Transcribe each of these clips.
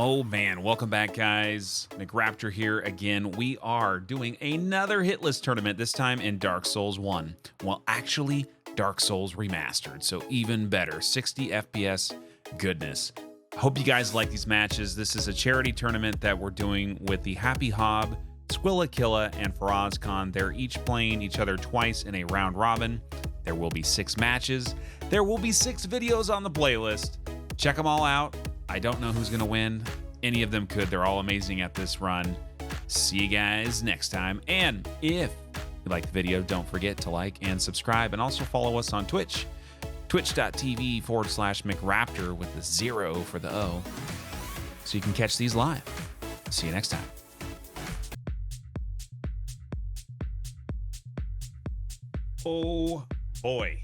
Oh man, welcome back, guys. McRaptor here again. We are doing another hitless tournament, this time in Dark Souls 1. Well, actually, Dark Souls Remastered, so even better. 60 FPS goodness. Hope you guys like these matches. This is a charity tournament that we're doing with the Happy Hob, Squillakilla, and Faraz Khan. They're each playing each other twice in a round robin. There will be 6 matches. There will be 6 videos on the playlist. Check them all out. I don't know who's going to win. Any of them could. They're all amazing at this run. See you guys next time. And if you like the video, don't forget to like and subscribe. And also follow us on Twitch. Twitch.tv/McRaptor with the 0 for the O. So you can catch these live. See you next time. Oh boy.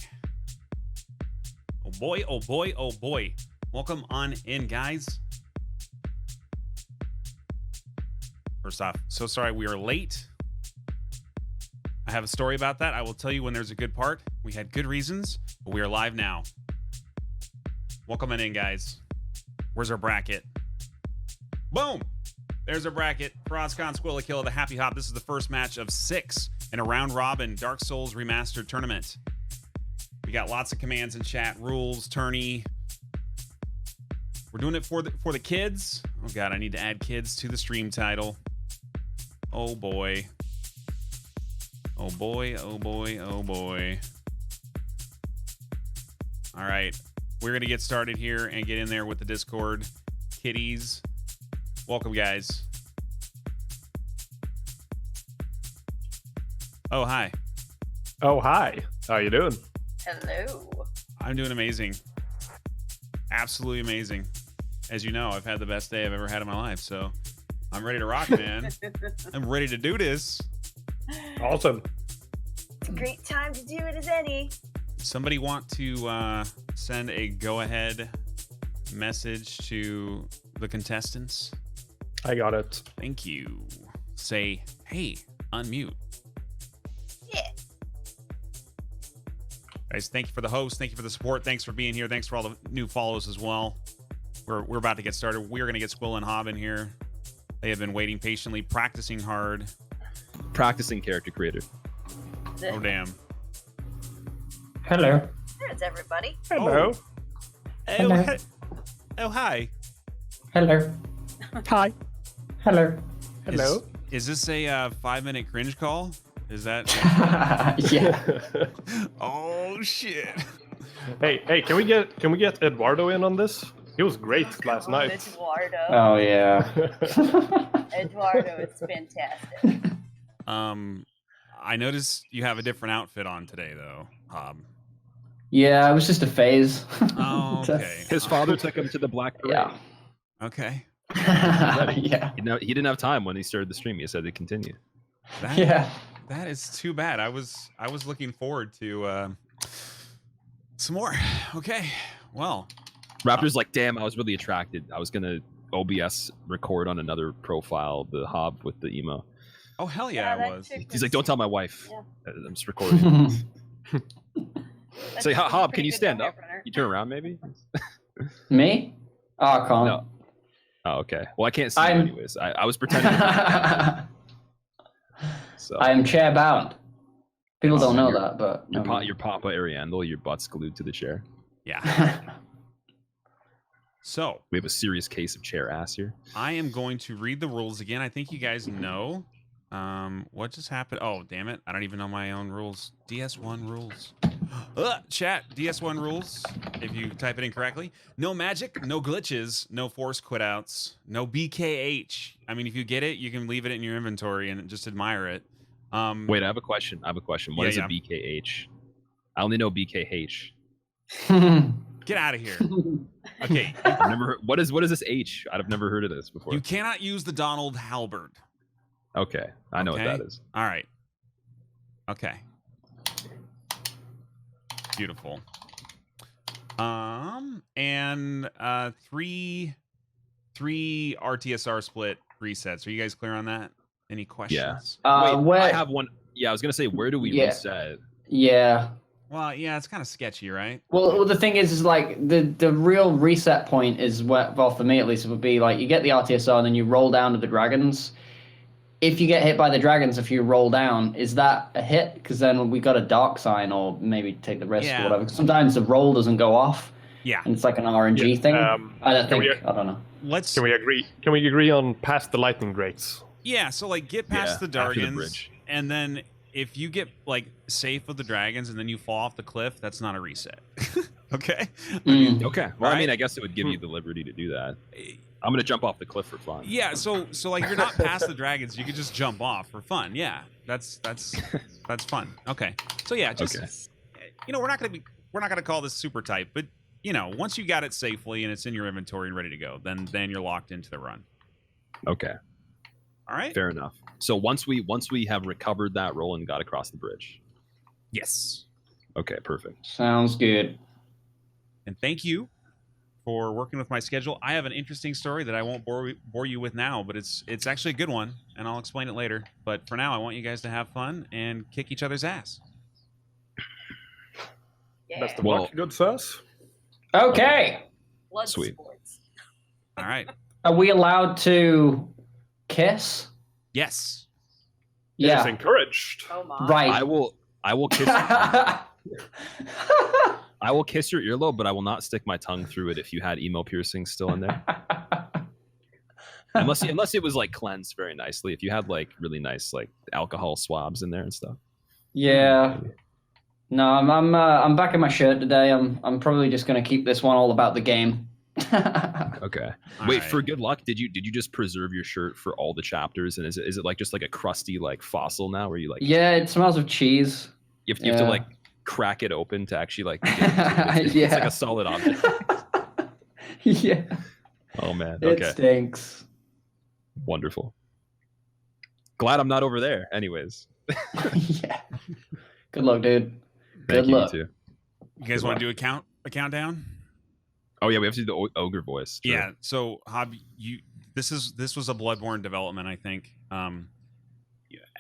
Oh boy, oh boy, oh boy. Welcome on in, guys. First off, so sorry we are late. I have a story about that. I will tell you when there's a good part. We had good reasons, but we are live now. Welcome on in, guys. Where's our bracket? Boom! There's our bracket. Faraz Khan, Squillakilla, the Happy Hop. This is the first match of 6 in a round robin Dark Souls Remastered tournament. We got lots of commands in chat, rules, tourney. We're doing it for the kids. Oh god, I need to add kids to the stream title. Oh boy. Oh boy, oh boy, oh boy. All right, we're gonna get started here and get in there with the Discord. Kiddies, welcome, guys. Oh, hi. Oh, hi. How you doing? Hello. I'm doing amazing. Absolutely amazing. As you know, I've had the best day I've ever had in my life, so I'm ready to rock, man. I'm ready to do this. Awesome. It's a great time to do it as any. Somebody want to send a go-ahead message to the contestants? I got it. Thank you. Say, hey, unmute. Yeah. Guys, thank you for the host. Thank you for the support. Thanks for being here. Thanks for all the new follows as well. We're about to get started. We're going to get Squill and Hob in here. They have been waiting patiently, practicing hard. Practicing character creator. Oh, damn. Hello. There's everybody. Hello. Hello. Oh, hi. Hello. Hi. Hello. Hello. Is this a 5-minute cringe call? Is that? Yeah. Oh, shit. Hey, can we get Eduardo in on this? He was great last night. Eduardo. Oh yeah. Eduardo is fantastic. I noticed you have a different outfit on today, though, Hob. Yeah, it was just a phase. Oh, okay. His father took him to the Black Parade. Yeah. Okay. Yeah. He didn't have time when he started the stream. He said to continue. That, Yeah. That is too bad. I was looking forward to some more. Okay. Well. Raptor's like, damn, I was really attracted. I was gonna OBS record on another profile, the Hob with the emo. Oh hell yeah, that I was. chick He's like, don't tell my wife. Yeah. I'm just recording. That Say, chick was a Hob, pretty can you good stand no-hit up? runner. You turn around, maybe. Me? Oh, I can't. No. Oh, okay. Well, I can't see you I'm- anyways. I was pretending. So I am chair bound. People don't know You're- that, but your Papa Ariandel, your butt's glued to the chair. Yeah. So We have a serious case of chair ass here. I am going to read the rules again. I think you guys know. What just happened? Oh, damn it. I don't even know my own rules. DS1 rules. Chat, DS1 rules. If you type it in correctly. No magic, no glitches, no force quitouts, no BKH. I mean, if you get it, you can leave it in your inventory and just admire it. Wait, I have a question. What Yeah, is yeah. a BKH? I only know BKH. Get out of here. Okay. I've never heard, what is this H? I've never heard of this before. You cannot use the Donald Halberd. Okay, I know Okay. what that is. All right. Okay. Beautiful. And 3 RTSR split resets. Are you guys clear on that? Any questions? Wait, where? I have one. Yeah, I was gonna say, where do we Yeah. reset? Yeah. Well, yeah, it's kind of sketchy, right? Well, the thing is like the real reset point is well, for me at least, it would be like you get the RTSR and then you roll down to the dragons. If you get hit by the dragons, if you roll down, is that a hit? Because then we got a dark sign, or maybe take the risk Yeah. or whatever. Sometimes the roll doesn't go off, Yeah. and it's like an RNG Yeah, thing. I don't can think. we- I don't know. Let's. Can we agree? Can we agree on past the lightning grates? Yeah. So like, get past Yeah, the after the Dargans, bridge. and then if you get like safe with the dragons, and then you fall off the cliff, that's not a reset. Okay. Okay. Well, I Right? mean, I guess it would give you the liberty to do that. I'm gonna jump off the cliff for fun. Yeah. So like, you're not past the dragons. You could just jump off for fun. Yeah. That's fun. Okay. So yeah, just Okay. we're not gonna call this super tight, but once you got it safely and it's in your inventory and ready to go, then you're locked into the run. Okay. All right. Fair enough. So once we have recovered that roll and got across the bridge. Yes. Okay. Perfect. Sounds good. And thank you for working with my schedule. I have an interesting story that I won't bore you with now, but it's actually a good one, and I'll explain it later. But for now, I want you guys to have fun and kick each other's ass. Yeah. Best of Well- luck, good sirs. Okay. Blood Sweet. sports. All right. Are we allowed to kiss? Yes. It is Yeah. encouraged. Oh my. Right. I will kiss. I will kiss your earlobe, but I will not stick my tongue through it if you had emo piercings still in there. unless it was like cleansed very nicely. If you had like really nice like alcohol swabs in there and stuff. Yeah. No, I'm back in my shirt today. I'm probably just gonna keep this one all about the game. Okay. All Wait, right. for good luck, did you just preserve your shirt for all the chapters? And is it like just like a crusty like fossil now, where you like Yeah, it smells of cheese. you have to yeah. like crack it open to actually like get into it. It's Yeah. like a solid object. Yeah. Oh man. It Okay. stinks. Wonderful. Glad I'm not over there. Anyways. Yeah. Good luck, dude. Thank Good you, luck. you too. You guys want to do a countdown? Oh yeah, we have to do the ogre voice. True. Yeah. So Hob, this was a Bloodborne development, I think.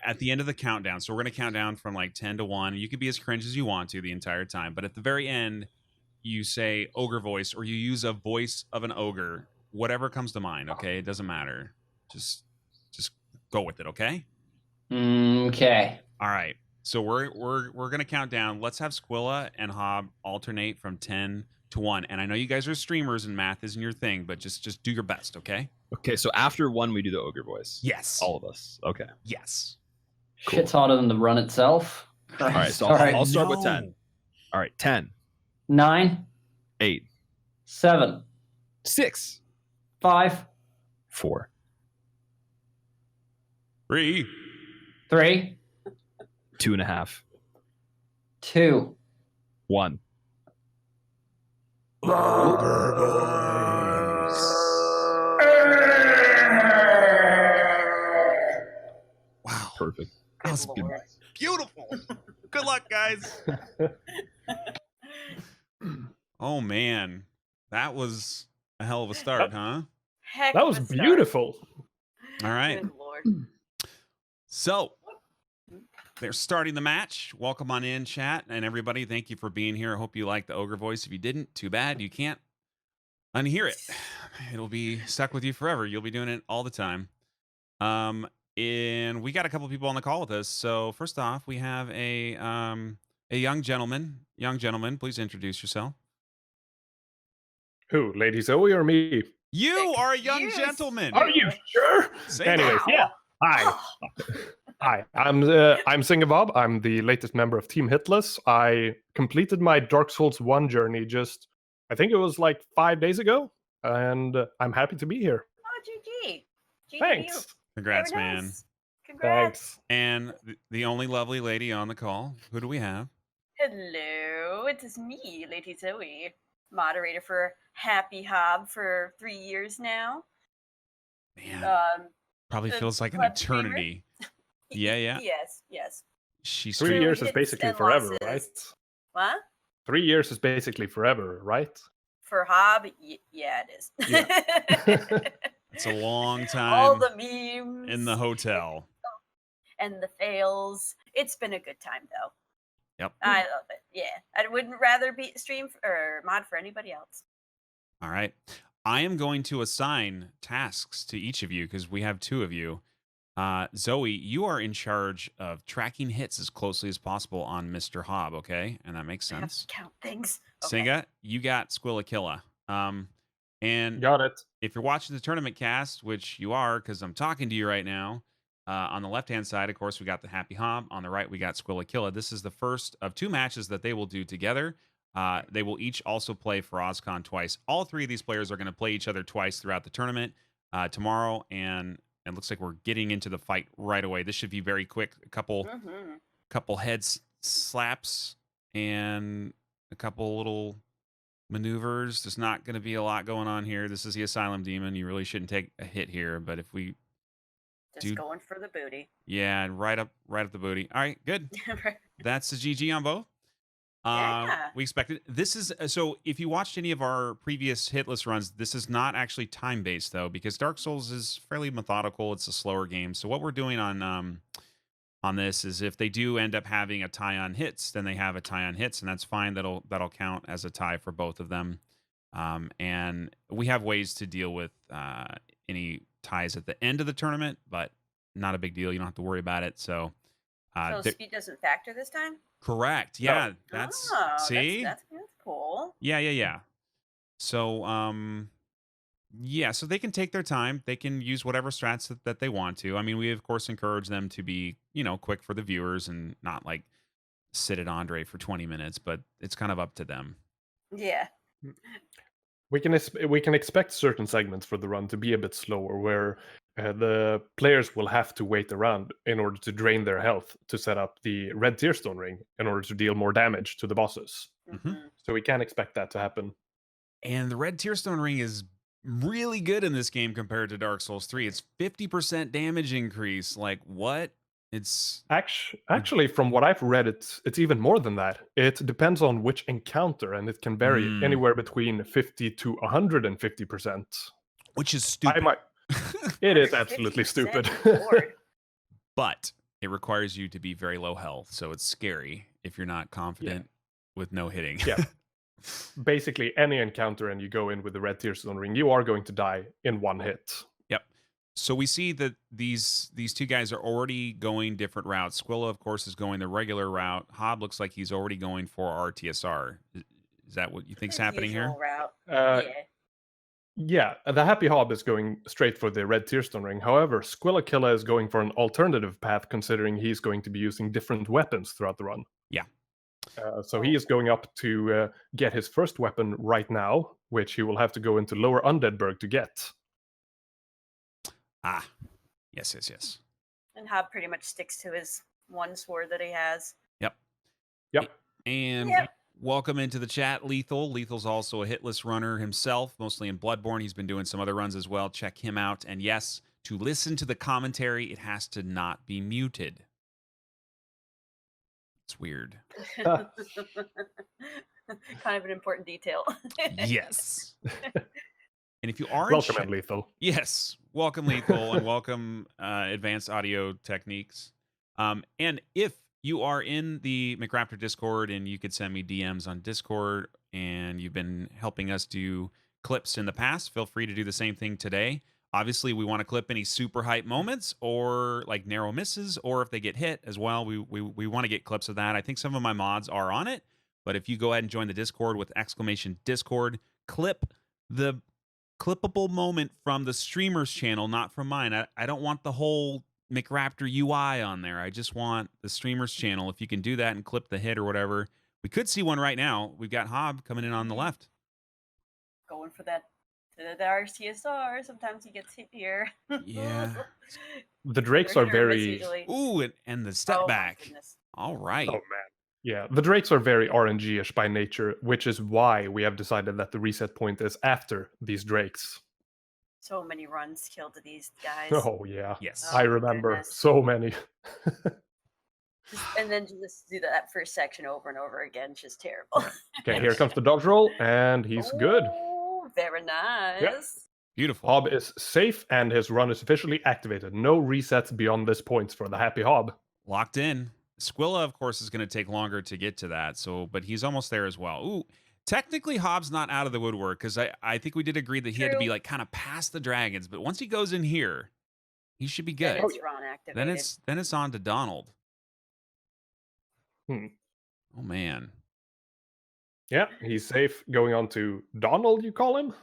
At the end of the countdown, so we're gonna count down from like 10 to 1. You can be as cringe as you want to the entire time, but at the very end, you say ogre voice or you use a voice of an ogre, whatever comes to mind. Okay, it doesn't matter. Just go with it. Okay. Okay. All right. So we're gonna count down. Let's have Squilla and Hob alternate from 10 to 1. And I know you guys are streamers and math isn't your thing, but just do your best. Okay. Okay, so after 1 we do the ogre voice. Yes. All of us. Okay. Yes. Cool. Shit's harder than the run itself. All right, so All right. I'll start with No. 10. All right, 10, 9, 8, 7, 6, 5, 4. 3. 3, 2.5. 2. 1. Wow. Perfect. That was Good lord. beautiful. Good luck, guys. Oh man, that was a hell of a start, huh? Heck That of was a start. beautiful. All right. Good lord. So they're starting the match. Welcome on in, chat, and everybody. Thank you for being here. I hope you liked the ogre voice. If you didn't, too bad. You can't unhear it. It'll be stuck with you forever. You'll be doing it all the time. And we got a couple people on the call with us. So first off, we have a young gentleman. Young gentleman, please introduce yourself. Who, Lady Zoe or me? You are a young Excuse. gentleman. Are you sure? Say Anyways, that. yeah. Hi. Hi. I'm Singabob. I'm the latest member of Team Hitless. I completed my Dark Souls 1 journey just, I think it was like 5 days ago, and I'm happy to be here. Oh, GG. GG. Thanks. Congrats, Very man. nice. Congrats. Thanks. And the only lovely lady on the call. Who do we have? Hello, it is me, Lady Zoe, moderator for Happy Hob for 3 years now. Man, probably the feels like an web streamer? eternity. Yeah, yeah. Yes. She's 3 True years is hits basically and forever, losses. right? What? 3 years is basically forever, right? For Hob, yeah, it is. It's a long time All the memes in the hotel. and the fails. It's been a good time though. Yep. I love it. Yeah, I wouldn't rather be stream or mod for anybody else. All right. I am going to assign tasks to each of you because we have two of you. Zoe, you are in charge of tracking hits as closely as possible on Mr. Hobb, okay? And that makes I have sense. to count things. Okay. Singa, you got Squillakilla. And Got it. if you're watching the tournament cast, which you are because I'm talking to you right now, on the left-hand side, of course, we got the Happy Hobb. On the right, we got Squillakilla. This is the first of two matches that they will do together. They will each also play for OzCon twice. All three of these players are going to play each other twice throughout the tournament tomorrow, and it looks like we're getting into the fight right away. This should be very quick. A couple head slaps and a couple little maneuvers. There's not going to be a lot going on here. This is the Asylum Demon. You really shouldn't take a hit here, but if we Just Dude. going for the booty. yeah, right up the booty. All right, good. That's the GG on both. Yeah. We expected this is so if you watched any of our previous hitless runs, this is not actually time based though, because Dark Souls is fairly methodical. It's a slower game. So what we're doing on this is if they do end up having a tie on hits, then they have a tie on hits, and that's fine. That'll count as a tie for both of them. And we have ways to deal with any ties at the end of the tournament, but not a big deal. You don't have to worry about it. So So speed doesn't factor this time? correct. Yeah, that's see. That's cool. Yeah. So yeah, so they can take their time. They can use whatever strats that they want to. I mean, we of course encourage them to be, quick for the viewers and not like sit at Andre for 20 minutes, but it's kind of up to them. Yeah. We can expect certain segments for the run to be a bit slower, where the players will have to wait around in order to drain their health to set up the red Tearstone ring in order to deal more damage to the bosses. Mhm. So we can expect that to happen. And the red Tearstone ring is really good in this game compared to Dark Souls 3. It's 50% damage increase. Like what? It's Actually, from what I've read, it's even more than that. It depends on which encounter, and it can vary anywhere between 50 to 150%. which is stupid. It is absolutely 50% stupid. reward. But it requires you to be very low health, so it's scary if you're not confident with no hitting. Yeah. Basically, any encounter and you go in with the red Tearstone ring, you are going to die in one hit. Yep. So we see that these two guys are already going different routes. Squilla, of course, is going the regular route. Hobb looks like he's already going for RTSR. Is that what you think's happening here? Usual route. Yeah, the Happy Hobb is going straight for the red Tearstone ring. However, Squillakilla is going for an alternative path, considering he's going to be using different weapons throughout the run. Yeah. So he is going up to get his first weapon right now, which he will have to go into Lower Undeadburg to get. Ah, yes. And Hobb pretty much sticks to his one sword that he has. Yep. And welcome into the chat, Lethal. Lethal's also a hitless runner himself, mostly in Bloodborne. He's been doing some other runs as well. Check him out. And yes, to listen to the commentary, it has to not be muted. It's weird. Kind of an important detail. Yes. And if you are Welcome, in Lethal. Yes, welcome Lethal and welcome Advanced Audio Techniques. And if you are in the McRaptor Discord and you could send me DMs on Discord and you've been helping us do clips in the past, feel free to do the same thing today. Obviously, we want to clip any super hype moments or like narrow misses, or if they get hit as well. We want to get clips of that. I think some of my mods are on it, but if you go ahead and join the Discord with !Discord, clip the clippable moment from the streamer's channel, not from mine. I don't want the whole McRaptor UI on there. I just want the streamer's channel. If you can do that and clip the hit or whatever. We could see one right now. We've got Hobb coming in on the left. Going for that. The RTSR. Sometimes he gets hit here. Yeah. The Drakes are very... Ooh, and the step back. My goodness. All right. Oh, man. Yeah, the Drakes are very RNG-ish by nature, which is why we have decided that the reset point is after these Drakes. So many runs killed these guys. Oh, yeah. Yes. Oh, I remember goodness. so many. And then just do that first section over and over again. Just terrible. Okay, here comes the dodge roll, and he's good. Oh, very nice. Beautiful. Hobb is safe, and his run is officially activated. No resets beyond this point for the Happy Hobb. Locked in. Squilla, of course, is going to take longer to get to that. So, but he's almost there as well. Ooh, technically, Hobbs not out of the woodwork because I think we did agree that he had to be True. like kind of past the dragons. But once he goes in here, he should be Then good. it's Ron activated. Then it's on to Donald. Hmm. Oh man. Yeah, he's safe. Going on to Donald, you call him?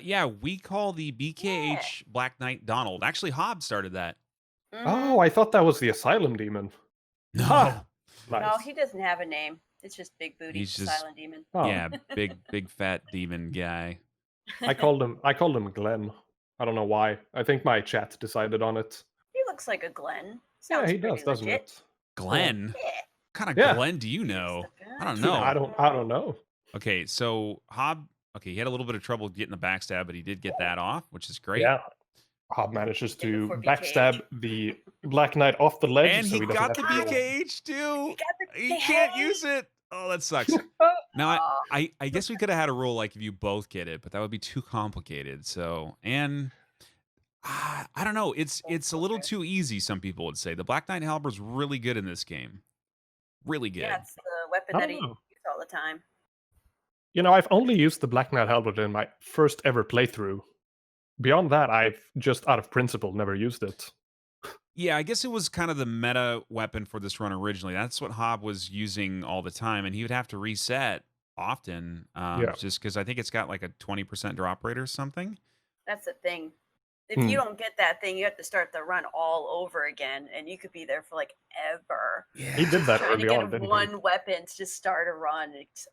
Yeah, we call the BKH Black Knight Donald. Actually, Hobbs started that. Mhm. Oh, I thought that was the Asylum Demon. No. Ah, nice. No, he doesn't have a name. It's just Big Booty He's just- Silent Demon. Oh, Yeah, big fat demon guy. I called him Glenn. I don't know why. I think my chat decided on it. He looks like a Glenn. Yeah, Sounds he does, pretty doesn't legit. it? Glenn. Yeah. What kind of Yeah. Glenn do you know? I don't Dude, know. I don't know. Okay, so Hob. Okay, he had a little bit of trouble getting the backstab, but he did get that off, which is great. Yeah. Hob manages Did it to before backstab the Black Knight off the ledge. And so he doesn't got the have to roll. BKH too. He got the He can't BKH. use it. Oh, that sucks. Now Aw. I guess we could have had a rule like if you both get it, but that would be too complicated. So and I don't know. It's a little Okay. too easy. Some people would say the Black Knight Halber's really good in this game. Really good. Yeah, it's the weapon I that don't he know. uses all the time. You know, I've only used the Black Knight Halberd in my first ever playthrough. Beyond that, I've just out of principle never used it. Yeah, I guess it was kind of the meta weapon for this run originally. That's what Hob was using all the time, and he would have to reset often, Yeah. just because I think it's got like a 20% drop rate or something. That's the thing. If you Hmm. don't get that thing, you have to start the run all over again, and you could be there for like ever. Yeah, He did that Trying to early on, get didn't he? one weapon to start a run. It's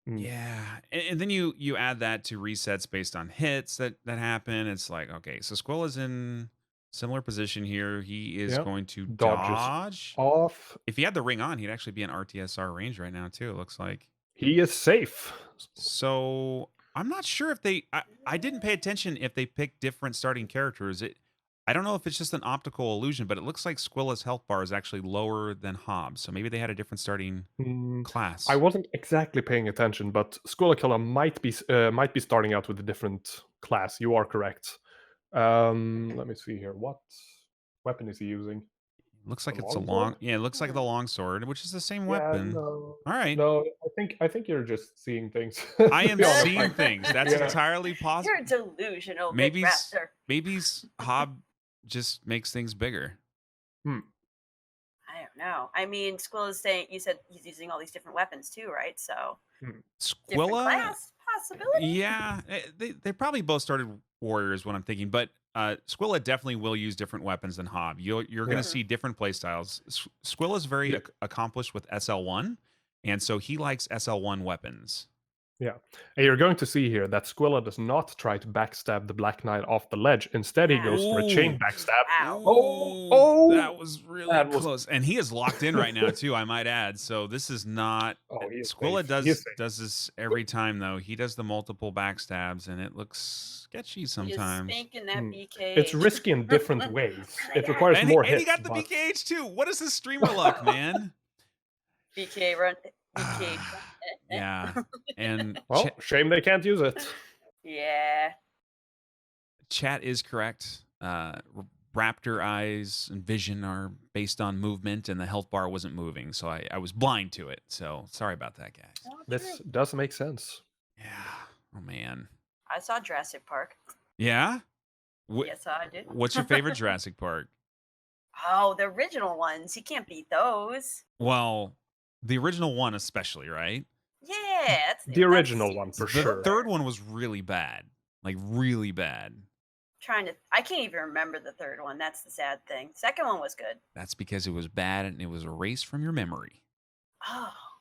Mm. Yeah, and then you add that to resets based on hits that happen. It's like okay, so Squilla's in similar position here. He is Yeah. going to Dodges dodge. Off. If he had the ring on, he'd actually be in RTSR range right now too. It looks like. He is safe. So I'm not sure if I didn't pay attention if they picked different starting characters. I don't know if it's just an optical illusion, but it looks like Squilla's health bar is actually lower than Hobbs. So maybe they had a different starting Mm, class. I wasn't exactly paying attention, but Squilla might be starting out with a different class. You are correct. Let me see here. What weapon is he using? Looks like The it's a longsword? long. Yeah, it looks like the long sword, which is the same Yeah, weapon. no, All right. no. I think you're just seeing things. I to am be honest. seeing things. That's Yeah. entirely possible. you're delusional, Maybe Big Raptor. maybe Hob just makes things bigger. I don't know. I mean, Squill is saying you said he's using all these different weapons too, right? So different Squilla. class possibility. Yeah, they probably both started warriors. What I'm thinking, but Squilla definitely will use different weapons than Hob. You're going Yeah. to see different play styles. Squilla is very Yeah. accomplished with SL1, and so he likes SL1 weapons. And you're going to see here that Squilla does not try to backstab the Black Knight off the ledge. Instead, he goes for a chain Ooh. backstab. Ow. Oh, that was really that was- close, and he is locked in right now too. I might add. So this is not. Oh, he is Squilla safe. He is safe. does this every time though. He does the multiple backstabs, and it looks sketchy sometimes. You're spanking that Hmm. BK. It's risky in different ways. It requires And more he hits. got the but- BKH too. What is this streamer luck, man? BK run. BK. Yeah, and Well, shame they can't use it. Yeah. chat is correct. Raptor eyes and vision are based on movement, and the health bar wasn't moving, so I was blind to it. So sorry about that, guys. Oh, This true. does make sense. Yeah. Oh man. I saw Jurassic Park. Yeah. Yes, I did. What's your favorite Jurassic Park? Oh, the original ones. You can't beat those. Well, the original one especially, right? Yeah, The original one, for The sure. third one was really bad. Like really bad. I can't even remember the third one. That's the sad thing. Second one was good. That's because it was bad and it was erased from your memory.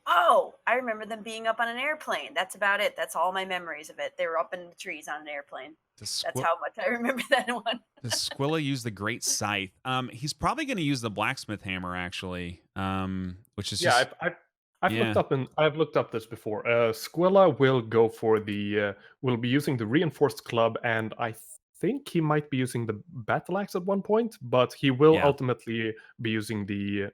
Oh, I remember them being up on an airplane. That's about it. That's all my memories of it. They were up in the trees on an airplane. Does That's how much I remember that one. Does Squilla use the Great Scythe? He's probably going to use the Blacksmith Hammer, actually. Which is Yeah, just I've looked up this before. Squilla will go for will be using the reinforced club, and I think he might be using the battle axe at one point, but he will Yeah. ultimately be using the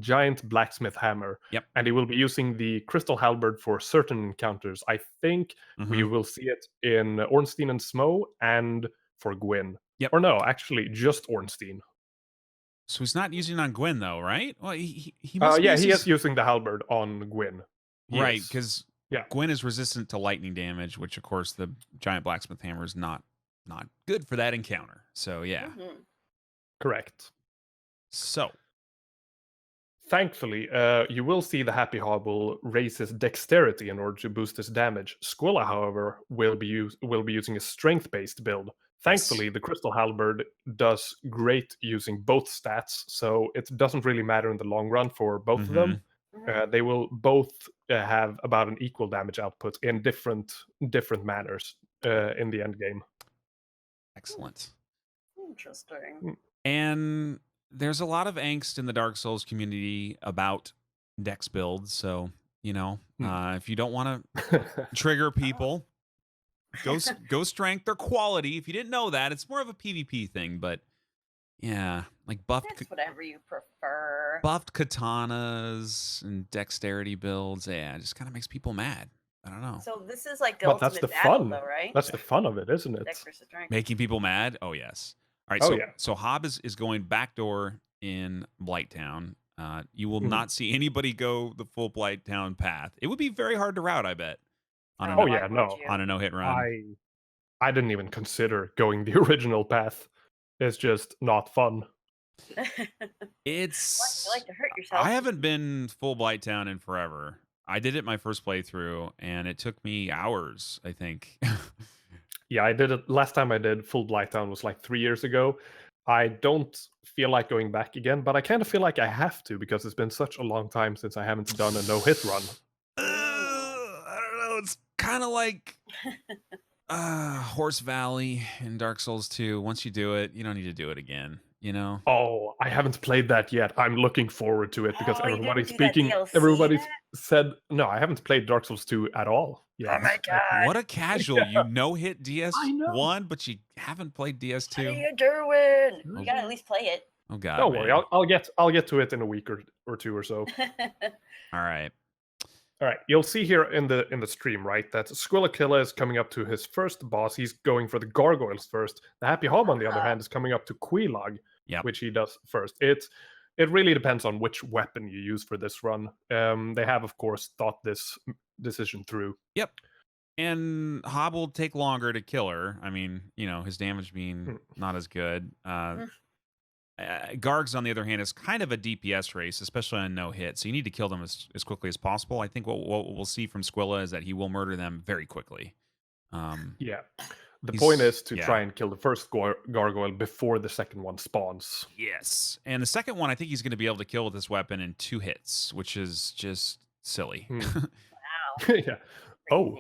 giant blacksmith hammer. Yep. And he will be using the crystal halberd for certain encounters. I think we Mhm. will see it in Ornstein and Smo and for Gwyn. Yep. Or no, actually just Ornstein. So he's not using it on Gwyn though, right? Well, he must be Yeah, he using is using the halberd on Gwyn. right Yes. because Yeah. Gwyn is resistant to lightning damage, which of course the giant blacksmith hammer is not good for that encounter. So yeah. Mhm. Correct. So Thankfully, you will see the Happy Hob will raise his dexterity in order to boost his damage. Squilla, however, will be using a strength-based build. Thankfully, the Crystal Halberd does great using both stats, so it doesn't really matter in the long run for both of them. Mhm. They will both have about an equal damage output in different manners in the end game. excellent. Interesting. And there's a lot of angst in the Dark Souls community about dex builds. So, if you don't want to trigger people, go strength or quality. If you didn't know that, it's more of a PvP thing. But yeah, like It's whatever you prefer. buffed katanas and dexterity builds. Yeah, it just kind of makes people mad. I don't know. So this is like the But that's ultimate the battle, fun. though, right? That's the fun of it, isn't it? Dex versus strength. Making people mad? Oh, yes. All right, Oh, so yeah. so Hob is going backdoor in Blighttown. You will Mhm. not see anybody go the full Blighttown path. It would be very hard to route, I bet. On a Oh, Oh, no, yeah, no. on a no-hit run. I didn't even consider going the original path. It's just not fun. It's You like to hurt yourself. I haven't been full Blighttown in forever. I did it my first playthrough, and it took me hours, I think. Yeah, I did it last time I did full Blighttown was like 3 years ago. I don't feel like going back again, but I kind of feel like I have to because it's been such a long time since I haven't done a no-hit run. I don't know. It's kind of like Horse Valley in Dark Souls 2. Once you do it, you don't need to do it again. Oh, I haven't played that yet. I'm looking forward to it because Oh, you didn't everybody's do that speaking. DLC Everybody's yet? said no. I haven't played Dark Souls 2 at all. Yeah. Oh my god. What a casual! Yeah. You no-hit I know. DS1, but you haven't played What are DS2. you doing? Mhm. You gotta at least play it. Oh God! Don't worry. man. I'll get to it in a week or two or so. All right. All right, you'll see here in the stream, right, that Squillakilla is coming up to his first boss. He's going for the gargoyles first. The Happy Hob, on the other hand, is coming up to Quelaag, Yep. which he does first. It really depends on which weapon you use for this run. They have, of course, thought this decision through. Yep. And Hob will take longer to kill her. I mean, his damage being not as good. Gargs, on the other hand, is kind of a DPS race, especially on no hit. So you need to kill them as quickly as possible. I think what we'll see from Squilla is that he will murder them very quickly. Yeah. The He's- point is to yeah. try and kill the first gargoyle before the second one spawns. Yes. And the second one, I think he's going to be able to kill with this weapon in 2 hits, which is just silly. Wow. Yeah. Oh,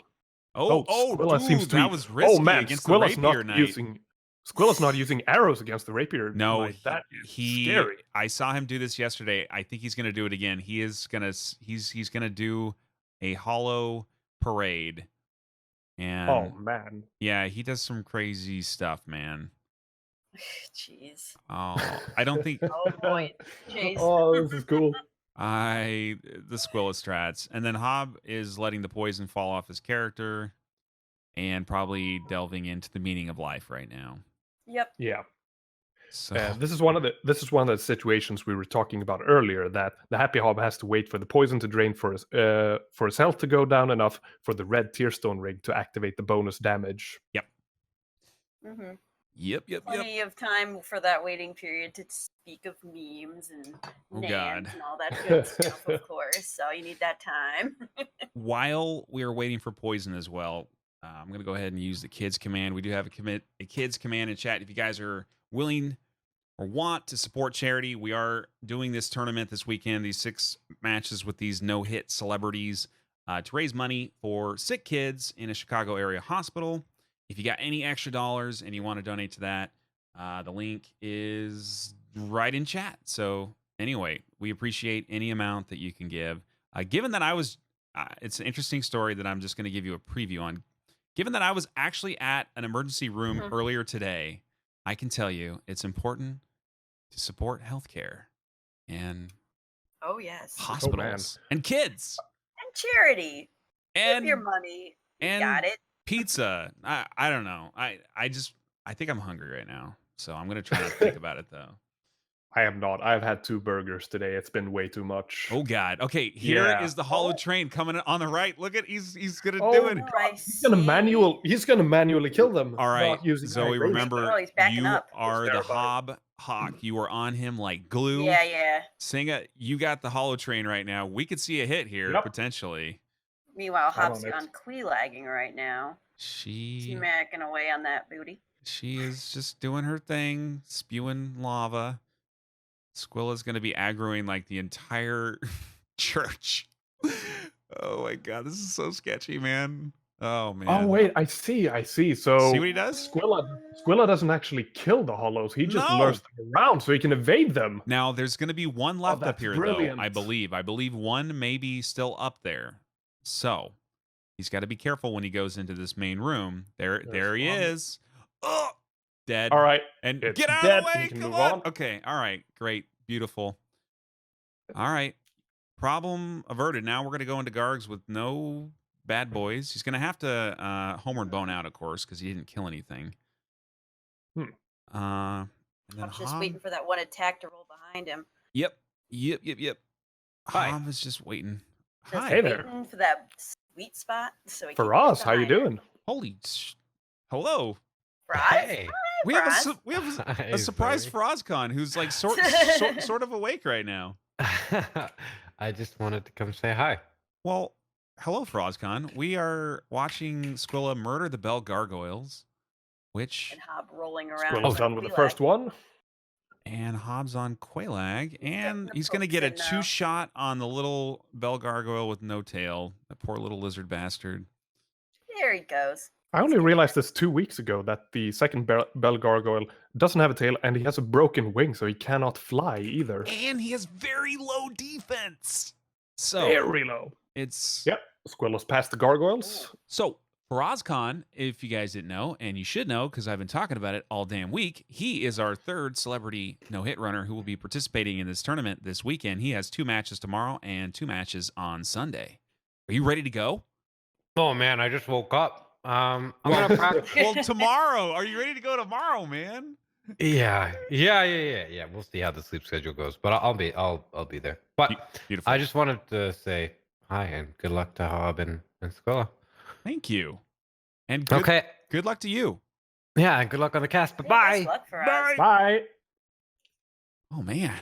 Squilla dude, seems to that be- was risky oh man, against Squilla's the rapier not knight. Squilla's not using arrows against the rapier. No, knight. That is he. scary. I saw him do this yesterday. I think he's going to do it again. He's going to do a hollow parade, and Oh man. yeah, he does some crazy stuff, man. Jeez. Oh, I don't think Oh boy. Jeez. Oh, this is cool. the Squilla strats, and then Hob is letting the poison fall off his character, and probably delving into the meaning of life right now. Yep. Yeah. So This is one of the situations we were talking about earlier, that the Happy Hob has to wait for the poison to drain for his health to go down enough for the red Tearstone rig to activate the bonus damage. Mm-hmm. yep. Plenty of time for that waiting period to speak of memes and Oh, names God. and all that good stuff, of course. So you need that time. While we are waiting for poison as well, I'm going to go ahead and use the kids command. We do have a kids command in chat. If you guys are willing or want to support charity, we are doing this tournament this weekend, these 6 matches with these no-hit celebrities to raise money for sick kids in a Chicago area hospital. If you got any extra dollars and you want to donate to that, the link is right in chat. So anyway, we appreciate any amount that you can give. Given that I was, it's an interesting story that I'm just going to give you a preview on. Given that I was actually at an emergency room Mhm. earlier today, I can tell you it's important to support healthcare and Oh yes. hospitals and kids And charity. Give and your money. You and got it. pizza. I don't know. I think I'm hungry right now, so I'm gonna try not to think about it though. I am not. I've had 2 burgers today. It's been way too much. Oh God. Okay, here is Yeah. the hollow train coming on the right. Look at he's gonna do Oh, it. God, I he's gonna see. manually kill them. All right, not using Zoe. my razor. Remember, Oh, he's backing you up. are the terrifying. Hob Hawk. You are on him like glue. Yeah. Singa, you got the hollow train right now. We could see a hit here Yep. potentially. Meanwhile, Count Hop's on it. on Quelagging right now. He's She macking away on that booty. is just doing her thing, spewing lava. Squilla's gonna be aggroing like the entire church. Oh my God, this is so sketchy, man. Oh man. Oh wait, I see. So See what he does? Squilla doesn't actually kill the hollows. He just No. lures them around so he can evade them. Now there's going to be one left up that's here, brilliant. though. I believe one may be still up there. So he's got to be careful when he goes into this main room. There he one. is. Oh, dead. All right. and it's get out dead. of the He way. can Come move on. on. Okay. All right. Great. Beautiful. All right. Problem averted. Now we're going to go into Gargs with no bad boys. He's going to have to homeward bone out, of course, because he didn't kill anything. Hmm. And then I'm just Hob- waiting for that one attack to roll behind him. Yep. Hi. Hob is just waiting. Just Hi. Hey there. waiting for that sweet spot. So he can Faraz, get how you behind him. doing? Holy hello. Faraz? Hey. We have Faraz? we have Hi, a surprise Zoe. Farazcon who's like sort of awake right now. I just wanted to come say hi. Well, hello Farazcon. We are watching Squilla murder the Bell Gargoyles, which And Hob rolling around. Squilla's like done with the Quelaag. first one. and Hobbs on Quelaag, and the he's going to get a pokes in now. 2-shot on the little Bell Gargoyle with no tail. The poor little lizard bastard. There he goes. I only realized this 2 weeks ago that the second Bell Gargoyle doesn't have a tail and he has a broken wing, so he cannot fly either. And he has very low defense. So Very low. it's Yep. Squilla's past the gargoyles. So, Farazcon, if you guys didn't know, and you should know because I've been talking about it all damn week, he is our third celebrity no-hit runner who will be participating in this tournament this weekend. He has 2 matches tomorrow and 2 matches on Sunday. Are you ready to go? Oh man, I just woke up. I'm gonna practice. Well, tomorrow. Are you ready to go tomorrow, man? Yeah. We'll see how the sleep schedule goes, but I'll be there. But Beautiful. I just wanted to say hi and good luck to Hob and Squilla. Thank you. And good, Okay. good luck to you. Yeah, and good luck on the cast. Bye Yeah, best bye. luck for us. Bye. Oh, man.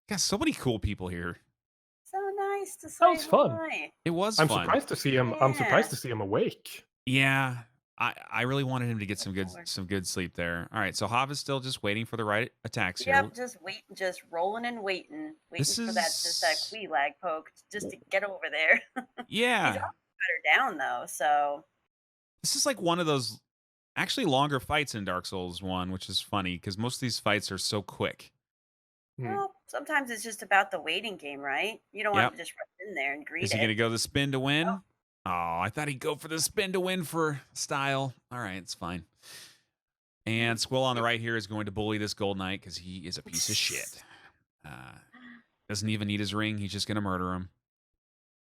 Got so many cool people here. So nice to say That was fun. hi. It was I'm fun. surprised to see him. I'm Yeah. surprised to see him awake. Yeah, I really wanted him to get some good sleep there. All right, so Hob is still just waiting for the right attacks here. Yep, just rolling and waiting This for that is- Quelaag poke just to get over there. Yeah, Cut her down though, so this is like one of those actually longer fights in Dark Souls 1, which is funny because most of these fights are so quick. Hmm. well, sometimes it's just about the waiting game, right? You don't Yep. want to just rush in there and greet Is he it. going to go the spin to win? No. Oh, I thought he'd go for the spin to win for style. All right, it's fine. And Squill on the right here is going to bully this Gold Knight because he is a piece of shit. Doesn't even need his ring. He's just going to murder him.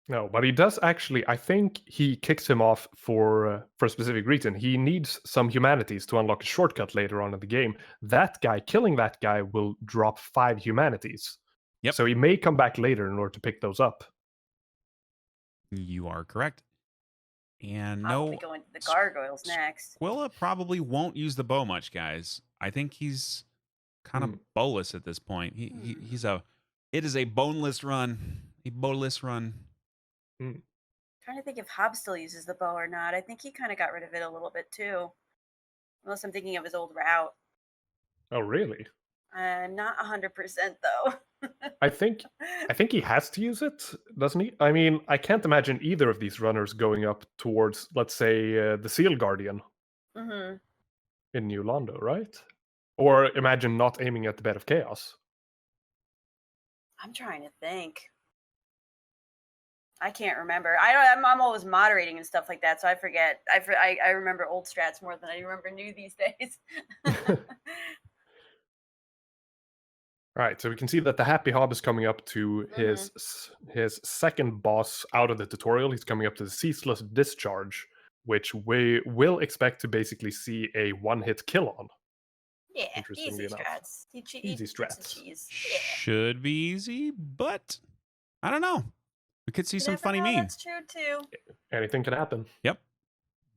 No, but he does actually. I think he kicks him off for a specific reason. He needs some humanities to unlock a shortcut later on in the game. That guy, killing that guy, will drop 5 humanities. Yep. So he may come back later in order to pick those up. You are correct. And I'll no, be going to the gargoyles next. Squilla probably won't use the bow much, guys. I think he's kind of bowless at this point. It is a boneless run. A bowless run. Trying to think if Hob still uses the bow or not. I think he kind of got rid of it a little bit too. Unless I'm thinking of his old route. Oh, really? Not 100% though. I think he has to use it, doesn't he? I mean, I can't imagine either of these runners going up towards, let's say, the Seal Guardian hmm in New Londo, right? Or imagine not aiming at the Bed of Chaos. I'm trying to think. I can't remember. I'm always moderating and stuff like that, so I forget. I remember old strats more than I remember new these days. All right, so we can see that the Happy Hob is coming up to his second boss out of the tutorial. He's coming up to the Ceaseless Discharge, which we will expect to basically see a one-hit kill on. Yeah, Interestingly easy enough. strats. Easy Eat some strats. cheese. Yeah. Should be easy, but I don't know. We could see You some never funny know, memes. That's true too. Anything can happen. Yep.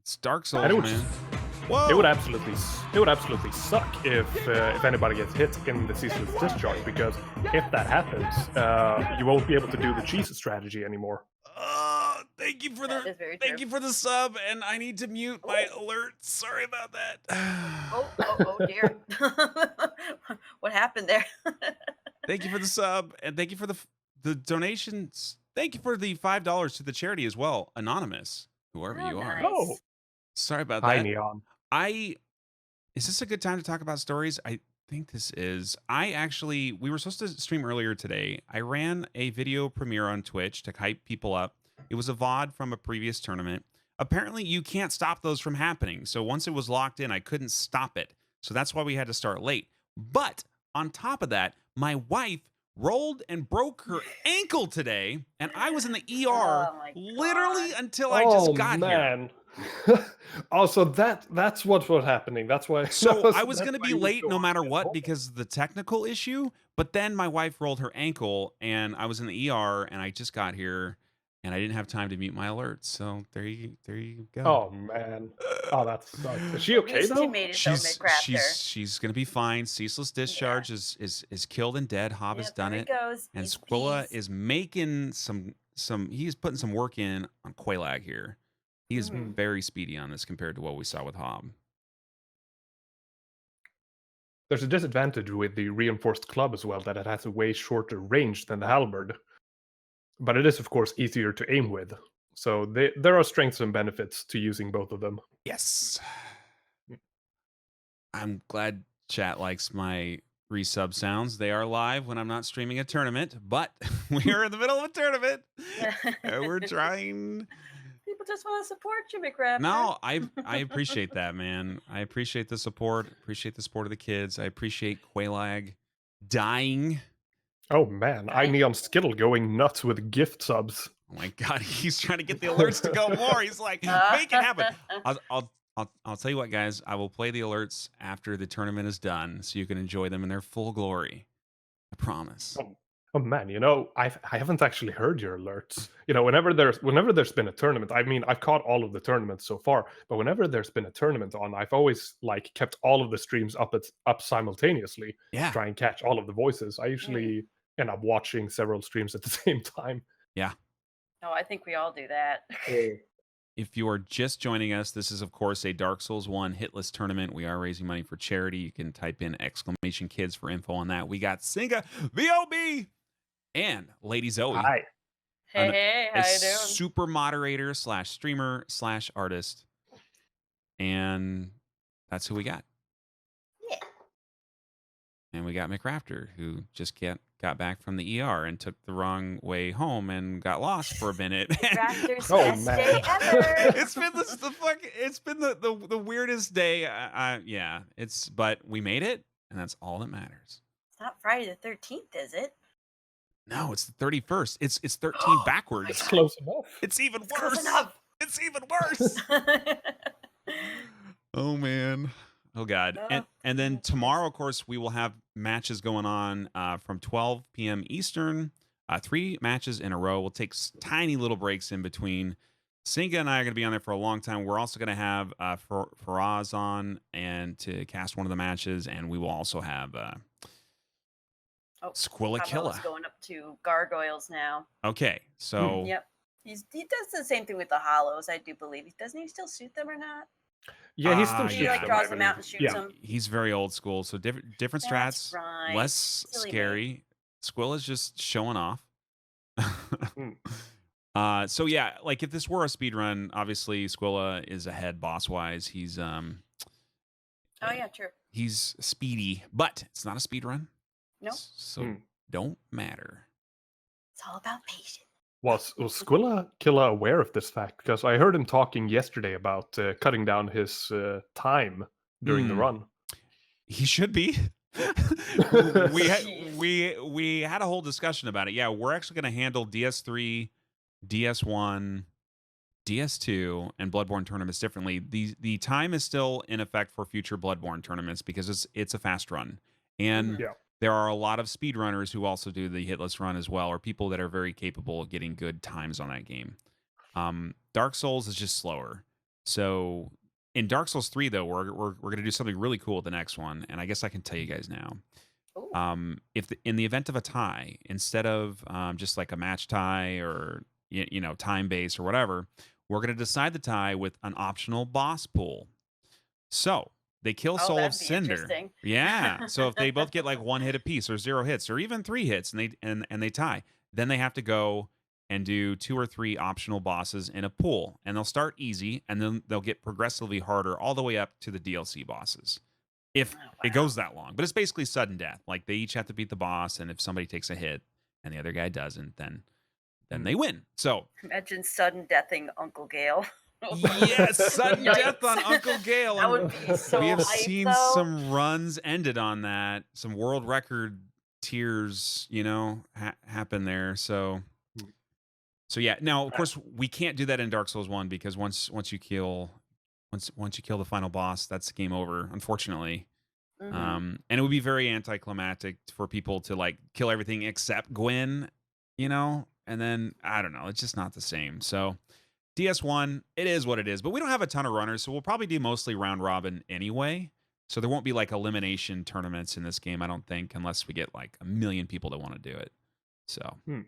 It's Dark Souls, And it would, man. Whoa. it would absolutely suck if anybody gets hit in the ceaseless discharge, because if that happens, you won't be able to do the cheese strategy anymore. Thank you for That the is very thank true. you for the sub, and I need to mute my alerts. Sorry about that. Oh dear. What happened there? Thank you for the sub, and thank you for the donations. Thank you for the $5 to the charity as well, anonymous, whoever Oh, you are. nice. Oh, Sorry about hi, that. Neon. Is this a good time to talk about stories? I think this is. We were supposed to stream earlier today. I ran a video premiere on Twitch to hype people up. It was a VOD from a previous tournament. Apparently, you can't stop those from happening. So once it was locked in, I couldn't stop it. So that's why we had to start late. But on top of that, my wife rolled and broke her ankle today, and I was in the ER Oh my literally God. until I just got here. man. Also, that's what was happening. That's why. So I was that's going to why be you were late so no matter hot. what because of the technical issue. But then my wife rolled her ankle and I was in the ER and I just got here and I didn't have time to mute my alerts. So there you go. Oh man. Oh, that sucks. Is she okay At least though? you made it though, McRaptor. She's going to be fine. Ceaseless discharge is killed and dead. Hob has Yep, done there it. he goes. And Easy Squilla peasy. is making some he's putting some work in on Quaylag here. He is Mhm. very speedy on this compared to what we saw with Hob. There's a disadvantage with the reinforced club as well, that it has a way shorter range than the halberd. But it is, of course, easier to aim with. So there are strengths and benefits to using both of them. Yes. I'm glad chat likes my resub sounds. They are live when I'm not streaming a tournament, but we are in the middle of a tournament. And we're trying. People just want to support you, McRaptor. No, I appreciate that, man. I appreciate the support. Appreciate the support of the kids. I appreciate Quaylag dying. Oh man, I Neon Skittle going nuts with gift subs. Oh my god, he's trying to get the alerts to go more. He's like, make it happen. I'll tell you what, guys. I will play the alerts after the tournament is done, so you can enjoy them in their full glory. I promise. Oh man, I haven't actually heard your alerts. Whenever there's been a tournament, I mean, I've caught all of the tournaments so far, but whenever there's been a tournament on, I've always kept all of the streams up simultaneously Yeah. to try and catch all of the voices. I usually end up watching several streams at the same time. Oh, I think we all do that. If you are just joining us, this is, of course, a Dark Souls 1 hitless tournament. We are raising money for charity. You can type in !kids for info on that. We got Singa, VOB, and Lady Zoe. Hi. Hey, a how you doing? super moderator / streamer / artist. And that's who we got. Yeah. And we got McRaptor, who just got back from the ER and took the wrong way home and got lost for a minute. Raptor's Oh, best man. day ever. It's been the weirdest day. Yeah. But we made it, and that's all that matters. It's not Friday the 13th, is it? No, it's the 31st. It's 13 backwards. It's close enough. It's even It's close worse. enough. It's even worse. Oh man. Oh god. And then tomorrow, of course, we will have matches going on from 12 p.m. Eastern. 3 matches in a row. We'll take tiny little breaks in between. Singa and I are going to be on there for a long time. We're also going to have Faraz on and to cast one of the matches, and we will also have Squilla Pavel's Killa. going up to gargoyles now. Okay, so Yep. He does the same thing with the hollows, I do believe. Doesn't he still shoot them or not? Yeah, he's still Ah, He shooting yeah. like draws them out and shoots Yeah. them. he's very old school. So different That's strats, right. less Silly me. scary. Squilla's just showing off. Hmm. So yeah, like if this were a speed run, obviously Squilla is ahead boss wise. He's Oh yeah, true. he's speedy, but it's not a speed run. No. So Hmm. don't matter. It's all about patience. Was Squilla Killa aware of this fact? Because I heard him talking yesterday about cutting down his time during the Hmm. run. He should be. Jeez. we had a whole discussion about it. Yeah, we're actually going to handle DS3, DS1, DS2 and Bloodborne tournaments differently. The time is still in effect for future Bloodborne tournaments because it's a fast run, and Yeah. there are a lot of speedrunners who also do the hitless run as well, or people that are very capable of getting good times on that game. Dark Souls is just slower. So in Dark Souls 3, though, we're going to do something really cool with the next one, and I guess I can tell you guys now. Ooh. In the event of a tie, instead of just like a match tie or time base or whatever, we're going to decide the tie with an optional boss pool. So they kill Soul of that'd be Cinder. interesting. Yeah. So if they both get like 1 hit apiece or 0 hits or even 3 hits and they tie, then they have to go and do 2 or 3 optional bosses in a pool. And they'll start easy and then they'll get progressively harder all the way up to the DLC bosses. If it goes that long. But it's basically sudden death. Like they each have to beat the boss, and if somebody takes a hit and the other guy doesn't, then they win. So Imagine sudden deathing Uncle Gale. yes, sudden death on Yikes. Uncle Gale. That would be so we have hype, seen though. some runs ended on that. Some world record tiers, happen there. So yeah. Now, of course, we can't do that in Dark Souls 1 because once you kill the final boss, that's game over, unfortunately. Mhm. And it would be very anticlimactic for people to like kill everything except Gwyn, and then I don't know, it's just not the same. So DS1, it is what it is, but we don't have a ton of runners, so we'll probably do mostly round robin anyway. So there won't be like elimination tournaments in this game, I don't think, unless we get like 1 million people that want to do it. So Yeah.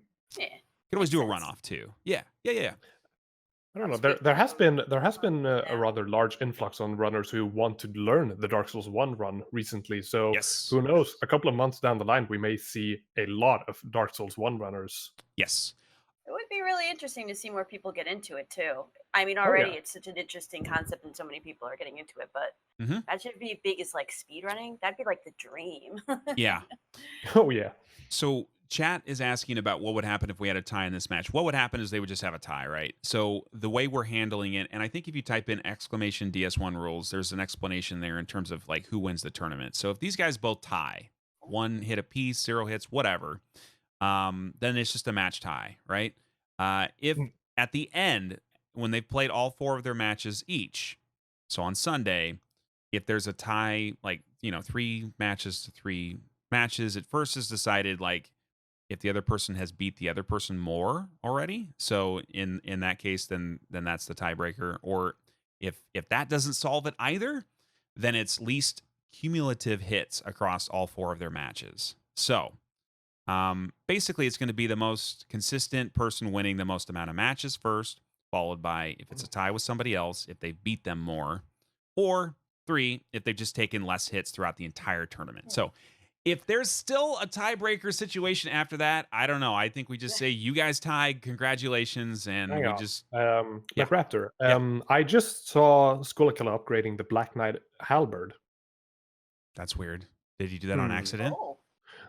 could always do a Makes sense. runoff too. Yeah. I don't know. Sounds There good. has been a Yeah. rather large influx on runners who want to learn the Dark Souls 1 run recently. So Yes. who knows? A couple of months down the line, we may see a lot of Dark Souls 1 runners. Yes. It would be really interesting to see more people get into it too. I mean, yeah. already it's such an interesting concept, and so many people are getting into it. But Mhm. that should be big as like speedrunning. That'd be like the dream. Yeah. Oh yeah. So chat is asking about what would happen if we had a tie in this match. What would happen is they would just have a tie, right? So the way we're handling it, and I think if you type in exclamation DS1 rules, there's an explanation there in terms of like who wins the tournament. So if these guys both tie, 1 hit apiece, 0 hits, whatever, then it's just a match tie, right? If at the end, when they've played all 4 of their matches each, so on Sunday, if there's a tie, like 3 matches to 3 matches, at first is decided like if the other person has beat the other person more already. So in that case, then that's the tiebreaker. Or if that doesn't solve it either, then it's least cumulative hits across all 4 of their matches. So basically, it's going to be the most consistent person winning the most amount of matches first, followed by if it's a tie with somebody else, if they beat them more, or 3 if they've just taken less hits throughout the entire tournament. So if there's still a tiebreaker situation after that, I don't know. I think we just say you guys tied, congratulations, and Hang we on. just McRaptor, Yep. I just saw Skullacula upgrading the Black Knight Halberd. that's weird. Did he do that on accident? Oh.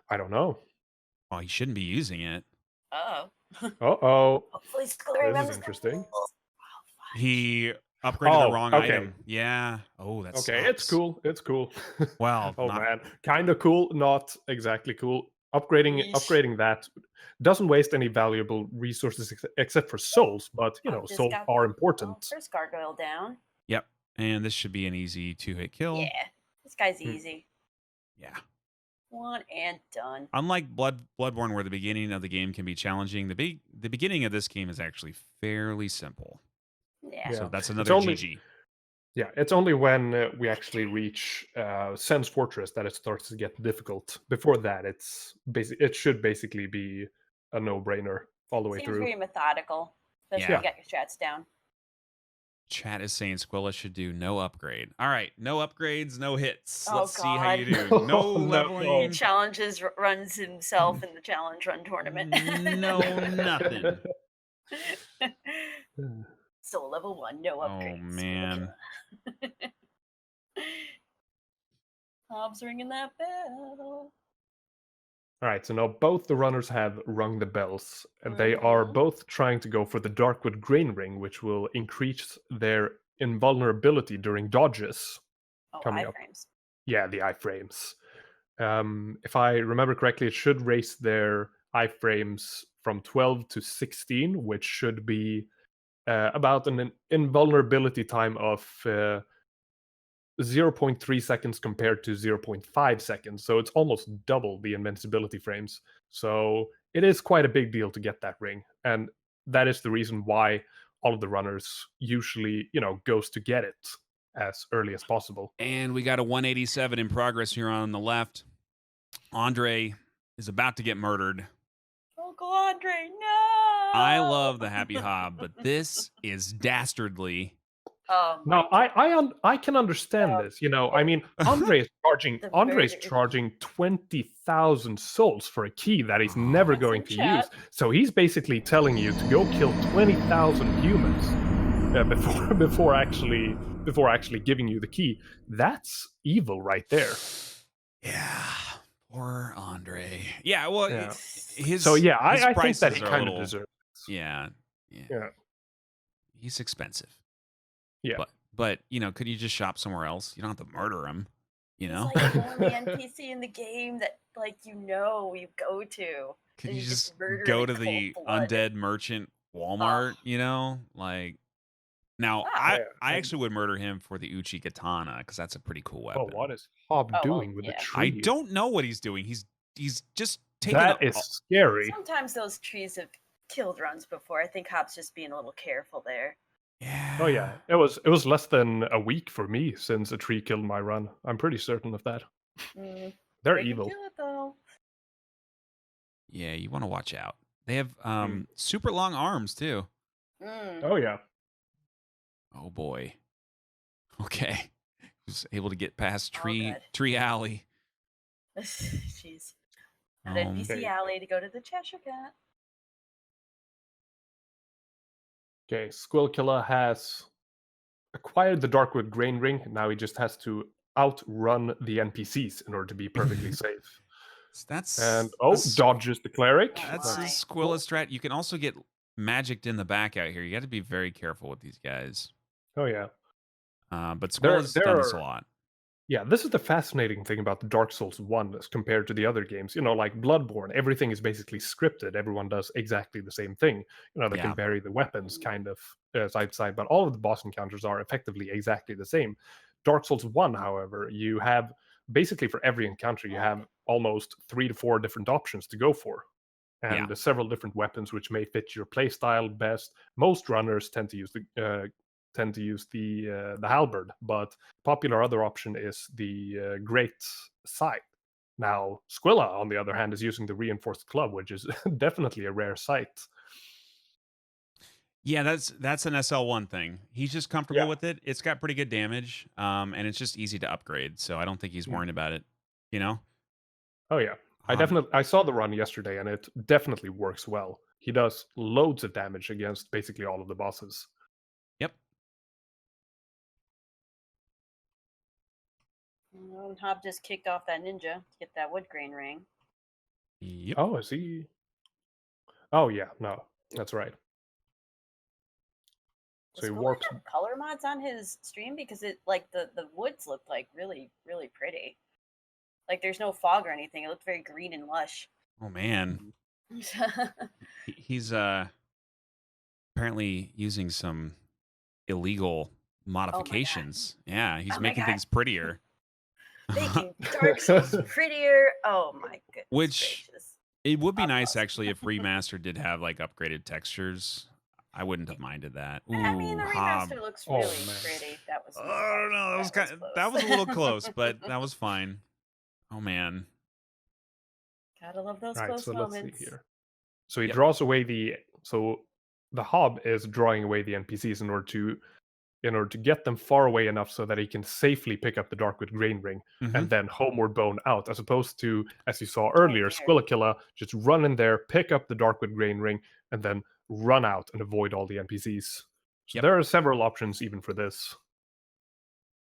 I don't know. Oh, he shouldn't be using it. Oh. Uh-oh. Hopefully, Skull This is remembers the interesting. rules. Oh, fuck. He upgraded the Oh, wrong okay. item. Yeah. Oh, that's Okay, it's cool. It's cool. Well, oh not- man, kind of cool, not exactly cool. Upgrading that doesn't waste any valuable resources except for souls, but Just souls got- are Oh, important. first gargoyle down. Yep. And this should be an easy 2-hit kill. Yeah, this guy's Hmm. easy. Yeah. One and done. Unlike Bloodborne, where the beginning of the game can be challenging, the beginning of this game is actually fairly simple. Yeah. Yeah. So that's another only- GG. Yeah, it's only when we actually reach Sen's Fortress that it starts to get difficult. Before that, it should basically be a no-brainer all the way Seems through. very methodical. Especially Yeah. if you got your strats down. Chat is saying Squilla should do no upgrade. All right, no upgrades, no hits. Oh, Let's see how you do. God. No No. He leveling. challenges runs himself in the challenge run tournament. No, nothing. So level 1, no Oh upgrades. man. Hobbs ringing that bell. All right, so now both the runners have rung the bells, and they are Mhm. both trying to go for the Darkwood Grain Ring, which will increase their invulnerability during dodges. Oh, Coming up. iframes. Yeah, the iframes. If I remember correctly, it should raise their iframes from 12 to 16, which should be about an invulnerability time of 0.3 seconds compared to 0.5 seconds. So it's almost double the invincibility frames. So it is quite a big deal to get that ring. And that is the reason why all of the runners usually, goes to get it as early as possible. And we got a 187 in progress here on the left. Andre is about to get murdered. Uncle Andre, no! I love the Happy Hob, but this is dastardly. Oh, Now, I can understand this. I mean, Andre is charging The Andre's murder. charging 20,000 souls for a key that he's never That's going in to chat. use. So he's basically telling you to go kill 20,000 humans before actually giving you the key. That's evil right there. Yeah, poor Andre. Yeah, well, Yeah. his So yeah, his I think that prices he are a kind of little- deserves. Yeah. Yeah. He's expensive. Yeah. But could you just shop somewhere else? You don't have to murder him. He's like the only NPC in the game that you go to. Could and you you just murder go in to the cold blood. undead merchant Walmart? Like, now Wow. I Yeah, actually would murder him for the Uchi Katana because that's a pretty cool weapon. Oh, what is Hob Oh, well, doing with yeah. the tree? I don't know what he's doing. He's just taking That is scary. Sometimes those trees have killed runs before. I think Hop's just being a little careful there. Yeah. Oh yeah, it was less than a week for me since a tree killed my run. I'm pretty certain of that. Mm, They're they can evil. do it though. Yeah, you want to watch out. They have Hmm. super long arms too. Mm. Oh yeah. Oh boy. Okay. Was able to get past Oh, tree good. alley. Jeez. That NPC Okay. alley to go to the Cheshire Cat. Okay, Squillkilla has acquired the Darkwood Grain Ring. Now he just has to outrun the NPCs in order to be perfectly safe. That's And that's- dodges the cleric. That's my. his Squilla strat. You can also get magicked in the back out here. You got to be very careful with these guys. Oh yeah. But There- Squilla's there done this a are- lot. Yeah, this is the fascinating thing about the Dark Souls 1 as compared to the other games. Like Bloodborne, everything is basically scripted. Everyone does exactly the same thing. They Yeah. can vary the weapons kind of side to side, but all of the boss encounters are effectively exactly the same. Dark Souls 1, however, you have basically for every encounter, you have almost 3 to 4 different options to go for. And several different weapons which may fit your playstyle best. Most runners tend to use the halberd, but popular other option is the great scythe. Now, Squilla, on the other hand, is using the reinforced club, which is definitely a rare sight. Yeah, that's an SL1 thing. He's just comfortable Yeah. with it. It's got pretty good damage, and it's just easy to upgrade. So I don't think he's worrying about it. Oh yeah, I saw the run yesterday, and it definitely works well. He does loads of damage against basically all of the bosses. Yep. And Hob just kicked off that ninja to get that wood grain ring. Yep. Oh, is he? Oh yeah, no, that's right. So Does he Squilla warps. have color mods on his stream because it the woods looked like really really pretty. Like there's no fog or anything. It looked very green and lush. Oh man, he's apparently using some illegal modifications. Yeah, he's Oh my making God. things prettier. Making Dark Souls prettier. Oh my goodness. Which- gracious. It would be Up nice close. actually if remastered did have like upgraded textures. I wouldn't have minded that. Ooh, I mean, the Hob. remaster looks Oh, really man. pretty. That was. I don't know. That was a little close, but that was fine. Oh man. Gotta love those Right, close so moments. let's see here. So he Yep. draws away the Hob is drawing away the NPCs in order to get them far away enough so that he can safely pick up the Darkwood Grain Ring Mhm. and then Homeward Bone out, as opposed to, as you saw earlier, dear. Squillakilla just run in there, pick up the Darkwood Grain Ring, and then run out and avoid all the NPCs. So Yep. there are several options even for this.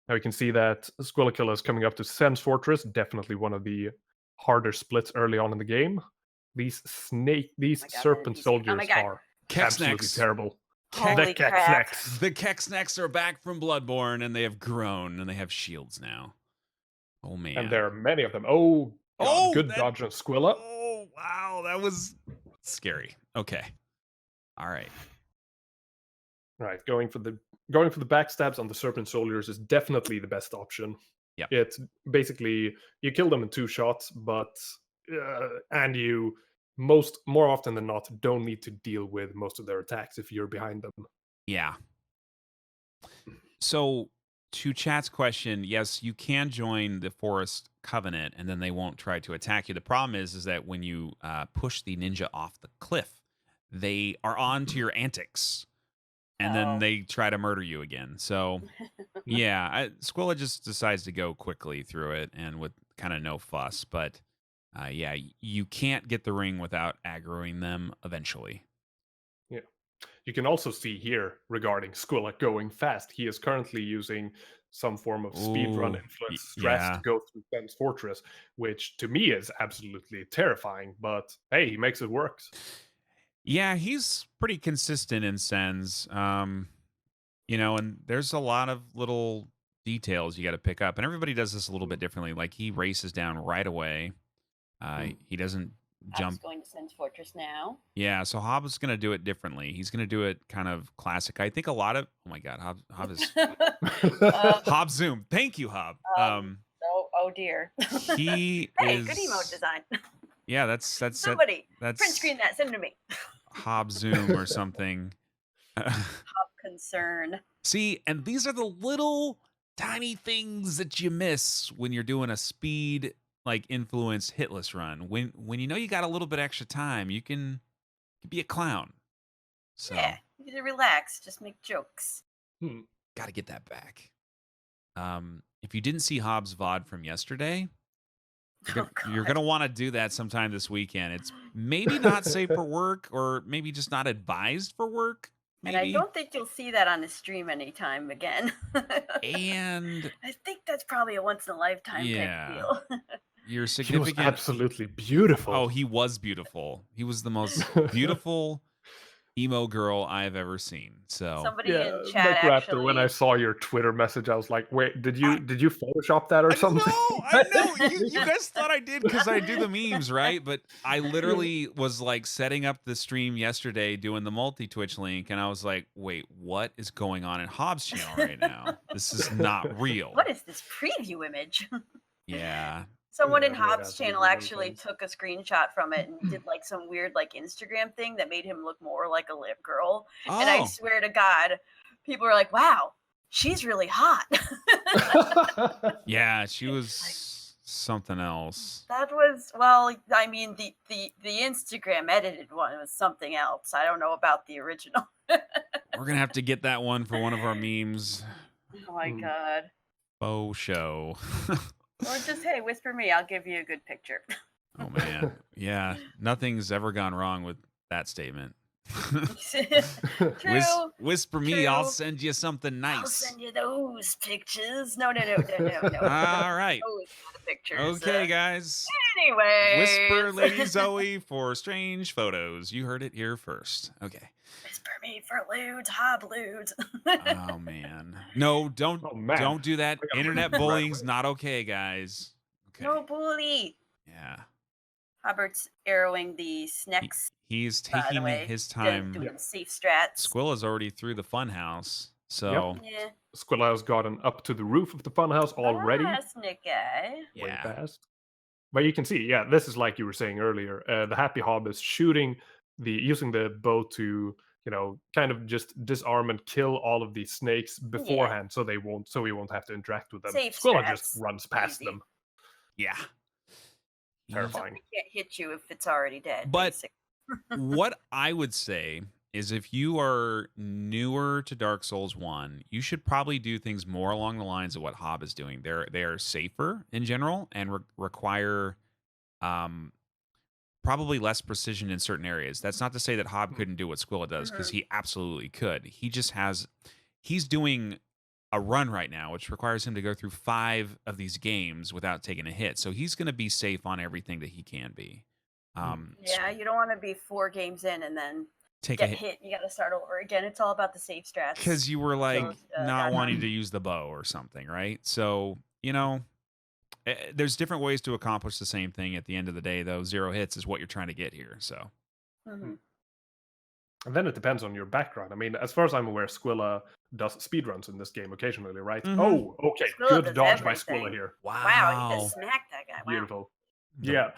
Now you can see that Squillakilla is coming up to Sen's Fortress, definitely one of the harder splits early on in the game. These God, serpent NPC. Oh soldiers my God. are absolutely Kexnecks. terrible. Holy the crap. Kexnecks. The Kexnecks are back from Bloodborne and they have grown and they have shields now. Oh man. And there are many of them. Oh, God, Oh, good that- dodge on Squilla. Oh wow, that was scary. Okay. All right. Right, going for the backstabs on the Serpent Soldiers is definitely the best option. Yep. It's basically you kill them in 2 shots, but and you more often than not don't need to deal with most of their attacks if you're behind them. Yeah. So to chat's question, yes, you can join the Forest Covenant, and then they won't try to attack you. The problem is that when you push the ninja off the cliff, they are on to your antics, and then Oh. they try to murder you again. So yeah, Squilla just decides to go quickly through it and with kind of no fuss. But yeah, you can't get the ring without aggroing them eventually. You can also see here regarding Squilla going fast. He is currently using some form of speedrun Ooh, influence stress yeah. to go through Fem's Fortress, which to me is absolutely terrifying. But hey, he makes it work. Yeah, he's pretty consistent in Sens. You know, and there's a lot of little details you got to pick up, and everybody does this a little bit differently. Like he races down right away. He doesn't Hobbs jump. going to Sen's Fortress now. Yeah, so Hobbs is going to do it differently. He's going to do it kind of classic. I think a lot of oh my god, Hobbs is Hobbs Zoom. Thank you, Hob. Oh dear. He Hey, is good emote design. Yeah, that's Somebody that's print screen that. Send it to me. Hob Zoom or something. Concern. See, and these are the little tiny things that you miss when you're doing a speed like influenced hitless run. When you know you got a little bit extra time, you can be a clown. So Yeah, you can relax. Just make jokes. got to get that back. If you didn't see Hobbs VOD from yesterday, you're God. gonna want to do that sometime this weekend. It's maybe not safe for work, or maybe just not advised for work. Maybe. And I don't think you'll see that on a stream anytime again. And I think that's probably a once in a lifetime Yeah. type deal. your He was significant. absolutely beautiful. Oh, he was beautiful. He was the most beautiful emo girl I've ever seen. So Somebody yeah, in chat McRaptor, actually. when I saw your Twitter message, I was like, "Wait, did you Photoshop that or something?" I know. You guys thought I did because I do the memes, right? But I literally was like setting up the stream yesterday doing the multi-Twitch link, and I was like, wait, what is going on in Hobbs' channel right now? This is not real. What is this preview image? Yeah. Someone Yeah, in yeah, Hobbs' that's channel really actually intense. took a screenshot from it and did like some weird like Instagram thing that made him look more like a lip girl. And I Oh, swear to God, people were like, "Wow, she's really hot." yeah, she was something else. That was I mean, the Instagram edited one was something else. I don't know about the original. We're gonna have to get that one for one of our memes. Oh my Mm. God. Faux show. Or just hey, whisper me. I'll give you a good picture. Oh man. Yeah. Nothing's ever gone wrong with that statement. True. Whisper me, I'll True. send you something I'll nice. send you those pictures. No. All right. Those kind of pictures. Okay, guys. Anyway. Whisper Lady Zoe for strange photos. You heard it here first. Okay. Whisper me for lewd, hob lewd. Oh man. No, don't Oh, man. don't do that. I got Internet right bullying's away. not okay, guys. Okay. No bully. Yeah. Robert's arrowing the snacks. He's by the taking way, his doing time. safe strats. Squilla's already through the fun house. So Yeah. Squilla has gotten up to the roof of the funhouse already. Snake guy. Way yeah. fast. But you can see, yeah, this is like you were saying earlier. The Happy Hob is shooting using the bow to, kind of just disarm and kill all of these snakes beforehand, so he won't have to interact with them. Safe Squilla strats. just runs past Easy. them. Yeah. Terrifying. It can't hit you if it's already dead. But- basically. What I would say is if you are newer to Dark Souls 1, you should probably do things more along the lines of what Hob is doing. They are safer in general and require probably less precision in certain areas. That's not to say that Hob couldn't do what Squilla does, because he absolutely could. He's doing a run right now, which requires him to go through 5 of these games without taking a hit. So he's going to be safe on everything that he can be. Yeah, you don't want to be 4 games in and then Take get a hit. You got to start over again. It's all about the safe strats. because you were like not that wanting one. to use the bow or something, right? So there's different ways to accomplish the same thing. At the end of the day, though, 0 hits is what you're trying to get here. So Mhm. And then it depends on your background. I mean, as far as I'm aware, Squilla does speedruns in this game occasionally, right? Mhm. Oh, okay. Squilla Good does dodge by Squilla everything. here. Wow, he just smacked that guy. Wow. Beautiful. The- Yeah.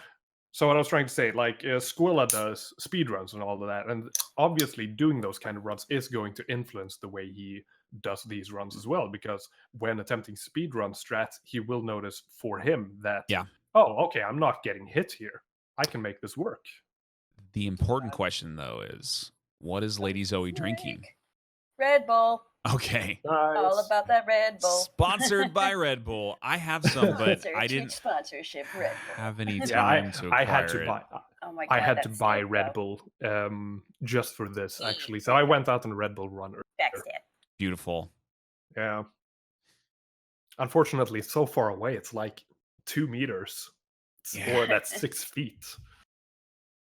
So what I was trying to say, like Squilla does speedruns and all of that, and obviously doing those kind of runs is going to influence the way he does these runs as well. Because when attempting speedrun strats, he will notice for him that, Yeah. oh, okay, I'm not getting hit here. I can make this work. The important question, though, is what is Lady Zoe drinking? Red Bull. Okay. All about that Red Bull. Sponsored by Red Bull. I have some, but Sponsor, I Twitch didn't sponsorship Red Bull. have any Yeah, time to acquire I had to it. buy. Oh my god. I had to that's buy so Red dope. Bull just for this, actually. So I went out on a Red Bull run. Backstab. Beautiful. Yeah. Unfortunately, it's so far away. It's like 2 meters. Yeah. Or that's 6 feet.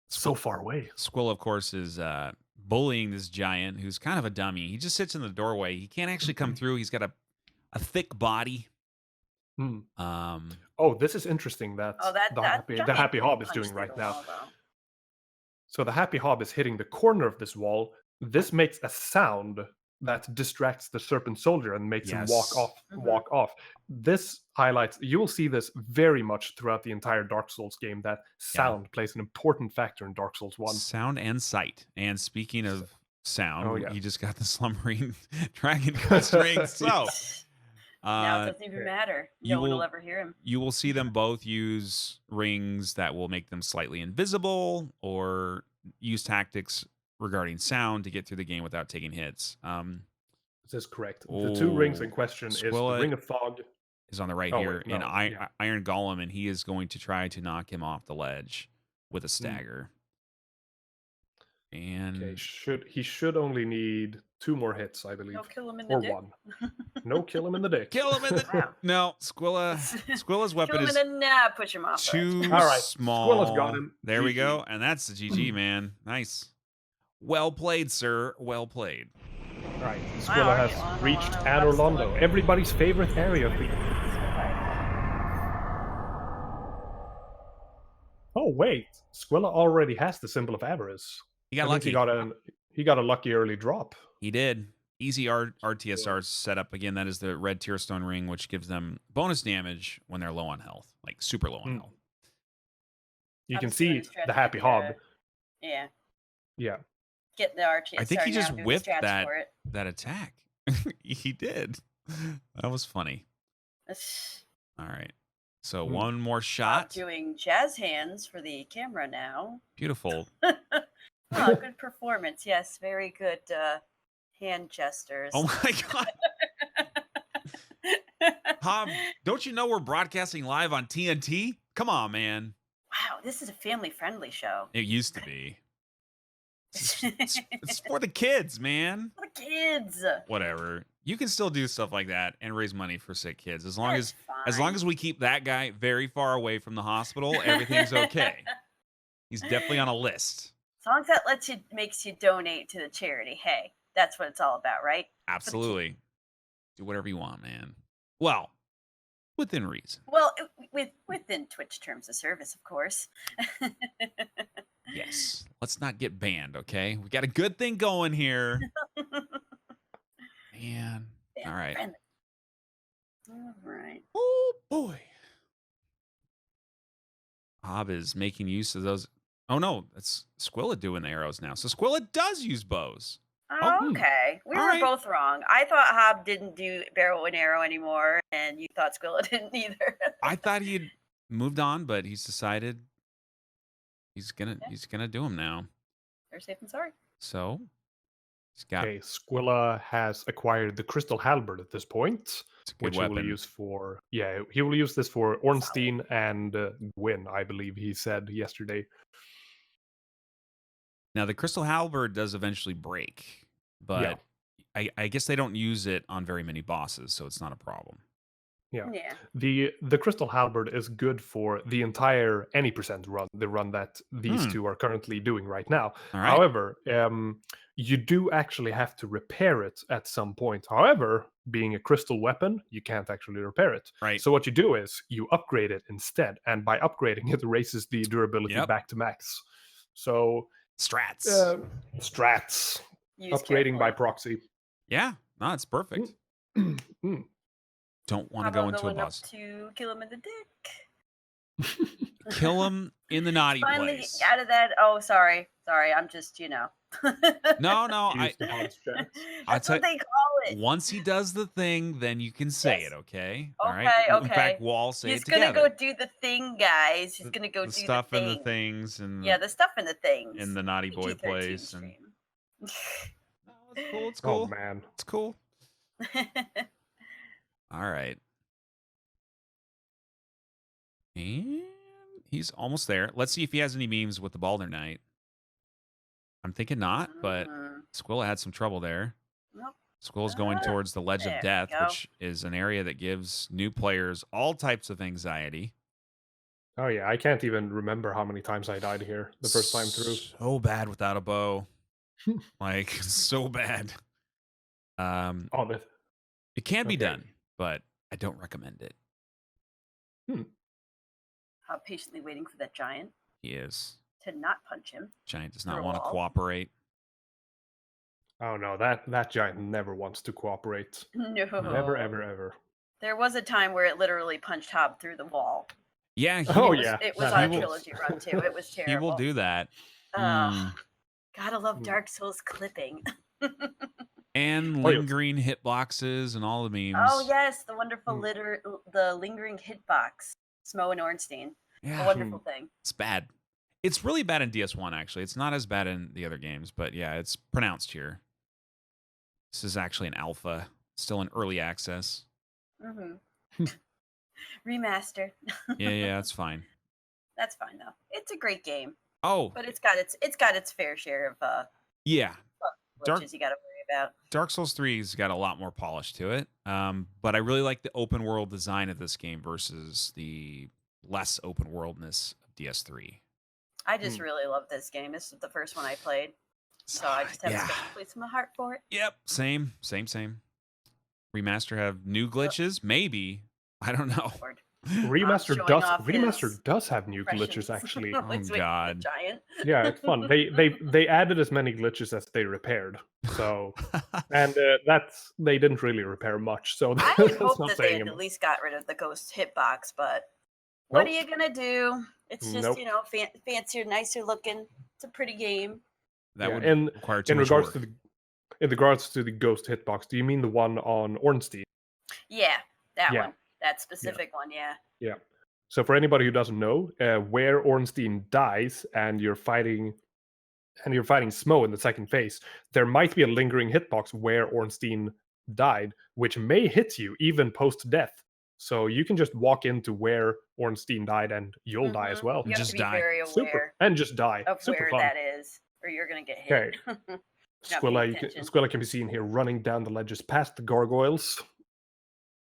So far away. Squill, of course, is bullying this giant who's kind of a dummy. He just sits in the doorway. He can't actually come through. He's got a thick body. Hmm. Um, Oh, this is interesting that, Oh, that the giant Happy Hob is punched doing through right the now. wall, though. So the Happy Hob is hitting the corner of this wall. This makes a sound that distracts the Serpent Soldier and makes him walk Yes. off. Mhm. Walk off. This highlights. You will see this very much throughout the entire Dark Souls game. That sound plays an important factor in Dark Souls 1. sound and sight. And speaking of sound, Oh, yeah. he just got the slumbering Dragon Quest ring. So Now it doesn't even matter. you No one will will- ever hear him. you will see them both use rings that will make them slightly invisible or use tactics regarding sound to get through the game without taking hits. This is correct. The 2 rings Oh, in question is Squilla the Ring of Fog. Is on the right Oh, here wait, in no, Iron Golem, and he is going to try to knock him off the ledge with a stagger. And Okay, he should only need 2 more hits, I believe, No, kill him in the or dick. 1. No, kill him in the dick. kill him in the Wow. no. Squilla's weapon Kill him is in the push him off. the too ledge. All right, small. Squilla's got him. There we GG. go, and that's the GG, man. Nice, well played, sir. Well played. All right, Squilla Wow, has Lano, reached Lano, Anor that's the Londo, one. everybody's favorite area of the. Oh wait, Squilla already has the symbol of avarice. He got That means lucky. he got a lucky early drop. He did. Easy RTSR setup again. That is the red Tearstone ring, which gives them bonus damage when they're low on health, like super low on Hmm. health. You can Obviously, when see strats the Happy get Hob. Yeah. Yeah, Get the RT. I think he Sorry, now just I'm doing the whipped strats that for it. that attack. He did. That was funny. All right. So Hmm. one more I'm shot. doing jazz hands for the camera now. Beautiful. Oh, good performance. Yes, very good hand gestures. Oh my god. Hob, don't you know we're broadcasting live on TNT? Come on, man. Wow, this is a family-friendly show. It used to be. It's for the kids, man. For the kids. Whatever. You can still do stuff like that and raise money for sick kids as long That's as fine. we keep that guy very far away from the hospital, everything's okay. He's definitely on a list. As long as that makes you donate to the charity. Hey, that's what it's all about, right? Absolutely. Do whatever you want, man. Well, within reason. Well, within Twitch terms of service, of course. Yes. Let's not get banned, okay? We got a good thing going here. Man. All right. Friendly. All right. Oh boy. Hob is making use of those. Oh no, that's Squilla doing the arrows now. So Squilla does use bows. Oh, okay. We All were right. both wrong. I thought Hob didn't do barrel and arrow anymore, and you thought Squilla didn't either. I thought he had moved on, but he's decided he's gonna do them now. They're safe and sorry. So he's got Okay, Squilla has acquired the Crystal Halberd at this point, it's a good which he will weapon. use for. Yeah, he will use this for Ornstein and Gwyn, I believe he said yesterday. Now the Crystal Halberd does eventually break, but I guess they don't use it on very many bosses, so it's not a problem. Yeah. Yeah. The Crystal Halberd is good for the entire any percent run, the run that these Hmm. two are currently doing right now. All right. However, you do actually have to repair it at some point. However, being a crystal weapon, you can't actually repair it. Right. So what you do is you upgrade it instead, and by upgrading it raises the durability Yep. back to max. So Strats. Strats. Use Upgrading by carefully. proxy. Yeah, no, it's perfect. Mm. Don't want How to go about into a going up boss. to kill him in the dick? Kill him in the naughty Finally place. out of that. Oh, sorry. I'm just, No, Use the hard strats. That's tell- what they call it. Once he does the thing, then you can say Yes. it, okay? All right. Okay, In fact, okay. we'll all say He's it gonna together. go do the thing, guys. He's gonna go the do stuff the and the thing. things and Yeah, the stuff and the things. in the naughty boy PG-13 place. And stream. no, it's cool. It's Oh cool. man. It's cool. All right. And he's almost there. Let's see if he has any memes with the Balder Knight. I'm thinking not, but Mm, Squilla had some trouble there. nope. Squilla's going towards the Ledge there of we Death, go. which is an area that gives new players all types of anxiety. Oh yeah, I can't even remember how many times I died here the first time through. So bad without a bow. Like, so bad. Oh, but It can be Okay. done, but I don't recommend it. Patiently waiting for that giant He is. to not punch him. Giant does Through not a want to wall. cooperate. oh no, that giant never wants to cooperate. No. Never, ever, ever. There was a time where it literally punched Hob through the wall. Yeah, he, Oh It was, yeah, it was that on a happens. trilogy run too. It was terrible. he will do that. Ugh, Mm. gotta love Mm. Dark Souls clipping. And Oh, yeah. lingering hitboxes and all the memes. Oh yes, the wonderful Mm. the lingering hitbox. Smo and Ornstein. A Yeah, wonderful thing. it's bad. It's really bad in DS1, actually. It's not as bad in the other games, but yeah, it's pronounced here. This is actually an alpha, still in early access. Mm-hmm. Remaster. Yeah, that's fine. That's fine though. It's a great game, Oh, but it's got its fair share of yeah. Dark- glitches you got to worry about. Dark Souls 3's got a lot more polish to it. But I really like the open world design of this game versus the less open worldness of DS3. I just really love this game. This is the first one I played, so I just have a special place in my heart for it. Yep, same. Remaster have new glitches? Maybe. I don't know. Lord. Remaster showing does off Remaster his does have new Impressions. glitches actually. Always waiting for the God. giant. Yeah, it's fun. They added as many glitches as they repaired. So and that's they didn't really repair much. So I that's had hoped not that they saying had much. at least got rid of the ghost hitbox, but what Nope. are you gonna do? It's just Nope. fancier, nicer looking. It's a pretty game. That Yeah, would and require too in much regards work. to the ghost hitbox, do you mean the one on Ornstein? Yeah, that Yeah. one, that specific one. Yeah. Yeah. So for anybody who doesn't know, where Ornstein dies and you're fighting Smo in the second phase, there might be a lingering hitbox where Ornstein died, which may hit you even post death. So you can just walk into where Ornstein died and you'll die as Mhm. well. You have Just to be die. very aware Super. And just die. of Super where fun. that is, or you're gonna get hit. Okay. Not paying attention. Squilla can be seen here running down the ledges past the gargoyles.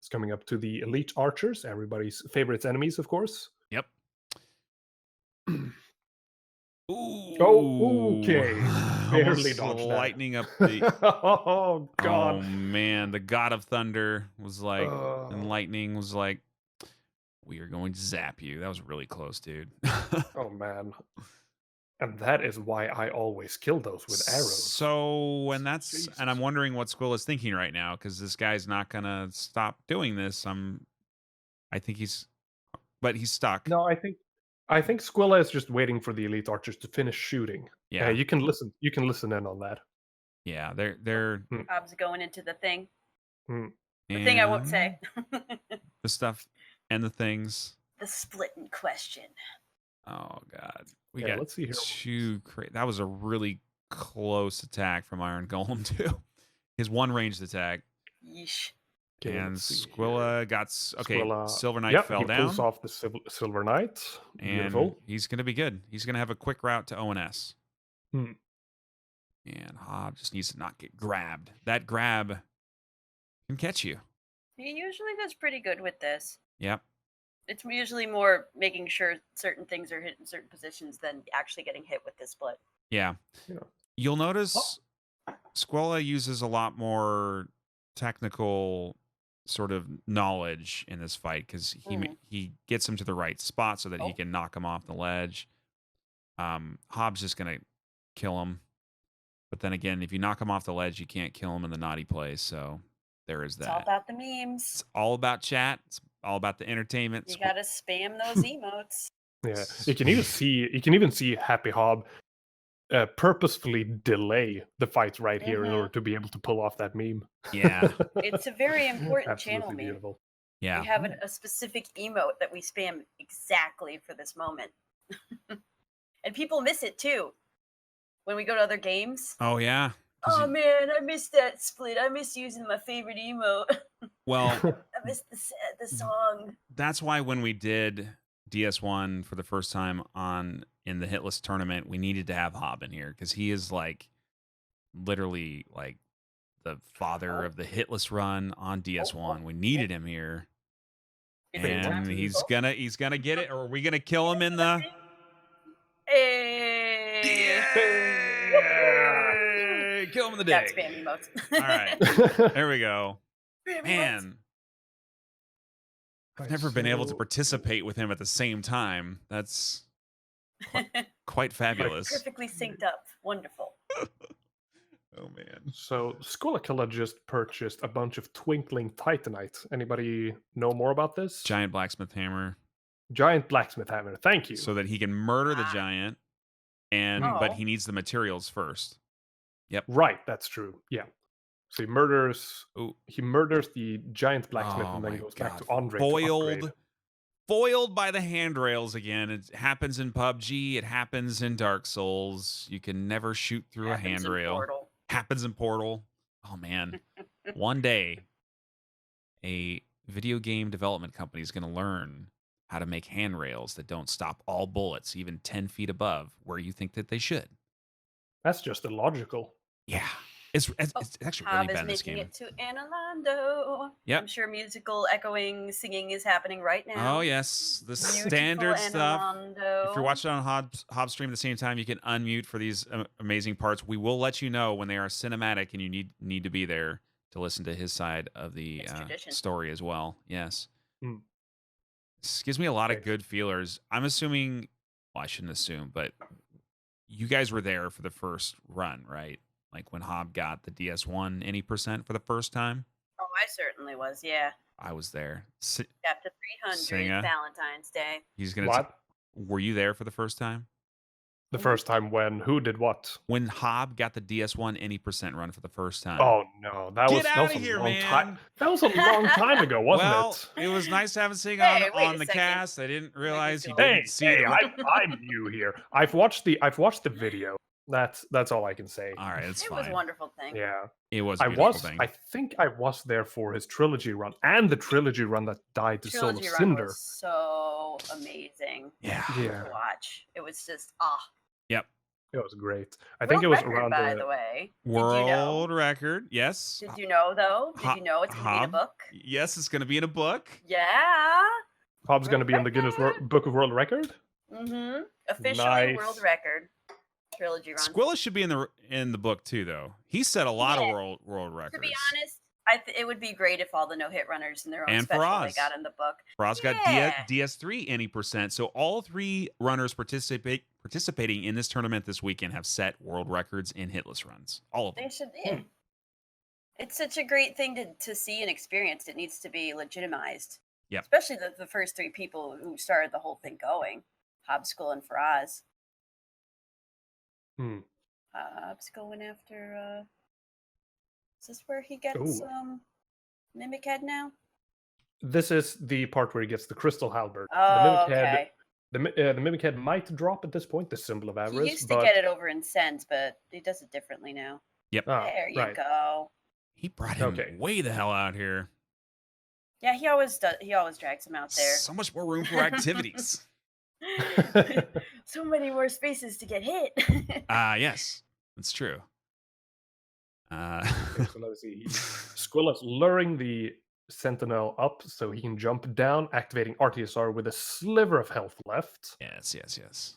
It's coming up to the elite archers, everybody's favorite enemies, of course. Yep. Ooh. Oh, okay. Barely Almost dodged that. lightning up the. Oh god. Oh man, the God of Thunder was like, Oh. and lightning was like, we are going to zap you. That was really close, dude. Oh man. And that is why I always kill those with arrows. So, and that's, and I'm Jesus. wondering what Squill is thinking right now because this guy's not gonna stop doing this. I think he's, but he's stuck. No, I think Squilla is just waiting for the elite archers to finish shooting. Yeah, You can listen in on that. yeah, they're Bob's going into the thing. Hmm. The thing I won't and say. the stuff and the things. The split in question. Oh god, we Yeah, got let's see here. two. That was a really close attack from Iron Golem too. His one ranged attack, Yeesh. Okay, and let's see here. Squilla got okay. Squilla- Silver Knight Yep, fell he down, pulls off the Silver Knight. and Beautiful. he's gonna be good. He's gonna have a quick route to ONS. Hmm. And Hob just needs to not get grabbed. That grab can catch you. He usually does pretty good with this. Yep. It's usually more making sure certain things are hit in certain positions than actually getting hit with the split. Yeah. Yeah. You'll notice Squilla uses a lot more technical sort of knowledge in this fight because he gets him to the right spot so that he can knock him off the ledge. Hobbs just gonna kill him. But then again, if you knock him off the ledge, you can't kill him in the naughty place. So there is It's all that. about the memes. It's all about chat. It's all about the entertainment. You gotta spam those emotes. Yeah, you can even see Happy Hob purposefully delay the fight right here in Mhm. order to be able to pull off that meme. Yeah. It's a very important channel Absolutely meme. beautiful. Yeah. We have a specific emote that we spam exactly for this moment. And people miss it too. When we go to other games. Oh yeah. 'Cause Oh you- man, I missed that split. I miss using my favorite emote. well, I missed the song. that's why when we did DS1 for the first time in the Hitless tournament, we needed to have Hob in here because he is like literally like the father of the Hitless run on DS1. We needed him here. Is it time And to he's vote? gonna get it, or are we gonna kill him in the Hey. Yay! Kill him in the That's dig. spam emotes. All right. There we go. Spam emotes. Man, I've never been able to participate with him at the same time. That's quite fabulous. Perfectly synced up. Wonderful. Oh man. So Squillicula just purchased a bunch of twinkling titanite. Anybody know more about this? Giant blacksmith hammer, Giant blacksmith hammer. Thank you. so that he can murder the Ah. giant, and Oh. but he needs the materials first. Right, that's true. Yeah. So he murders Ooh. the giant blacksmith Oh and then my goes back God. to Andre to upgrade. Foiled by the handrails again. It happens in PUBG. It happens in Dark Souls. You can never shoot through a Happens in handrail. Portal. Happens in Portal. Oh man. One day, a video game development company is going to learn how to make handrails that don't stop all bullets, even 10 feet above where you think that they should. That's just illogical. Yeah. It's actually really Hob bad is in this making game. it to Anilando. Yep. I'm sure musical echoing singing is happening right now. Oh, yes. The Beautiful standard stuff. Anilando. If you're watching on Hob stream at the same time, you can unmute for these amazing parts. We will let you know when they are cinematic and you need to be there to listen to his side of the It's tradition. story as well. Yes. Hmm. This gives me a lot of Okay. good feelers. I'm assuming, well, I shouldn't assume, but you guys were there for the first run, right? Like when Hob got the DS1 any percent for the first time. Oh, I certainly was. Yeah. I was there. Chapter 300, Singer. Valentine's Day. He's gonna. What? Were you there for the first time? The first time when who did what? When Hob got the DS1 any percent run for the first time. Oh no, that Get was that outta was a here, long man. time. That was a long time ago, wasn't well, it? it was nice to have him sing Hey, wait on a the second. cast. I didn't realize he go. didn't Hey, see hey, it. I'm new here. I've watched the video. That's all I can say. All right, it's It fine. was a wonderful thing. Yeah, It was a I beautiful was. thing. I think I was there for his trilogy run and the trilogy run that died to Soul of Trilogy run Cinder. was so amazing Yeah. Yeah, to watch. It was just Yep. it was great. I think it World was record, around by the way. World record. Yes. Did you know though? Did Ho- you know it's gonna be in a Hob? book? Yes, it's going to be in a book. Yeah. Hobbs going to be in the Guinness Book of World Record. Mm-hmm. Officially Nice. world record. Trilogy run. Squilla should be in the book too, though. He set a lot of Yeah. world records. To be honest, it would be great if all the no-hit runners in their own And special they Faraz. got in the book. Ross got Yeah. DS3 any percent. So all three runners participating in this tournament this weekend have set world records in hitless runs. All of them. They should. Yeah. It's such a great thing to see and experience. It needs to be legitimized. Yep. Especially the first three people who started the whole thing going, Hobbskull and Faraz. Hmm. Hobbs going after. Is this where he gets Ooh. Mimic Head now? This is the part where he gets the crystal halberd. Oh, the Mimic Head. okay. The Mimic Head might drop at this point, the symbol of He avarice. used to but get it over in Sens, but he does it differently now. Ah, There you right. go. He brought him Okay. way the hell out here. Yeah, he always does. He always drags him out there. So much more room for activities. So many more spaces to get hit. Yes, that's true. Okay, so let's see. Squilla's luring the Sentinel up so he can jump down, activating RTSR with a sliver of health left, yes.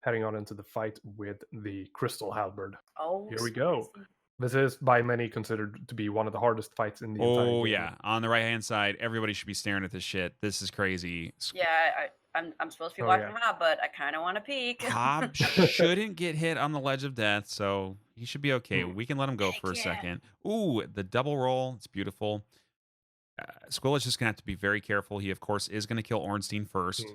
heading on into the fight with the Crystal Halberd. Oh, Here we go. spicy. This is by many considered to be one of the hardest fights in the entire Oh game. yeah, on the right hand side, everybody should be staring at this shit. This is crazy. Yeah, I'm supposed to be Oh, watching yeah. Hob, but I kind of want to peek. Hob shouldn't get hit on the ledge of death, so he should be okay. Hmm. We can let him go Heck for a yeah. second. Ooh, the double roll. It's beautiful. Squilla's just going to have to be very careful. He, of course, is going to kill Ornstein first. Hmm.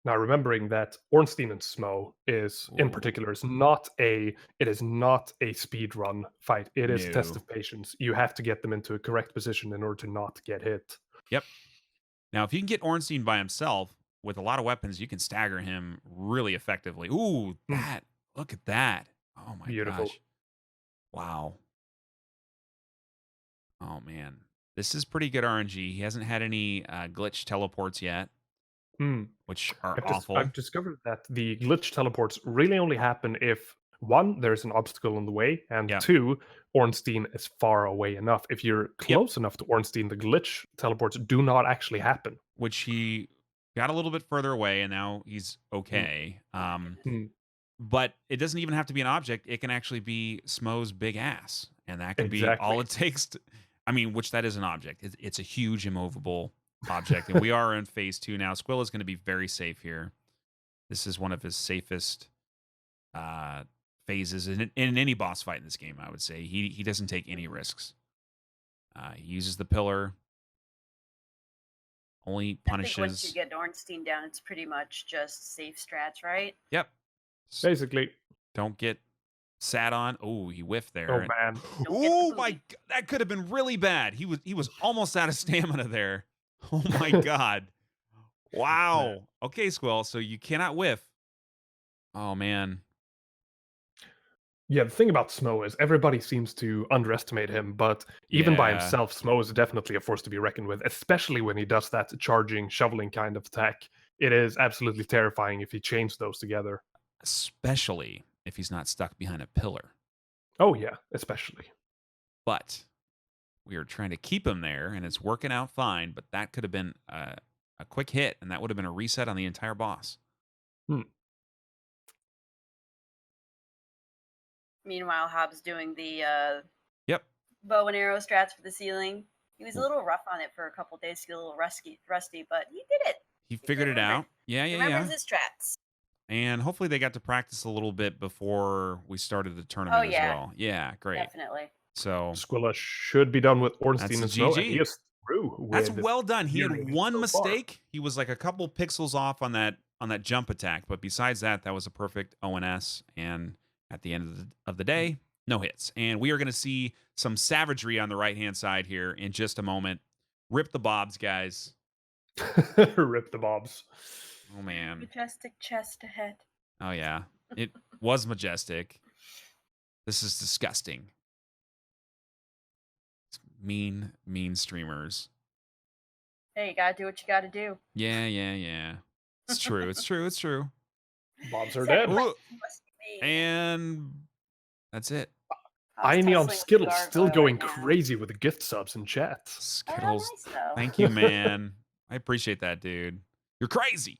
Now, remembering that Ornstein and Smo is, in Ooh. particular, is not a speed run fight. It is a test No. of patience. You have to get them into a correct position in order to not get hit. Yep. Now, if you can get Ornstein by himself with a lot of weapons, you can stagger him really effectively. Ooh, that. Look at that. Oh, my Beautiful. gosh. Wow. Oh, man. This is pretty good RNG. He hasn't had any glitch teleports yet, Hmm. which are I've awful. discovered that the glitch teleports really only happen if, one, there's an obstacle in the way, and Yeah. two, Ornstein is far away enough. If you're close enough to Ornstein, the glitch teleports do not actually happen. Which he got a little bit further away, and now he's okay. Hmm. But it doesn't even have to be an object. It can actually be Smo's big ass, and that can be all it takes to. I mean, which that is an object. It's a huge immovable object, and we are in phase 2 now. Squilla's going to be very safe here. This is one of his safest phases in any boss fight in this game. I would say he doesn't take any risks. He uses the pillar. Only I think once you punishes. get Ornstein down, it's pretty much just safe strats, right? Yep. Basically. Don't get sat on. Oh, he whiffed there. Oh, man. Don't get the Oh my! booty. That could have been really bad. He was almost out of stamina there. Oh my god! Wow. Okay, Squill. So you cannot whiff. Oh man. Yeah, the thing about Smo is everybody seems to underestimate him, but even by Yeah. himself, Smo is definitely a force to be reckoned with, especially when he does that charging, shoveling kind of attack. It is absolutely terrifying if he chains those together. Especially if he's not stuck behind a pillar. Oh, yeah, especially. But we are trying to keep him there, and it's working out fine. But that could have been a quick hit, and that would have been a reset on the entire boss. Meanwhile, Hob's doing the Yep. bow and arrow strats for the ceiling. He was a little rough on it for a couple days, a little rusty, but he did it. He figured it remembered. out. Yeah, yeah, Remembers yeah. his strats. And hopefully they got to practice a little bit before we started the tournament as yeah. well. Yeah, great. Definitely. So Squilla should be done with Ornstein That's and a Smo, and GG. he is through that's with well done. He had nearly one so far. mistake. He was like a couple pixels off on that jump attack, but besides that, that was a perfect ONS. And at the end of the day, no hits. And we are going to see some savagery on the right hand side here in just a moment. Rip the bobs, guys. Rip the bobs. Oh man. Majestic chest ahead. Oh yeah. It was majestic. This is disgusting. It's mean streamers. Hey, you gotta do what you gotta do. Yeah, yeah, yeah. It's true. It's true. It's true. Bobs are Said dead. what Ooh, must be. and that's it. Hob's Ionion tussling with Skittles still Gargoyle going right now. crazy with the gift subs in chat. Oh, Skittles. nice, though. Thank you, man. I appreciate that, dude. You're crazy.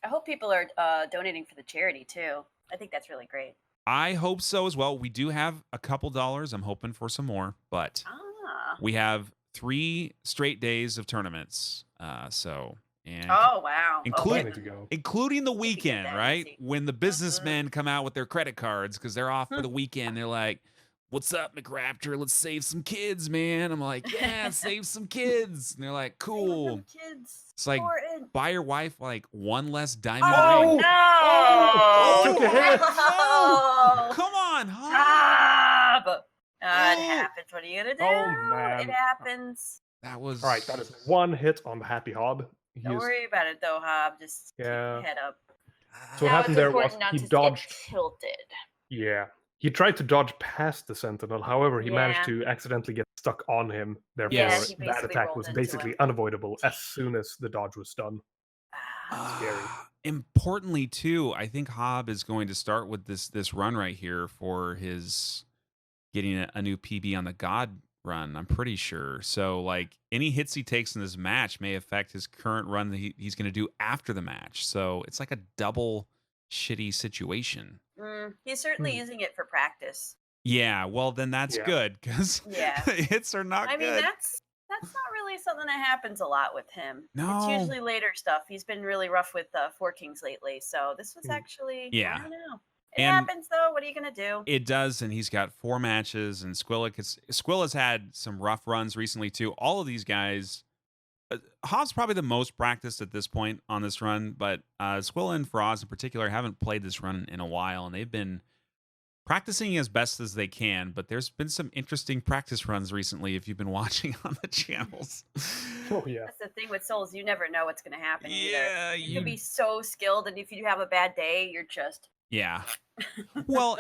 I hope people are donating for the charity too. I think that's really great. I hope so as well. We do have a couple dollars. I'm hoping for some more, but Ah. we have 3 straight days of tournaments. And Oh wow. Include- Plenty to go. including the get weekend, that right? easy. When the businessmen come out with their credit cards because they're off for the weekend, they're like, "What's up, McRaptor? Let's save some kids, man." I'm like, "Yeah, save some kids." And they're like, "Cool." Kids. It's like, important. buy your wife like one less diamond Oh ring. no! Oh, took a hit. No! Come on, huh? Stop! It Oh. happens. What are you gonna do? Oh, man. It happens. That was All right, that is one hit on the Happy Hob. He Don't is- worry about it though, Hob. Just keep Yeah. your head up. So what Now happened it's there was important not he to get dodged. tilted. Yeah. He tried to dodge past the Sentinel. However, he managed Yeah. to accidentally get stuck on him. Therefore, Yes. he that basically attack rolled was into basically him. unavoidable as soon as the dodge was done. Scary. Importantly, too, I think Hob is going to start with this run right here for his getting a new PB on the God run. I'm pretty sure. So, like, any hits he takes in this match may affect his current run that he's going to do after the match. So it's like a double shitty situation. He's certainly using it for practice. Yeah, well then that's Yeah. good because Yeah. the hits are not I mean, good. that's not really something that happens a lot with him. It's No. usually later stuff. He's been really rough with Four Kings lately, so this was actually Yeah. I don't know. It And- happens though. What are you gonna do? It does, and he's got 4 matches, and Squilla's had some rough runs recently too. All of these guys, Hobbs probably the most practiced at this point on this run, but Squilla and Faraz in particular haven't played this run in a while, and they've been practicing as best as they can. But there's been some interesting practice runs recently if you've been watching on the channels. Oh yeah. That's the thing with Souls. You never know what's gonna happen. Yeah, either. You can be so skilled, and if you have a bad day, you're just Yeah. Well,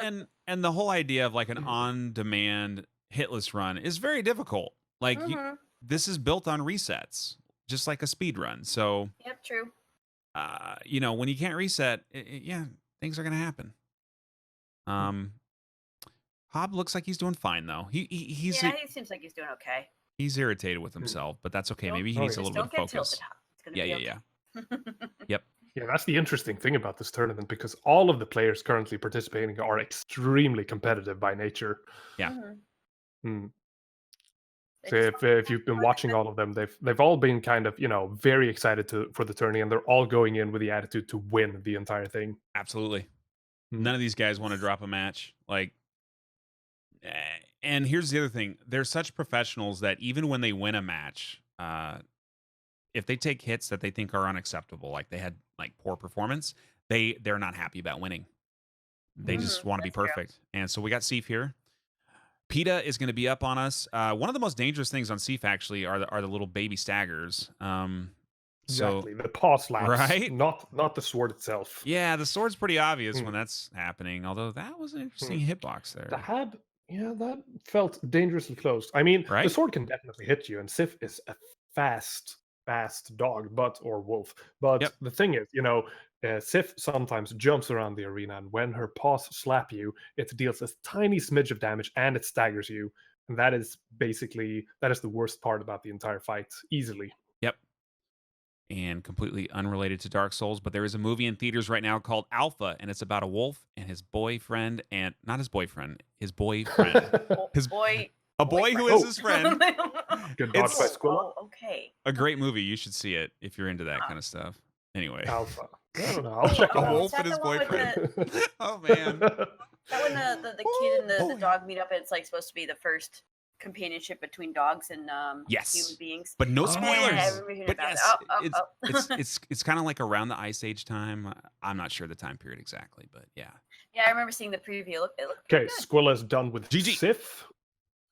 and the whole idea of like an on-demand hitless run is very difficult. Like this is built on resets, just like a speed run. So, Yep, true. when you can't reset, yeah, things are gonna happen. Hobb looks like he's doing fine though. He seems like he's doing okay. he's irritated with himself, but that's okay. Maybe he Oh, needs a yeah. little Just bit don't of get focus. tilted. It's gonna Yeah, be yeah, okay. yeah. Yeah, that's the interesting thing about this tournament because all of the players currently participating are extremely competitive by nature. Yeah. Mm. They So just if you've been watching all of them, they've all been kind of very excited for the tourney, and they're all going in with the attitude to win the entire thing. Absolutely. Hmm. None of these guys want to drop a match. And here's the other thing: they're such professionals that even when they win a match, if they take hits that they think are unacceptable, like they had like poor performance, they're not happy about winning. They just want to be that's true. perfect. And so we got Seif here. PETA is going to be up on us. One of the most dangerous things on Seif actually are the little baby staggers. So Exactly, the paw slaps, Right? not the sword itself. yeah, the sword's pretty obvious Hmm. when that's happening. Although that was an interesting hitbox there. That felt dangerously close. I mean, Right? the sword can definitely hit you, and Sif is a fast dog, or wolf. But Yep. the thing is, Sif sometimes jumps around the arena, and when her paws slap you, it deals a tiny smidge of damage and it staggers you. And that is the worst part about the entire fight, easily. Yep. And completely unrelated to Dark Souls, but there is a movie in theaters right now called Alpha, and it's about a wolf and his boyfriend, and not his boyfriend, his boyfriend. His- boy. A boy who is his friend. Good It's- dodge by Squilla. Oh, okay. A great movie. You should see it if you're into that kind of stuff. Anyway. Alpha. I don't know. I'll check it A Oh, out. wolf is that and his the one with boyfriend. Oh, man. That when the kid and the Oh, dog meet up, and it's like supposed to be the first companionship between dogs and Yes. human beings. But no Oh. spoilers. Yeah, I remember hearing But about yes, that. Oh. it's kind of like around the Ice Age time. I'm not sure the time period exactly, but yeah. Yeah, I remember seeing the preview. It looked Okay, pretty good. Squilla's done with GG. Sif.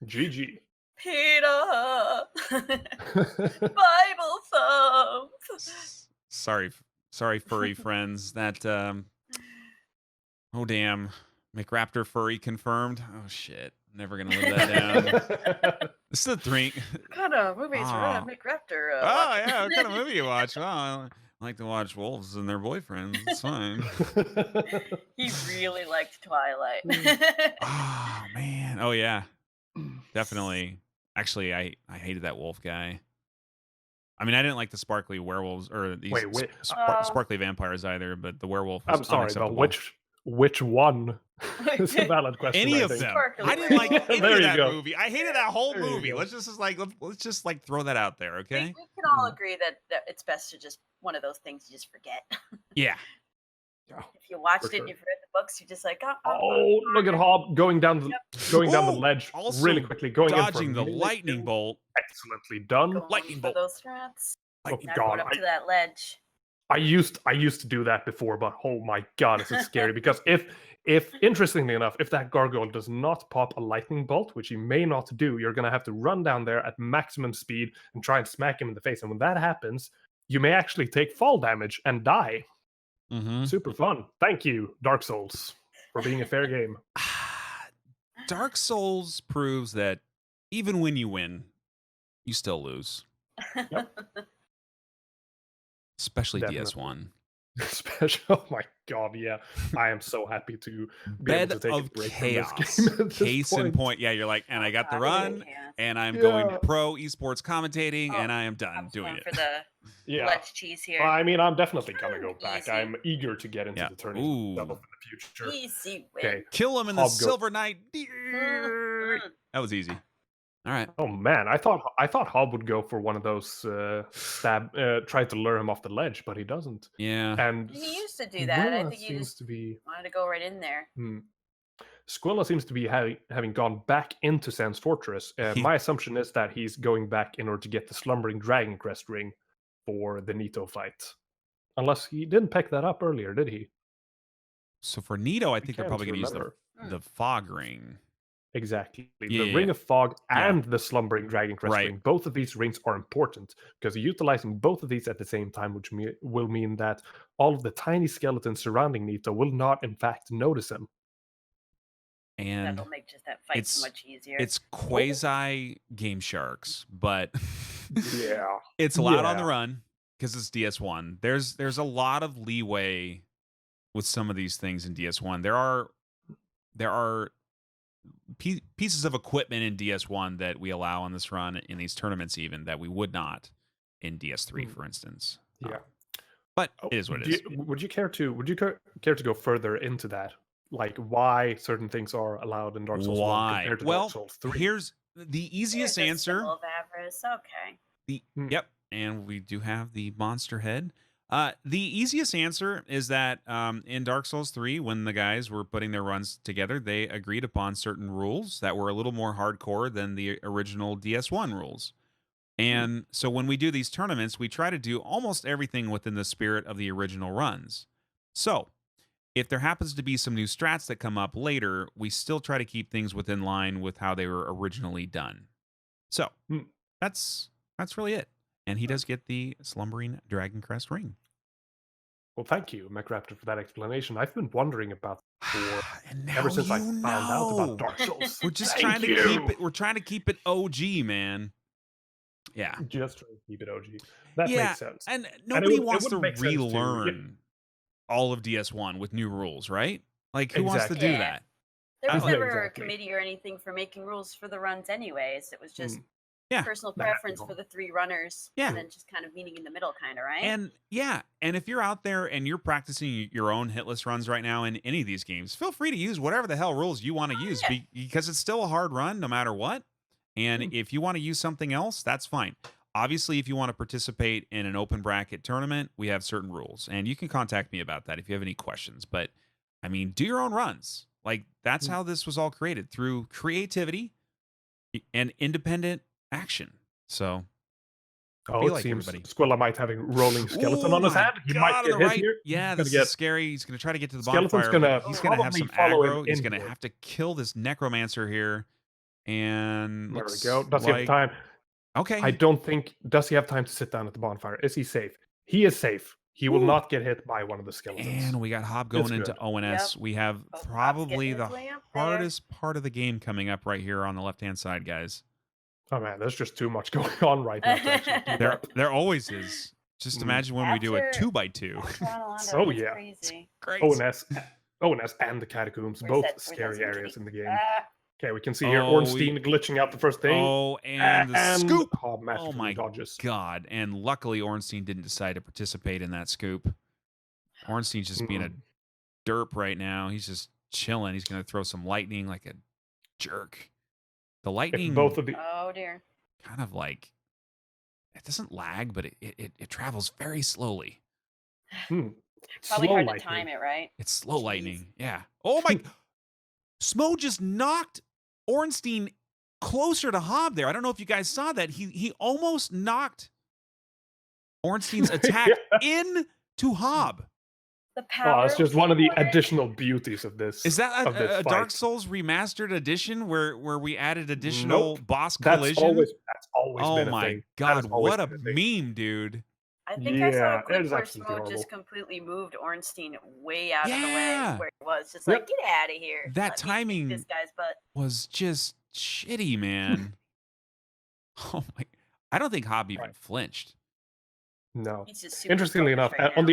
GG. Peter, Bible thump. Sorry, furry friends. That oh damn, McRaptor furry confirmed. Oh shit, never gonna live that down. This is a drink. What kind of movies Ah. Red McRaptor? Oh yeah, what kind of movie you watch? Well, I like to watch wolves and their boyfriends. It's fine. He really liked Twilight. Oh man. Oh yeah, definitely. Actually, I hated that wolf guy. I mean, I didn't like the sparkly werewolves or these Wait, wait. sparkly vampires either, but the werewolf was I'm sorry, but unacceptable. which one is a valid question? Any I of think. them. Sparkly I didn't like any There of you that go. movie. I hated that whole There you movie. go. Let's just throw that out there, we okay? can all agree that it's best to just one of those things you just forget. Yeah. If you watched For it sure. and you've read the books, you're just like, Oh, look at Hobb going down the Ooh, ledge also really quickly, going in for a Dodging the melee lightning kill. bolt. Excellently done. going lightning for bolt. those strats. Oh Lightning Not God, going up to that ledge. I used to do that before, but oh my God, is it scary? Because if interestingly enough, if that gargoyle does not pop a lightning bolt, which he may not do, you're gonna have to run down there at maximum speed and try and smack him in the face. And when that happens, you may actually take fall damage and die. Mm-hmm. Super fun. Thank you, Dark Souls, for being a fair game. Dark Souls proves that even when you win, you still lose. Especially Definitely. DS1. Special. Oh my god, yeah. I am so happy to be Bed able to take of a break chaos. from this game at this Case in point. point. Yeah, you're like, and I got the God, Bed of run, Chaos. and I'm going Yeah. pro esports commentating, Oh, and I am done I'm doing going it. for the Yeah. Let's cheese here. I mean, I'm definitely gonna go back. Easy. I'm eager to get into Yeah. the tournament Ooh. stuff in the future. Easy win. Okay. Kill him in the Hob go- Silver Knight. Mm. That was easy. All right. Oh man, I thought Hob would go for one of those try to lure him off the ledge, but he doesn't. Yeah. And He used to do that. I Squilla think he seems just to be wanted to go right in there. Squilla seems to be having gone back into Sans Fortress. My assumption is that he's going back in order to get the Slumbering Dragon Crest ring for the Nito fight. Unless he didn't pick that up earlier, did he? So for Nito, I think they're can't probably going to use remember. the fog ring. Exactly. Yeah, The Ring of Fog Yeah. and the Slumbering Dragon Crest Right. ring. Both of these rings are important because utilizing both of these at the same time, which will mean that all of the tiny skeletons surrounding Nito will not, in fact, notice him. And That'll make just that fight it's- so much easier. it's quasi Game Sharks, but Yeah. it's allowed on the Yeah. run because it's DS1. There's a lot of leeway with some of these things in DS1. There are pieces of equipment in DS1 that we allow on this run in these tournaments even that we would not in DS3, for instance. Yeah. But it is what it is. Would you care to go further into that? Like why certain things are allowed in Dark Souls 1 Why? compared to Well, Dark Souls 3? here's the easiest There's a answer. symbol of avarice. Okay. Yep, and we do have the monster head. The easiest answer is that in Dark Souls 3, when the guys were putting their runs together, they agreed upon certain rules that were a little more hardcore than the original DS1 rules. And so when we do these tournaments, we try to do almost everything within the spirit of the original runs. So if there happens to be some new strats that come up later, we still try to keep things within line with how they were originally done. So that's really it. And he does get the Slumbering Dragon Crest ring. Well, thank you, MacRaptor, for that explanation. I've been wondering about for And now ever since I you found out know. about Dark Souls. We're just Thank trying to you. keep it. We're trying to keep it OG, man. Yeah. Just trying to keep it OG. That Yeah, makes sense. And nobody it wants to wouldn't make sense to- relearn all of DS1 with new rules, right? Like, who wants to Exactly. do Yeah. that? There was Yeah, never exactly. a committee or anything for making rules for the runs, anyways. It was just Yeah. personal Nah, preference no. for the three runners, Yeah. and then just kind of meeting in the middle, kind of, right? And yeah, and if you're out there and you're practicing your own hitless runs right now in any of these games, feel free to use whatever the hell rules you want to use yeah. because it's still a hard run no matter what. And if you want to use something else, that's fine. Obviously, if you want to participate in an open bracket tournament, we have certain rules, and you can contact me about that if you have any questions. But I mean, do your own runs. Like that's how this was all created, through creativity and independent action. So Oh, be it like seems everybody. Squilla might have a rolling skeleton Ooh, on his my head. He God, might on get the hit right. here. Yeah, He's this gonna is scary. He's going to try to get to the Skeleton's bonfire. gonna He's going to have probably some follow him aggro. He's in going to here. have to kill this necromancer here. And There we looks go. Does he have like- time? Okay. I don't think. Does he have time to sit down at the bonfire? Is he safe? He is safe. He will Ooh. not get hit by one of the skeletons. And we got Hob It's going into good. ONS. We have Hope Hob's probably getting the his way up there. hardest part of the game coming up right here on the left-hand side, guys. Oh man, there's just too much going on right now. To actually keep There, up. there always is. Just Mm. imagine when we do a After- 2x2. So, It's yeah. crazy. Great. ONS and the catacombs, Where's both that- where's that scary zoom areas kitty? in the game. Ah, Okay, we can see here Oh, Ornstein glitching out the first thing. Oh, and the and scoop. Hob Oh masterfully my dodges. God. And luckily, Ornstein didn't decide to participate in that scoop. Ornstein's just being a derp right now. He's just chilling. He's going to throw some lightning like a jerk. The If lightning both of the oh dear. kind of like, it doesn't lag, but it travels very slowly. Probably slow hard lightning. to time it, right? It's slow Jeez. lightning. Yeah. Oh my. Smo just knocked Ornstein closer to Hob there. I don't know if you guys saw that. He almost knocked Ornstein's attack into Hob. The power. Oh, it's just of one of the teamwork. additional beauties of this. Is that of this a Dark fight. Souls remastered edition where we added additional Nope. boss That's collision? always Oh been a my thing. That God, has always what a been thing. meme, dude. I think I saw Yeah, a clip it is where absolutely Smo horrible. just completely moved Ornstein way out of the Yeah. way where he was. Just Yep. like, get out of here. That Let me kick timing- This guy's butt. Was just shitty, man. Oh my. I don't think Hob even Right. flinched. No. He's just super Interestingly enough, focused right on now.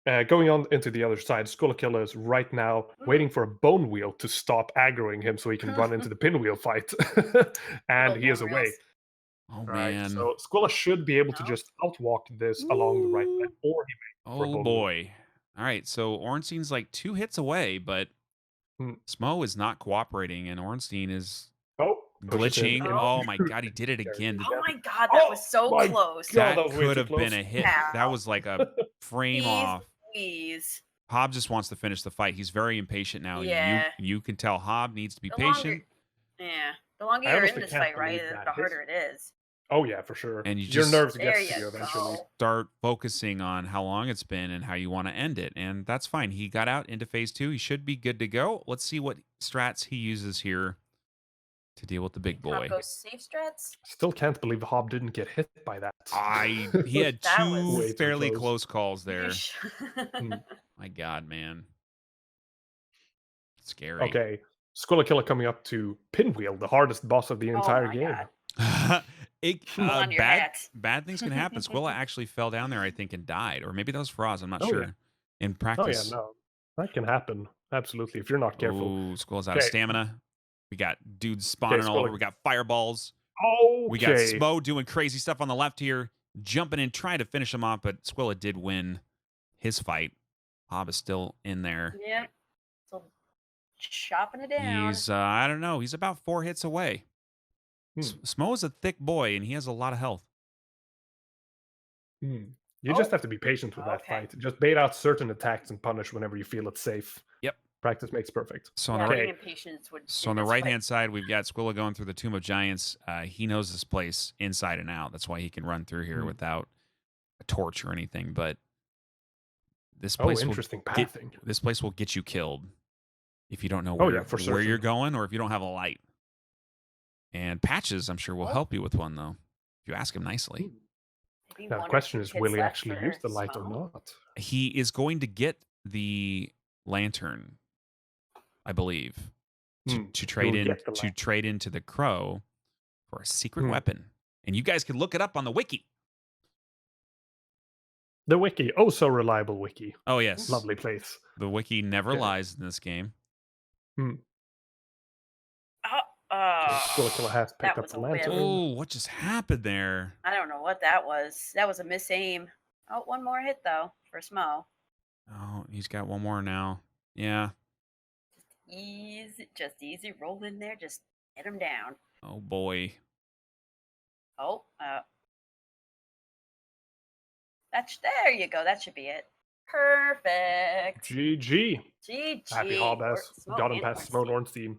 going on into the other side, Skullakilla is right now waiting for a bone wheel to stop aggroing him so he can run into the pinwheel fight. And Little he is bone away. wheels. Oh Right. man. So Squilla should be able to No. just outwalk this along the right side, or he may for a Oh bone wheel. boy. All right, so Ornstein's like 2 hits away, but Hmm. Smo is not cooperating, and Ornstein is Oh, pushes him glitching. into Oh the my truth. god, he did it There again. we Oh go. my god, that was so my close. God, That that was way could too have been close. a hit. Ow. That was like a frame Please, off. please. Hob just wants to finish the fight. He's very impatient now. Yeah. You can tell Hob needs to be The patient. longer, yeah, the longer I you're in honestly this can't fight, right, believe that the hit. harder it is. Oh yeah, for sure. And you Your just- nerves There get to you you eventually. go. Start focusing on how long it's been and how you want to end it. And that's fine. He got out into phase 2. He should be good to go. Let's see what strats he uses here to deal with the big boy. Taco safe strats. Still can't believe Hob didn't get hit by that. He had That 2 was- Way too fairly close. close calls there. Hmm. My god, man. Scary. Okay, Skullakilla coming up to Pinwheel, the hardest boss of the entire my game. God. Pull on your bad, hat. bad things can happen. Squilla actually fell down there, I think, and died. Or maybe that was Froz. I'm not Oh, sure. yeah. In Oh yeah, practice. no, that can happen absolutely if you're not careful. Ooh, Squilla's out of Okay. stamina. We got dudes spawning all Squilla- over. We got fireballs. Okay. We got Smo doing crazy stuff on the left here, jumping in, trying to finish him off, but Squilla did win his fight. Hob is still in there. Yep. So chopping it down. He's, I don't know, he's about 4 hits away. Hmm. Smo is a thick boy, and he has a lot of health. You just have to be patient with that Okay. fight. Just bait out certain attacks and punish whenever you feel it's safe. Yep. Practice makes perfect. So on Yeah, the right, being impatient would So do on the this right fight. hand side, we've got Squilla going through the Tomb of Giants. He knows this place inside and out. That's why he can run through here Hmm. without a torch or anything. But this Oh, place interesting will get, pathing. this place will get you killed if you don't know Oh, where, yeah, for where you're certain. going or if you don't have a light. And Patches, I'm sure, will Oh. help you with one though, if you ask him nicely. Maybe Now one the or question two is, hits will he left actually for use the light or Smo. not? He is going to get the lantern, I believe, to trade He'll in get the to lantern. trade into the crow for a secret Hmm. weapon. And you guys can look it up on the wiki. The wiki, oh so reliable wiki. Oh yes, Lovely place. The wiki never Okay. lies in this game. Skullakilla has that picked up was the a whiff. lantern. Oh, what just happened there? I don't know what that was. That was a miss aim. Oh, one more hit though for Smo. Oh, he's got one more now. Yeah. Just easy roll in there. Just hit him down. Oh boy. Oh, there you go. That should be it. Perfect. GG. GG. Happy Hob has gotten past Simone Ornstein.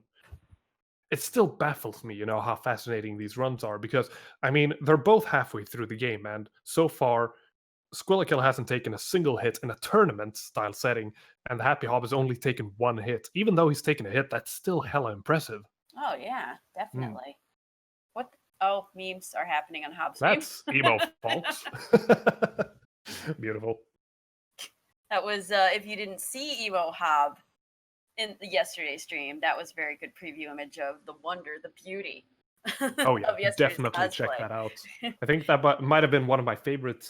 It still baffles me, how fascinating these runs are because, I mean, they're both halfway through the game, and so far, Skullakilla hasn't taken a single hit in a tournament-style setting, and the Happy Hob has only taken 1 hit. Even though he's taken a hit, that's still hella impressive. Oh yeah, definitely. What? Oh, memes are happening on Hobbs. That's emo, folks. Beautiful. That was if you didn't see Emo Hob in the yesterday's stream, that was a very good preview image of the wonder, the beauty. Oh yeah, of yesterday's definitely check cosplay. that out. I think that might have been one of my favorite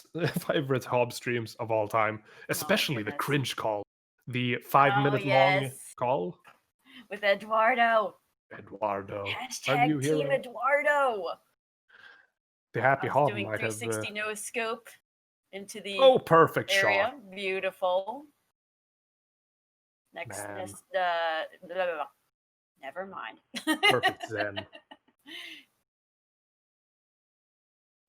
Hob streams of all time, especially the goodness. cringe call, the 5-minute long yes. call. With Eduardo. Eduardo, are Hashtag you Team here? Eduardo. The Happy I was Hob doing might have. 360 no scope into the Oh, perfect area. shot. Beautiful. Next, Man. blah, blah, blah. Never mind. Perfect zen.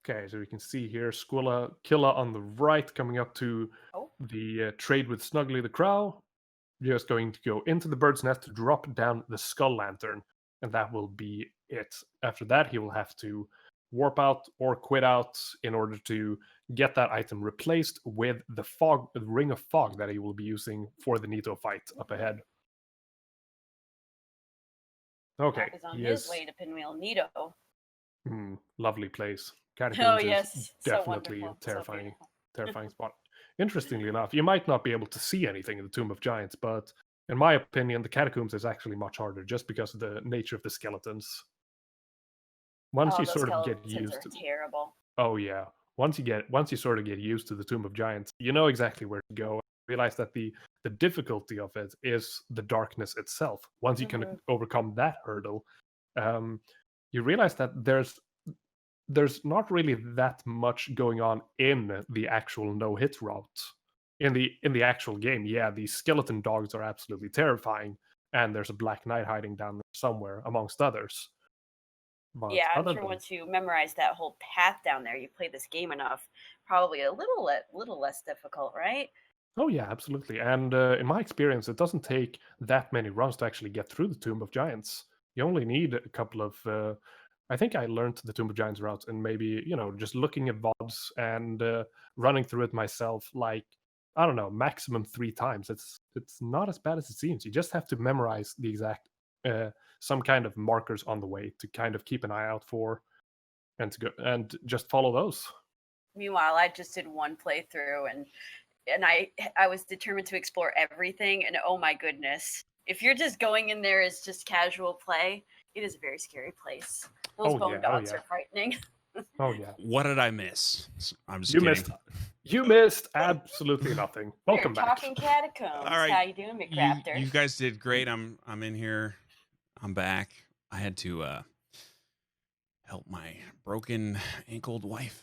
Okay, so we can see here Skullakilla on the right coming up to Oh. the trade with Snuggly the Crow. Just going to go into the bird's nest to drop down the skull lantern, and that will be it. After that, he will have to warp out or quit out in order to get that item replaced with the ring of fog that he will be using for the Nito fight up ahead. Okay, Hob is on he his is way to Pinwheel Nito. lovely place. Catacombs Oh is yes, so definitely wonderful. a terrifying, So beautiful. terrifying spot. Interestingly enough, you might not be able to see anything in the Tomb of Giants, but in my opinion, the Catacombs is actually much harder just because of the nature of the skeletons. Once Oh, you those sort of get skeletons used are to, terrible. oh yeah, once you sort of get used to the Tomb of Giants, you know exactly where to go. realize that the difficulty of it is the darkness itself. Once you can overcome that hurdle, you realize that there's not really that much going on in the actual no-hit route. In the actual game, yeah, the skeleton dogs are absolutely terrifying, and there's a Black Knight hiding down there somewhere, amongst others. But Yeah, I'm other sure than- once you memorize that whole path down there, you play this game enough, probably a little less difficult, right? Oh yeah, absolutely. And in my experience, it doesn't take that many runs to actually get through the Tomb of Giants. You only need a couple of. I think I learned the Tomb of Giants route, and maybe just looking at VODs and running through it myself, like I don't know, maximum 3 times. It's not as bad as it seems. You just have to memorize the exact some kind of markers on the way to kind of keep an eye out for, and to go and just follow those. Meanwhile, I just did one playthrough, and I was determined to explore everything. And oh my goodness, if you're just going in there as just casual play, it is a very scary place. Those bone dogs are frightening. Oh yeah. What did I miss? I'm just You kidding. You missed absolutely nothing. Welcome Here, back. Talking Catacombs. All right. How you doing, McCrafter? You guys did great. I'm in here. I'm back. I had to help my broken ankled wife.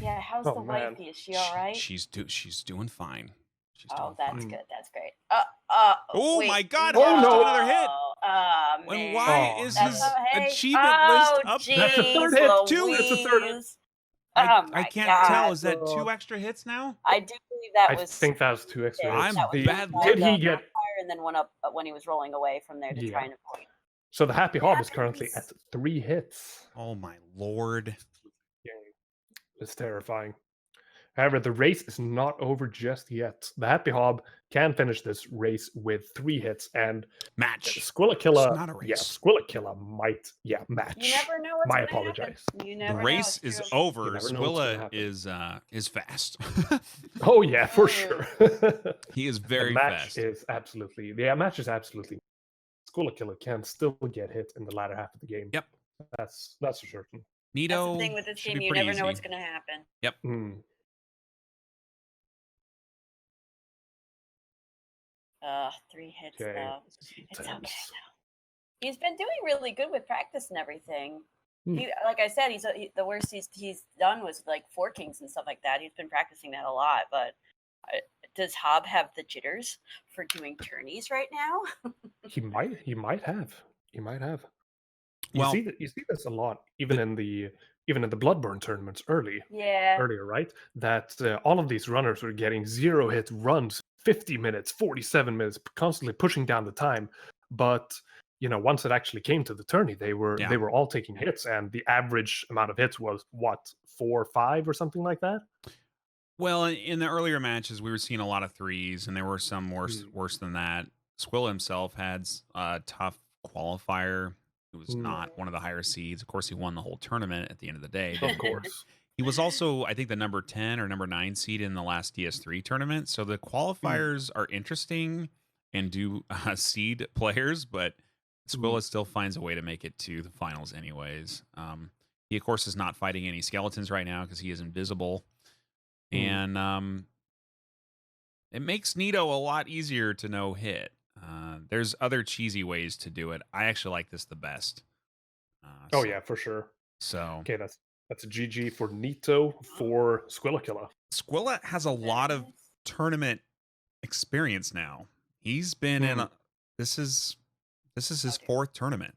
Yeah, how's Oh, the man. wifey? Is she all right? She's doing fine. She's Oh, doing that's fine. good. That's great. Oh wait, my God, Oh, Hobbs no. took another hit. Oh, And man. why Oh, is man. his Hey, achievement oh, list up? Geez, That's the third hit, too. That's the third hit. Louise. I Oh my can't God. tell. Is that Oh. 2 extra hits now? I do believe that I was. think that was 2 extra yeah, hits. I'm that was bad one Did he down get? fire and then one up when he was rolling away from there to Yeah. try and avoid. So the Happy Hob is currently at Happens. 3 hits. Oh my lord. It's terrifying. However, the race is not over just yet. The Happy Hob can finish this race with 3 hits, and Match. Squillakilla, It's not a race. Squillakilla might, match. You never know what's My gonna apologize. happen. You The never know, race it's is true. over. You never know what's gonna Squilla happen. is fast. Oh yeah, for Mm. sure. He is the very match fast. is absolutely match is absolutely. Squillakilla can still get hit in the latter half of the game. Yep. That's for certain. Nito That's the thing with this should game. be You pretty never know what's easy. gonna happen. Mm. 3 hits Okay. though. It's okay Tense. though. He's been doing really good with practice and everything. Hmm. Like I said, the worst he's done was like 4 Kings and stuff like that. He's been practicing that a lot. But does Hob have the jitters for doing tourneys right now? He might have. You Well- see this a lot, even in the Bloodborne tournaments Yeah. earlier, right? That all of these runners were getting 0-hit runs, 50 minutes, 47 minutes, constantly pushing down the time. But once it actually came to the tourney, they were all taking hits, and the average amount of hits was what, 4 or 5 or something like that. Well, in the earlier matches, we were seeing a lot of 3s, and there were some worse than that. Squilla himself had a tough qualifier. It was not one of the higher seeds. Of course, he won the whole tournament at the end of the day. Of course. He was also, I think, the number 10 or number 9 seed in the last DS3 tournament. So the qualifiers are interesting and do seed players, but Squilla still finds a way to make it to the finals anyways. He, of course, is not fighting any skeletons right now because he is invisible. And it makes Nito a lot easier to no hit. There's other cheesy ways to do it. I actually like this the best. Oh yeah, for sure. So Okay, that's a GG for Nito for Squillakilla. Squilla has a lot of tournament experience now. He's been in this is his 4th tournament.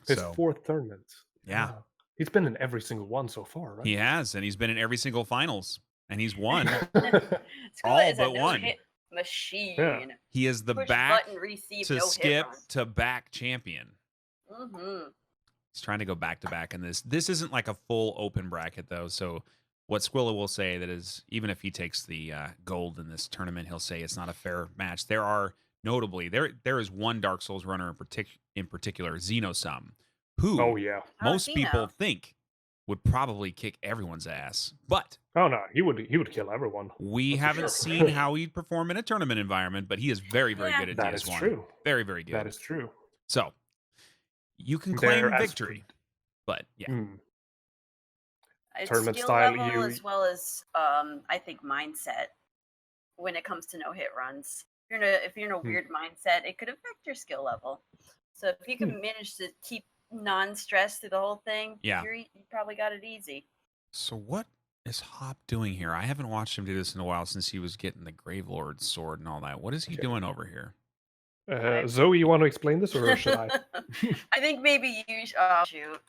His So, 4th tournament. Yeah. He's been in every single one so far, right? he has, and he's been in every single finals, and he's won. Squilla All is a but one. no-hit machine. Yeah. He is the Push back button, receive, to no skip hit to back champion. run. He's trying to go back to back in this. This isn't like a full open bracket though. So what Squilla will say that is, even if he takes the gold in this tournament, he'll say it's not a fair match. There are notably there is one Dark Souls runner in particular, Xenosum, who Oh yeah. most Xeno. people think would probably kick everyone's ass, but Oh no, he would kill everyone. we That's for haven't sure. seen how he'd perform in a tournament environment. But he is very Yeah. good at That is DS1. true. Very good. That is true. So you can claim There as victory, but yeah. It's Tournament skill style, level you- as well as I think mindset. when it comes to no hit runs. If you're in a weird mindset, it could affect your skill level. So if you can manage to keep non-stress through the whole thing, Yeah. you probably got it easy. So what is Hob doing here? I haven't watched him do this in a while since he was getting the Gravelord's sword and all that. What is he doing over here? Zoe, you want to explain this, or should I? I think maybe you. Oh shoot.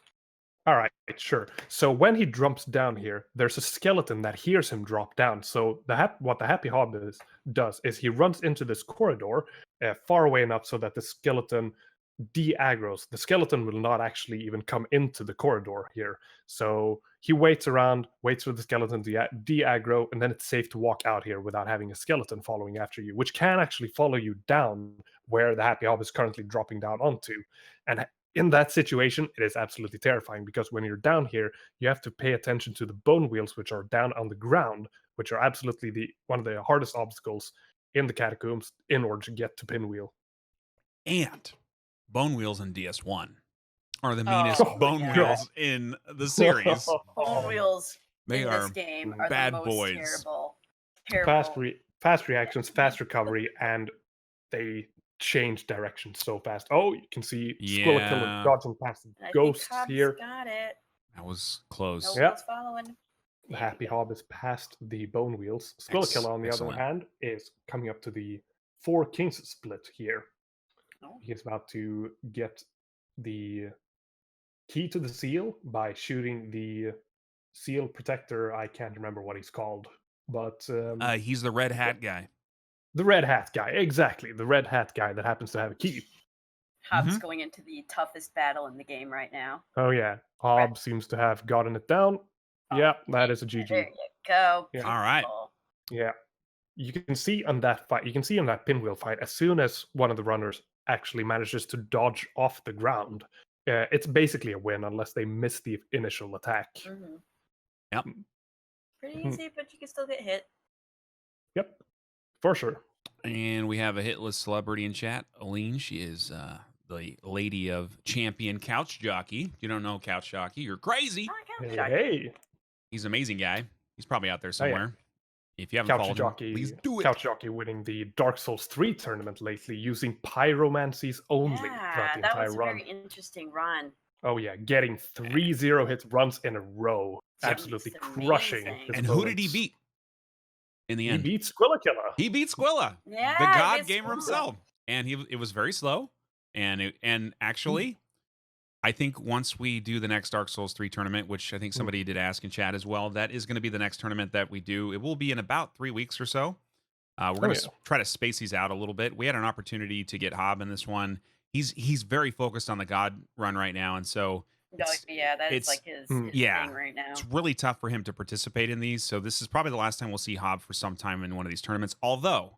All right, sure. So when he jumps down here, there's a skeleton that hears him drop down. So what the Happy Hob does is he runs into this corridor far away enough so that the skeleton de-aggros. The skeleton will not actually even come into the corridor here. So he waits around, waits for the skeleton to de-aggro, and then it's safe to walk out here without having a skeleton following after you, which can actually follow you down where the Happy Hob is currently dropping down onto. And in that situation, it is absolutely terrifying because when you're down here, you have to pay attention to the bone wheels, which are down on the ground, which are absolutely one of the hardest obstacles in the catacombs in order to get to Pinwheel. And Bone Wheels in DS1 are the meanest Bone yeah. Wheels in the series. Bone wheels They in are this game are bad the most boys. terrible. Fast reactions, fast recovery, and they change direction so fast. Oh, you can see Squilla Killer Yeah. dodging past I think ghosts Hobbs here. got it. That was close. No Yep. one's following. The Happy Hob is past the Bone Wheels. Squilla Killer, on the other Excellent. hand, is coming up to the Four Kings split here. Oh. He's about to get the key to the seal by shooting the seal protector. I can't remember what he's called, but He's the red hat guy. the red hat guy, exactly, the red hat guy that happens to have a key. Hobbs going into the toughest battle in the game right now. Oh yeah, Hob seems to have gotten it down. Oh, Yeah, that is a There GG. you go. Yeah. All right. People. Yeah, you can see on that fight. You can see on that pinwheel fight. As soon as one of the runners actually manages to dodge off the ground, it's basically a win unless they miss the initial attack. Mhm. Yep. Pretty easy, but you can still get hit. Yep, for sure. And we have a hitless celebrity in chat. Aline, she is the lady of champion couch jockey. If you don't know couch jockey, you're crazy. Oh, I count Hey, jockey. hey. He's an amazing guy. He's probably out there Oh, yeah. somewhere. If you haven't Couch followed Jockey, him, please do it. Couch Jockey winning the Dark Souls 3 tournament lately using pyromancies only throughout Yeah, the that entire was a run. very interesting run. Oh yeah, getting 3 0-hit runs in a row, That's absolutely crushing. amazing. his And who did he opponents. beat in the He end? beat Squilla Killer. He beat Squilla, Yeah, the god it's gamer cool. himself. And it was very slow. And actually, I think once we do the next Dark Souls 3 tournament, which I think somebody did ask in chat as well, that is going to be the next tournament that we do. It will be in about 3 weeks or so. We're going to try to space these out a little bit. We had an opportunity to get Hob in this one. He's very focused on the God run right now, and so No, yeah, that is it's- like his yeah. thing right now. it's really tough for him to participate in these. So this is probably the last time we'll see Hob for some time in one of these tournaments. Although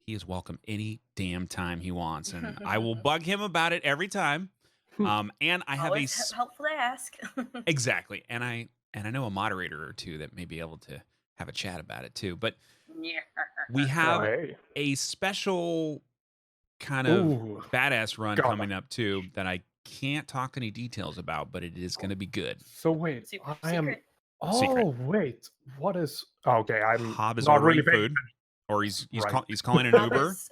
he is welcome any damn time he wants, and I will bug him about it every time. And I have Always helpful to ask. exactly, and I know a moderator or two that may be able to have a chat about it too. But Yeah. we have Oh, hey. a special kind of Ooh. badass run God. coming up too that I can't talk any details about, but it is going to be good. So wait, Super I am. secret. Oh Secret. wait, what is? Okay, I'm Hob is not ordering really paying food, or he's Right. he's calling an Bob Uber. is,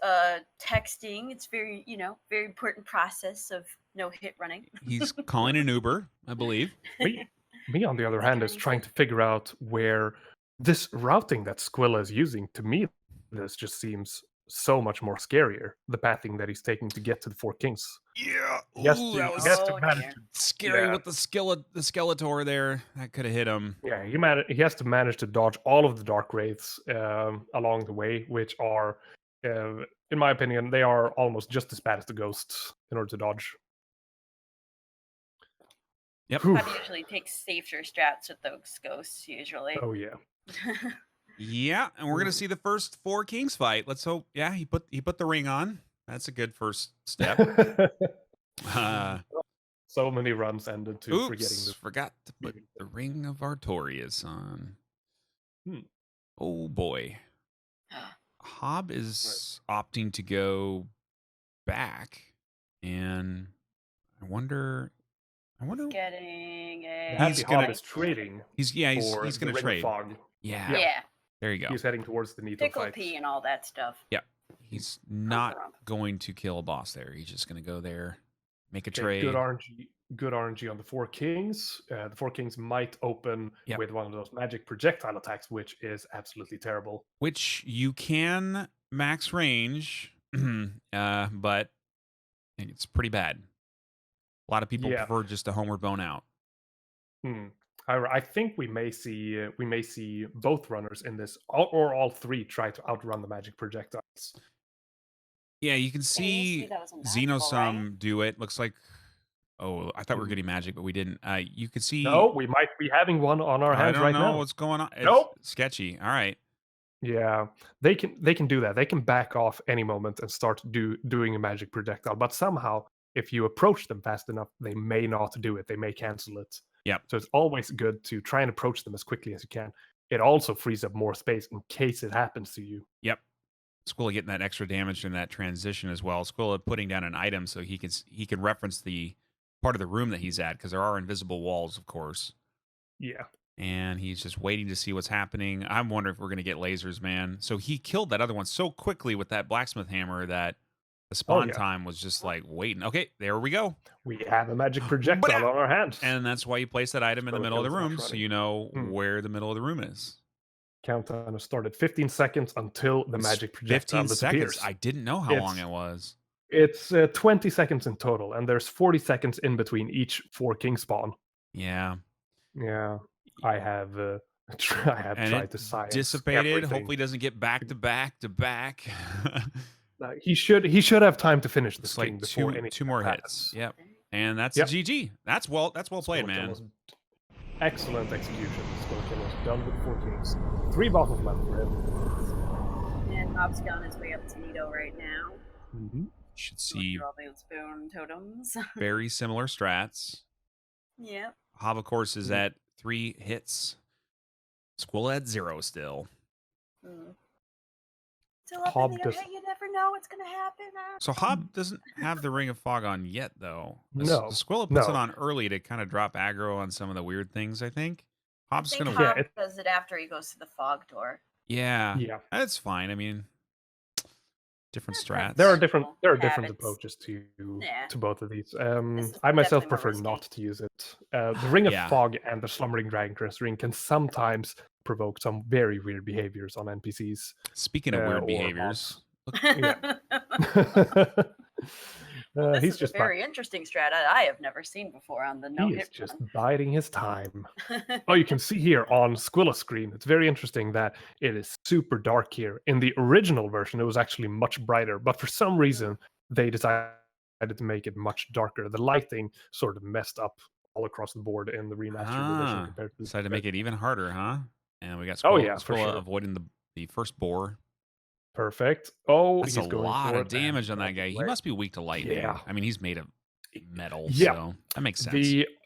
texting. It's very, very important process of no hit running. He's calling an Uber, I believe. Me, on the other hand, is trying to figure out where this routing that Squilla is using. To me, this just seems so much more scarier. The pathing that he's taking to get to the Four Kings. Yeah, He has Ooh, to, that he was has to Oh, manage dear. to, scary yeah. with the Skeletor there. That could have hit him. yeah, he has to manage to dodge all of the Dark Wraiths along the way, which are, in my opinion, they are almost just as bad as the ghosts in order to dodge. Yep. Whew. Bob usually takes safer strats with those ghosts. Usually. Oh yeah. Yeah, and we're gonna see the first Four Kings fight. Let's hope. Yeah, he put the ring on. That's a good first step. So many runs ended to forgetting Oops, the forgot to put the ring of Artorias on. Hmm. Oh boy, Hob is opting to go back, and I wonder. Getting a. Happy He's Hob gonna- is trading He's for he's the gonna Ring of trade. Fog. Yeah. Yeah. There you go. He's heading towards the Nito Tickle fight. pee and all that stuff. He's not going to kill a boss there. He's just going to go there, make a Okay, trade. Good RNG on the Four Kings. The Four Kings might open Yep. with one of those magic projectile attacks, which is absolutely terrible. Which you can max range, but it's pretty bad. A lot of people Yeah. prefer just to homeward bone out. However, I think we may see both runners in this, or all three try to outrun the magic projectiles. Yeah, you can Yeah, see that was unmatchable, Xenosum do it. Looks like, oh, I thought we were getting magic, but we didn't. You could see. No, we might be having one on our I hands don't right know now. what's going on. It's Nope. sketchy. All right. Yeah, they can do that. They can back off any moment and start doing a magic projectile. But somehow, if you approach them fast enough, they may not do it. They may cancel it. Yep. So it's always good to try and approach them as quickly as you can. It also frees up more space in case it happens to you. Yep. Squilla getting that extra damage in that transition as well. Squilla putting down an item so he can reference the part of the room that he's at, because there are invisible walls, of course. Yeah. And he's just waiting to see what's happening. I'm wondering if we're going to get lasers, man. So he killed that other one so quickly with that blacksmith hammer that the spawn yeah. time was just like waiting. Okay, there we go. We have a magic projectile on our hands. And that's why you place that item in the Squilla middle of the kills room, us so running. you know where the middle of the room is. Countdown has started. 15 seconds until the It's magic projectile 15 seconds. disappears. I didn't know how long it was. It's 20 seconds in total, and there's 40 seconds in between each Four King spawn. Yeah. Yeah, I have tried to science dissipated. everything. Hopefully, doesn't get back to back to back. He should have time to finish this It's king like before two more happens. hits. Yep. And that's Yep. GG. That's well played, man. Excellent execution. Squilla was done with 4 kings. 3 bosses left for him. And Bob's on his way up to Nito right now. Should Going see through all those bone totems. very similar strats. Yep. Hob, of course, is at 3 hits. Squilla at 0 still. Still up Hob in the does- air. Hey, you never know what's gonna happen. So Hob doesn't have the Ring of Fog on yet, though. No, Squilla puts it no. on early to kind of drop aggro on some of the weird things, I think. I Hob's think going Hob to... Yeah, does it after he goes to the fog door. Yeah, Yeah, that's fine. I mean, different strats. there are different Habits. approaches to Yeah. both of these. This is I myself definitely more prefer risky. not to use it. The Ring of Yeah. Fog and the Slumbering Dragon Crest Ring can sometimes provoke some very weird behaviors on NPCs. Speaking of weird or behaviors, This He's is just a very interesting strat I have never seen before on the no he is hit just one. biding his time. Oh, you can see here on Squilla's screen. It's very interesting that it is super dark here. In the original version, it was actually much brighter, but for some reason, they decided to make it much darker. The lighting sort of messed up all across the board in the remastered edition compared to decided to make it even harder, huh? And we got Oh, Squilla, yeah, for Squilla sure. avoiding the first boar. Perfect. Oh, That's he's a going lot for of it, and damage on that guy. He right. must be weak to lightning. Yeah. I mean, he's made of metal, Yeah. so that makes sense.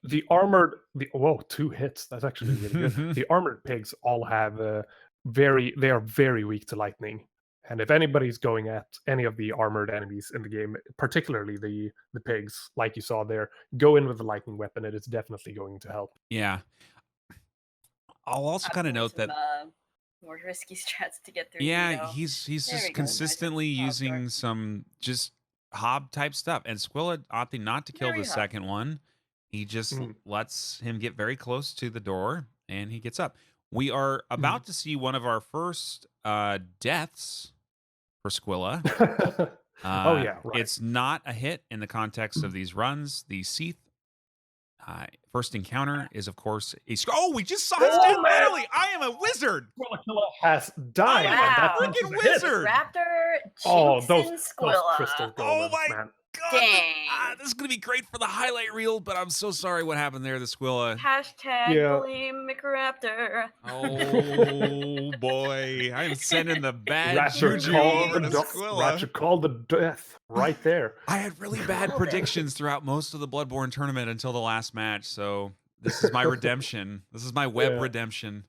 The armored whoa, 2 hits. That's actually really good. The armored pigs all have they are very weak to lightning. And if anybody's going at any of the armored enemies in the game, particularly the pigs, like you saw there, go in with the lightning weapon. It is definitely going to help. Yeah. I'll also kind of note that More risky strats to get through. yeah, Nito. he's There we just go, nice consistently little using door. some just Hob type stuff. And Squilla opting not to kill Very the Hob. second one. He just lets him get very close to the door and he gets up. We are about to see one of our first deaths for Squilla. Oh yeah, right. It's not a hit in the context of these runs. The Seath first encounter is, of course, oh, we just saw his Oh, death man. battling. I am a wizard. Squilla has died. I'm and that a counts as freaking a hit. wizard. Raptor, Oh, Chinks, those and Squilla. crystal Oh golems, my man. God, Dang. this is gonna be great for the highlight reel, but I'm so sorry what happened there, the Squilla. Hashtag Yeah. blame McRaptor. Oh boy, I am sending the bad Ratchet juju called over the to Squilla. Ratchet called the death right there. I had really bad predictions throughout most of the Bloodborne tournament until the last match, so this is my redemption. This is my web Yeah. redemption.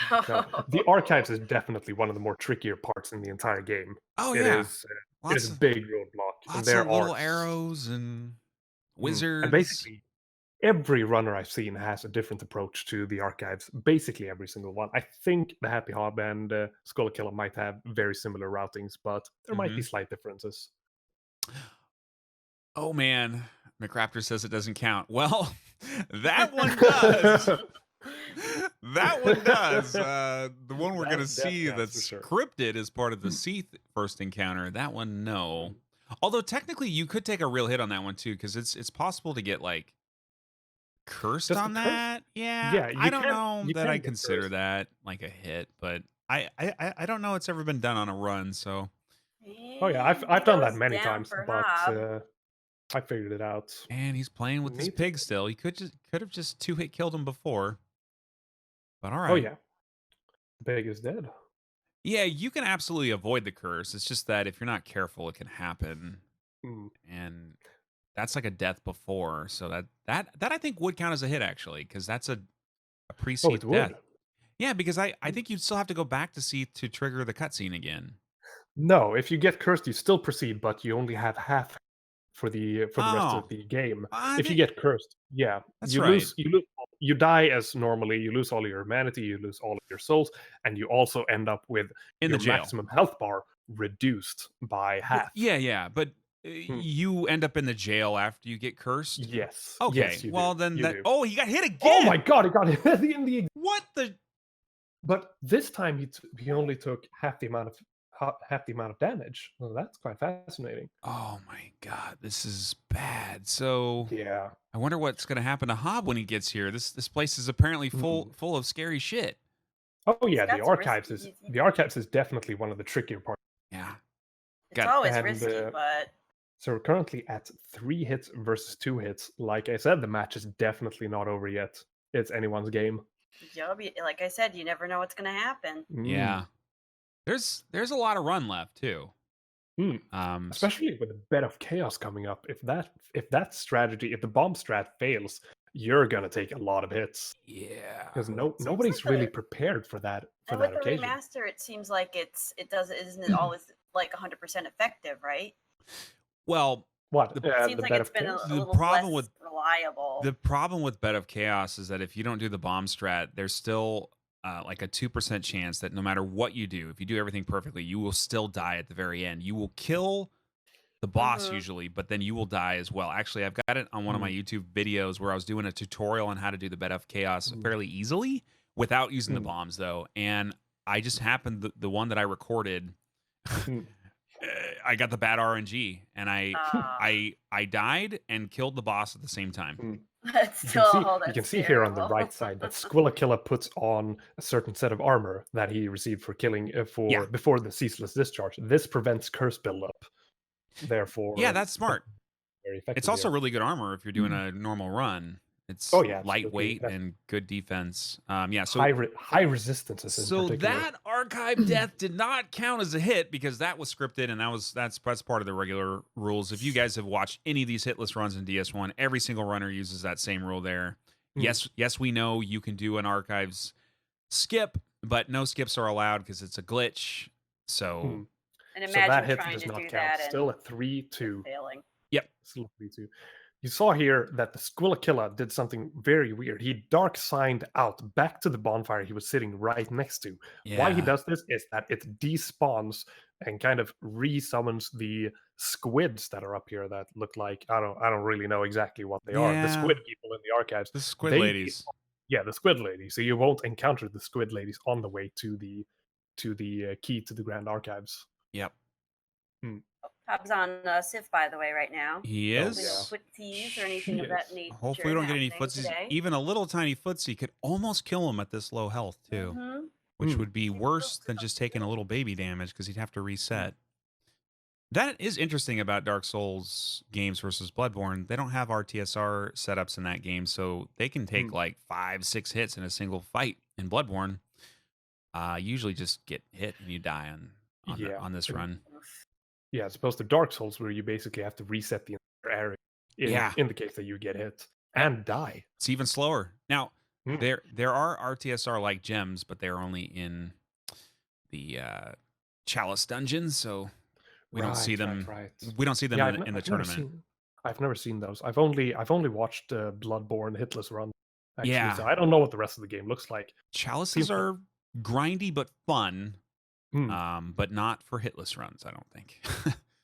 No, the archives is definitely one of the more trickier parts in the entire game. Oh It yeah, is it lots is a of big roadblock. and lots there of little are arrows and wizards. And basically, every runner I've seen has a different approach to the archives. Basically, every single one. I think the Happy Hob and Skull Killer might have very similar routings, but there might be slight differences. Oh man, McRaptor says it doesn't count. Well, that one does. That one does. The one we're gonna see that's scripted as part of the Seath first encounter. That one, no. Although technically, you could take a real hit on that one too, because it's possible to get like cursed Just on the curse? that. Yeah, Yeah, I don't can- know you that can I get consider cursed. that like a hit, but I don't know it's ever been done on a run. So Oh yeah, And I've he done that goes many down times, for but Hob. I figured it out. and he's playing with his Neat. pig still. He could have just 2-hit killed him before. But all right. Oh yeah, Big is dead. Yeah, you can absolutely avoid the curse. It's just that if you're not careful, it can happen, Mm. and that's like a death before. So that I think would count as a hit actually, because that's a Oh, pre-Seath it death. would. Yeah, because I think you'd still have to go back to Seath to trigger the cutscene again. No, if you get cursed, you still proceed, but you only have half for the rest Oh. of the game. I If you think- get cursed, yeah, That's you right. lose. You die as normally. You lose all your humanity. You lose all of your souls, and you also end up with in the your jail. maximum health bar reduced by half. Yeah, but you end up in the jail after you get cursed. Yes. Okay. Yes, you well, do. then You that. do. Oh, he got hit again. Oh my god! It got hit in the. What the? But this time he only took half the amount of damage. Well, that's quite fascinating. Oh my god, this is bad. So Yeah. I wonder what's going to happen to Hob when he gets here. This place is apparently full of scary shit. Oh yeah, got the some archives is definitely one of the trickier parts. Yeah. It's Got it. always And, risky, but So we're currently at 3 hits versus 2 hits. Like I said, the match is definitely not over yet. It's anyone's game. like I said, you never know what's going to happen. Yeah. There's a lot of run left too. Especially with a Bed of Chaos coming up. If that strategy, if the bomb strat fails, you're gonna take a lot of hits. Yeah. Because nobody's like really a- prepared for that And with the occasion. remaster, it seems like isn't always like 100% effective, right? Well, What? The- It seems the like Bed it's of been Chaos? a The little problem less with- reliable. the problem with Bed of Chaos is that if you don't do the bomb strat, there's still like a 2% chance that no matter what you do, if you do everything perfectly, you will still die at the very end. You will kill the boss usually, but then you will die as well. Actually, I've got it on one of my YouTube videos where I was doing a tutorial on how to do the Bed of Chaos fairly easily without using the bombs though. And I just happened the one that I recorded I got the bad RNG and I died and killed the boss at the same time. That's You still can see here on the right side that Squillakilla puts on a certain set of armor that he received for killing before the ceaseless discharge. This prevents curse buildup. Therefore, Yeah, that's smart. very effective. It's also here. really good armor if you're doing a normal run. It's Oh, yeah, absolutely. lightweight That's- and good defense. Yeah, so high resistances. In so particular. that archive death did not count as a hit because that was scripted and that's part of the regular rules. If you guys have watched any of these hitless runs in DS1, every single runner uses that same rule there. Yes, we know you can do an archives skip, but no skips are allowed because it's a glitch. So And So that imagine hit trying does to not do count. that Still and at 3-2. failing. Still 3-2. You saw here that the Squillakilla did something very weird. He dark signed out back to the bonfire he was sitting right next to. Why he does this is that it despawns and kind of resummons the squids that are up here that look like I don't really know exactly what they are. The Yeah. squid people in the archives. the squid They- ladies. Yeah, the squid ladies. So you won't encounter the squid ladies on the way to the key to the Grand Archives. Yep. Hob's on Sif, by the way, right now. He Oh, is. No footsies or anything of He that is. nature. Hopefully we don't get any happening footsies. today. Even a little tiny footsie could almost kill him at this low health too. Mhm. Which would be worse than just taking a little baby damage because he'd have to reset. That is interesting about Dark Souls games versus Bloodborne. They don't have RTSR setups in that game, so they can take like 5-6 hits in a single fight. In Bloodborne, usually just get hit and you die on this run. Yeah, as opposed to Dark Souls, where you basically have to reset the entire area in the case that you get hit and die. It's even slower. Now, there are RTSR like gems, but they're only in the Chalice dungeons, so we don't see them. Right. We don't see them Yeah, in the I've never tournament. seen- I've never seen those. I've only watched Bloodborne Hitless Run. Actually, Yeah. so I don't know what the rest of the game looks like. Chalices Seems like- are grindy but fun, Hmm. but not for hitless runs, I don't think.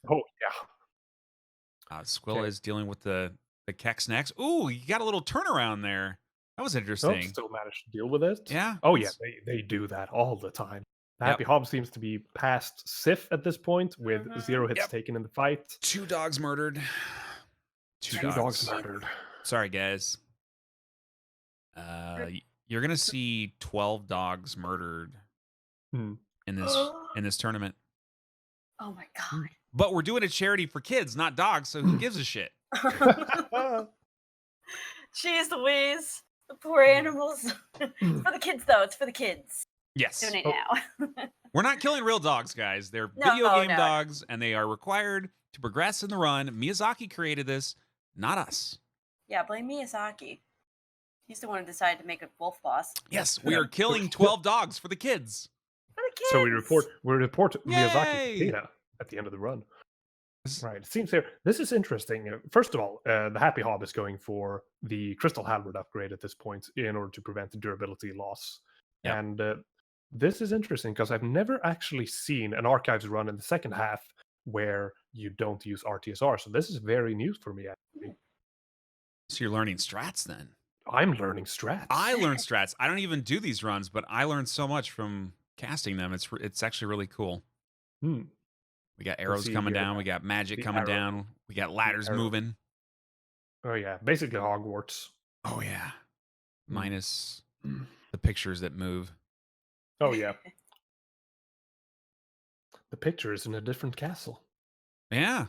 Oh yeah. Squilla Okay. is dealing with the Kex next. Ooh, you got a little turnaround there. That was No, interesting. still managed to deal with it. Yeah. Oh yeah, it's- they do that all the time. The Yep. Happy Hob seems to be past Sif at this point, with Mhm. 0 hits Yep. taken in the fight. 2 dogs murdered. 2 Two dogs. dogs murdered. Sorry, guys. You're gonna see 12 dogs murdered Hmm. in this tournament. Oh my god. But we're doing a charity for kids, not dogs. So who gives a shit? Jeez Louise. The poor animals. It's for the kids though. It's for the kids. Yes. Donate Oh. now. We're not killing real dogs, guys. They're No, video game no. dogs, and they are required to progress in the run. Miyazaki created this, not us. Yeah, blame Miyazaki. He's the one who decided to make a wolf boss. Yes, we are killing 12 dogs for the kids. For the kids. So we report Miyazaki Yay! data at the end of the run. This- Right. It seems here. This is interesting. First of all, the Happy Hob is going for the Crystal Halberd upgrade at this point in order to prevent the durability loss. Yep. And this is interesting because I've never actually seen an Archives run in the second half where you don't use RTSR. So this is very new for me. Actually. So you're learning strats then. I'm learning strats. I learned strats. I don't even do these runs, but I learned so much from casting them. It's actually really cool. Hmm. We got arrows see coming here, down. We got magic the coming arrow- down. We got ladders arrow. moving. Oh yeah, basically Hogwarts. Oh yeah. Hmm. Minus the pictures that move. Oh yeah. The picture is in a different castle. Yeah.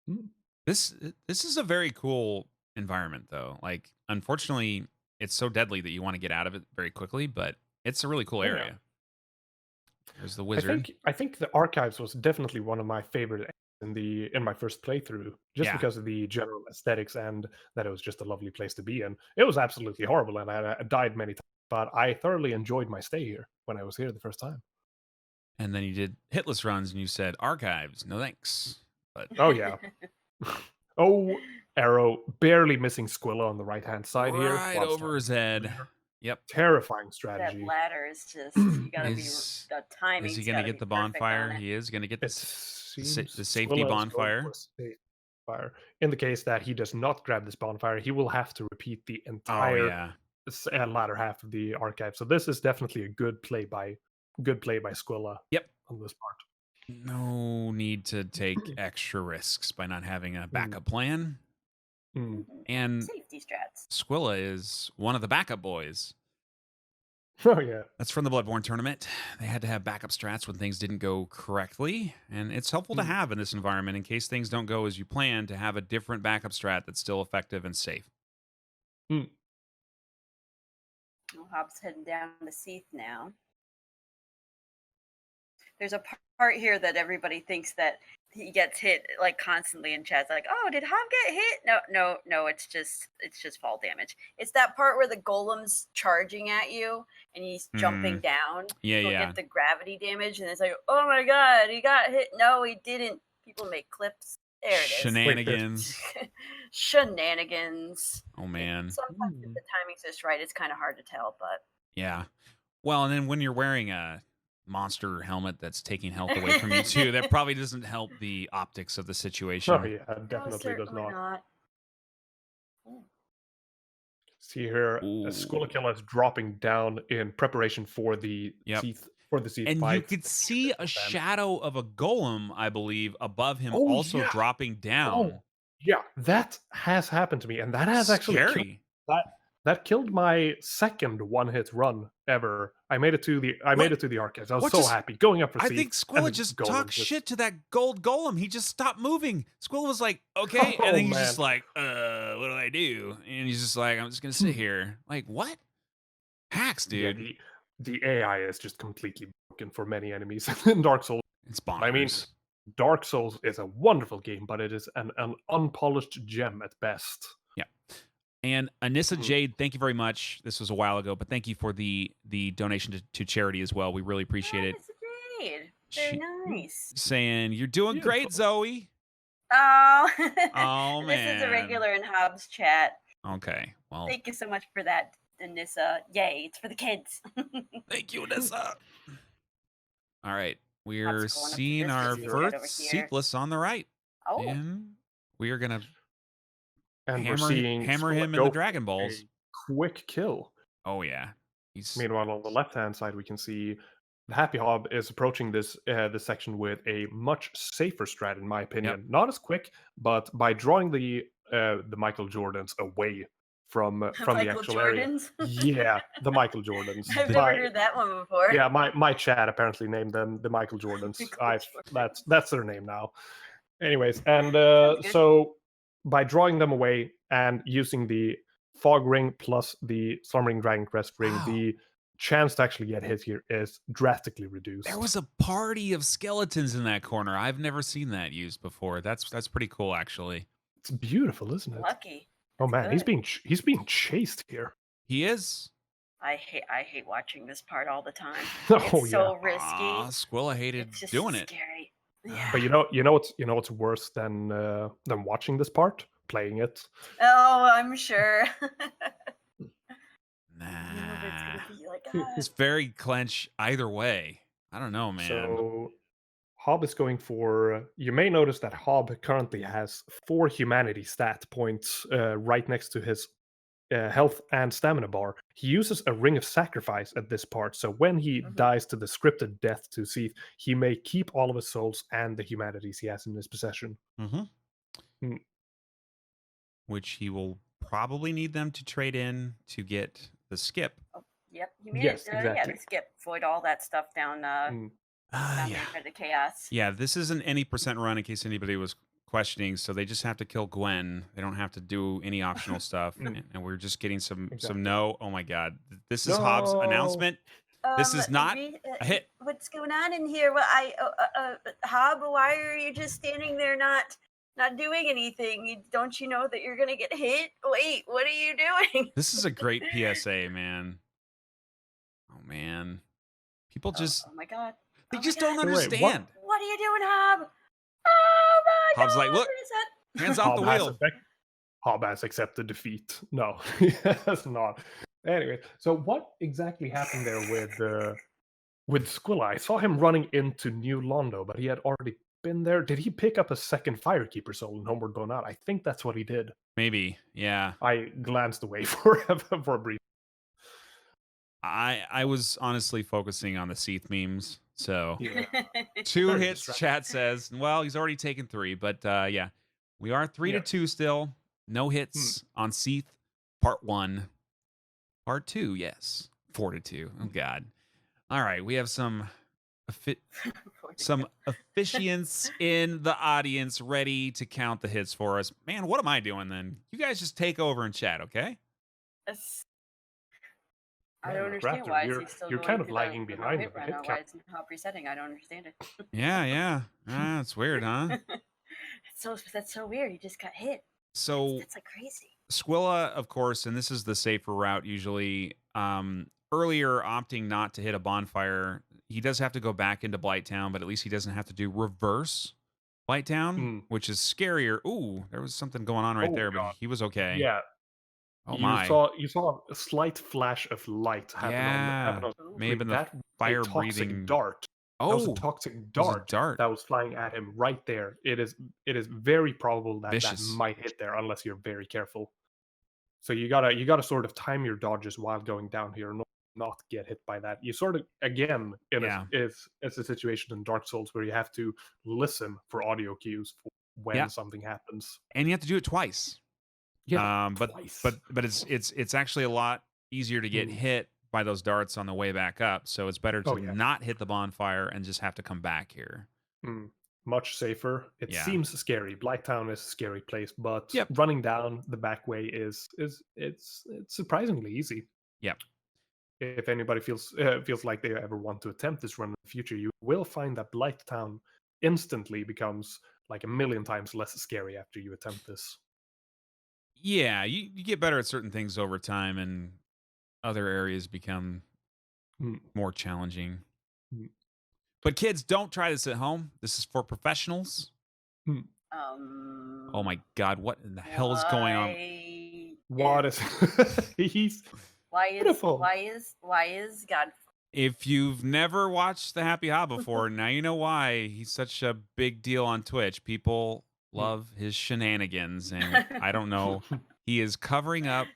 Hmm. This is a very cool environment though. Like unfortunately, it's so deadly that you want to get out of it very quickly, but it's a really cool Oh, yeah. area. There's the wizard. I think the Archives was definitely one of my favorite in my first playthrough, just Yeah. because of the general aesthetics and that it was just a lovely place to be in. It was absolutely horrible, and I died many times, but I thoroughly enjoyed my stay here when I was here the first time. And then you did hitless runs and you said archives. No thanks. But Oh yeah. Oh, arrow barely missing Squilla on the right hand side here. right while over his starting head. Yep. Terrifying That strategy. ladder is just you gotta Is- be the timing. Is he gonna get the bonfire? He is gonna get It the seems the safety Squilla is going bonfire. for safe bonfire. In the case that he does not grab this bonfire, he will have to repeat the Oh entire yeah. latter half of the archive. So this is definitely a good play by Squilla. Yep. On this part. No need to take extra risks by not having a backup plan. Mm. And Safety strats. Squilla is one of the backup boys. Oh yeah. That's from the Bloodborne tournament. They had to have backup strats when things didn't go correctly. And it's helpful to Mm. have in this environment in case things don't go as you plan, to have a different backup strat that's still effective and safe. Well, Hobbs heading down to Seath now. There's a part here that everybody thinks that he gets hit like constantly in chat's like, oh, did Hob get hit? No, it's just fall damage. It's that part where the golem's charging at you and he's jumping down. Yeah, He'll yeah. get the gravity damage, and it's like, oh my god, he got hit. No, he didn't. People make clips. There it is. Shenanigans. Shenanigans. Oh man. Sometimes if the timing's just right, it's kind of hard to tell, but Yeah. Well, and then when you're wearing a monster helmet that's taking health away from you too, that probably doesn't help the optics of the situation. Oh yeah, definitely does certainly not. Ooh. See here, Ooh. Squilla Killa is dropping down in preparation for the Yep. Seath And fight. you could see a shadow of a golem, I believe, above him, Oh, also yeah. dropping down. Oh, yeah, that has happened to me, and that has actually killed scary. that killed my second one-hit run ever. I made it to the archives. I was What so just- happy going up for I Seath, think and Squilla the just golem talked shit to that gold golem. He just stopped moving. Squilla was like, okay. Oh, and then he's man. just like, what do I do? And he's just like, I'm just going to sit here. Like, what? Hacks, Yeah, dude. the AI is just completely broken for many enemies in Dark Souls. It's bonkers. I mean, Dark Souls is a wonderful game, but it is an unpolished gem at best. And Anissa Mhm. Jade, thank you very much. This was a while ago, but thank you for the donation to charity as well. We really appreciate it. It's great. Very She- nice. Saying, you're doing Yeah, great, cool. Zoe. Oh, Oh, this is a man. regular in Hobbs chat. Okay. Well, Thank you so much for that, Anissa. Yay, it's for the kids. thank you, Nessa. All right. We're Hobbs going up to seeing this our just first over here. Seathless on the right. Oh, And we are going to And we're hammer, seeing hammer Squilla him in go the for Dragon a Balls. quick kill. Oh, yeah. He's Meanwhile, on the left-hand side, we can see the Happy Hob is approaching this section with a much safer strat, in my opinion. Not as quick, but by drawing the Michael Jordans away from the Michael actual area. Jordans. Yeah, the Michael Jordans. I've never My- heard that one before. Yeah, my chat apparently named them the Michael Jordans. Michael Jordans. That's their name now. Anyways, and Sounds good. so by drawing them away and using the fog ring plus the slumbering dragon crest ring, Wow. the chance to actually get hit here is drastically reduced. There was a party of skeletons in that corner. I've never seen that used before. That's pretty cool, actually. It's beautiful, isn't it? Lucky. Oh That's man, he's good. being chased here. He is. I hate watching this part all the time. Oh It's yeah. so risky. Squilla hated It's just doing it. scary. Yeah. But you know what's worse than watching this part? Playing it. Oh, I'm sure. Nah. It's gonna be like, ah. It's very clench either way. I don't know, man. So Hob is going for. You may notice that Hob currently has 4 humanity stat points right next to his health and stamina bar. He uses a ring of sacrifice at this part, so when he Mhm. dies to the scripted death to Seath, he may keep all of his souls and the humanities he has in his possession. Mm-hmm. Hmm. Which he will probably need them to trade in to get the skip. Yep, you made Yes, it. Yeah, exactly. the skip, void all that stuff down, down Yeah. there by the chaos. Yeah, this isn't any percent run in case anybody was questioning. So they just have to kill Gwen. They don't have to do any optional stuff. Mm. And we're just getting some Exactly. no. Oh my god. This is Hobbs' No. announcement. This is not a hit. What's going on in here? Well, Hob, why are you just standing there not doing anything? Don't you know that you're gonna get hit? Wait, what are you doing? This is a great PSA, man. Oh man. People just Oh my god. they Oh my just God. don't Wait, what? understand. What are you doing, Hob? Oh my Hobbs god. like, look, what is that? hands off the wheel. Hob has accepted defeat. No, he has not. Anyway, so what exactly happened there with Squilla? I saw him running into New Londo, but he had already been there. Did he pick up a second Firekeeper soul in Homeward Bound Out? I think that's what he did. Maybe. Yeah. I glanced away for a brief. I was honestly focusing on the Seath memes. So Yeah. 2 Very hits, distracting. chat says. Well, he's already taken 3, but yeah. We are 3 to Yeah. 2 still. No hits on Seath. Part 1. Part 2, yes. 4 to 2. Oh god. All right, we have some officiants in the audience ready to count the hits for us. Man, what am I doing then? You guys just take over and chat, okay? That's- I Yeah, don't understand Raptor, why is you're- he still you're going kind of through lagging the behind hit on the run hit now. Why count. isn't Hob resetting? I don't understand it. Yeah. That's weird, huh? That's so weird. He just got hit. So That's like crazy. Squilla, of course, and this is the safer route usually. Earlier opting not to hit a bonfire, he does have to go back into Blighttown, but at least he doesn't have to do reverse Blighttown, which is scarier. Ooh, there was something going on right Oh, there, God. but he was okay. Yeah. Oh you my. You saw a slight flash of light happen on Ooh. May have been the that was a fire toxic breathing dart. That was Oh, a toxic it was a dart dart. that was flying at him right there. It is very probable that Vicious. that might hit there unless you're very careful. So you gotta sort of time your dodges while going down here, not get hit by that. You sort of again Yeah. it's a situation in Dark Souls where you have to listen for audio cues for when Yeah. something happens. And you have to do it twice. But twice. it's actually a lot easier to get Mm. hit by those darts on the way back up. So it's better to Oh, yeah. not hit the bonfire and just have to come back here. Much safer. It Yeah. seems scary. Blighttown is a scary place, but Yep. running down the back way is it's surprisingly easy. Yep. If anybody feels like they ever want to attempt this run in the future, you will find that Blighttown instantly becomes like a million times less scary after you attempt this. Yeah, you get better at certain things over time, and other areas become Mm. more challenging. Mm. But kids, don't try this at home. This is for professionals. Mm. Oh my God, what in the hell is going on? What is he's Why Beautiful. is God? If you've never watched The Happy Hob before, now you know why he's such a big deal on Twitch. People love his shenanigans, and I don't know. He is covering up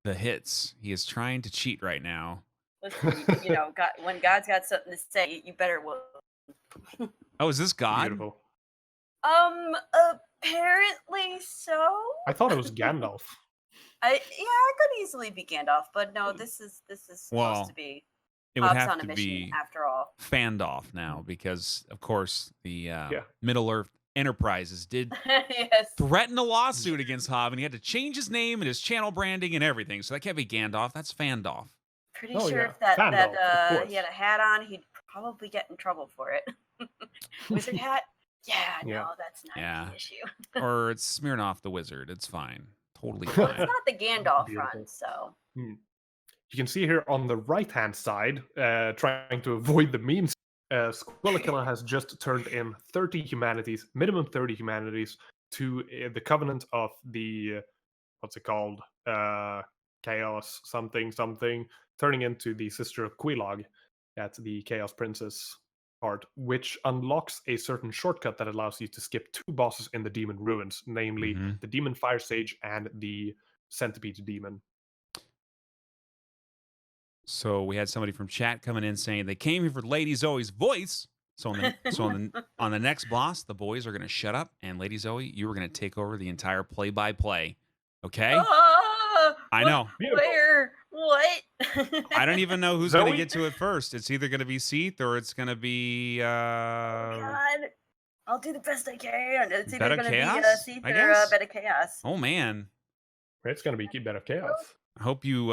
the hits. He is trying to cheat right now. Listen, God, when God's got something to say, you better will. Oh, is this God? beautiful. Apparently so. I thought it was Gandalf. It could easily be Gandalf, but no, this is supposed Well, to be It would Hobbs have on a to mission be after all. fanned off now because, of course, the Middle Earth Enterprises did Yes. threaten a lawsuit against Hob, and he had to change his name and his channel branding and everything. So that can't be Gandalf. That's fanned off. Pretty Oh, sure yeah. if that Fandolf, of course. he had a hat on, he'd probably get in trouble for it. Wizard hat? Yeah, Yeah. no, that's not Yeah. the issue. Or it's Smirnoff the Wizard. It's fine. Totally It's fine. not the Gandalf Beautiful. run, so You can see here on the right-hand side, trying to avoid the memes, Squillicilla has just turned in 30 humanities, minimum 30 humanities, to the Covenant of the, what's it called? Chaos something something, turning into the Sister of Quelaag at the Chaos Princess part, which unlocks a certain shortcut that allows you to skip 2 bosses in the Demon Ruins, namely Mhm. the Demon Fire Sage and the Centipede Demon. So we had somebody from chat coming in saying they came here for Lady Zoe's voice. So on the next boss, the boys are going to shut up, and Lady Zoe, you were going to take over the entire play-by-play. Okay? I know. Beautiful. Where? What? I don't even know who's going to Zoe? get to it first. It's either going to be Seath or it's going to be God. I'll do the best I can. It's either Bed of going to be Chaos, Seath I or guess? Bed of Chaos. Oh man. It's going to be Bed of Chaos. I hope you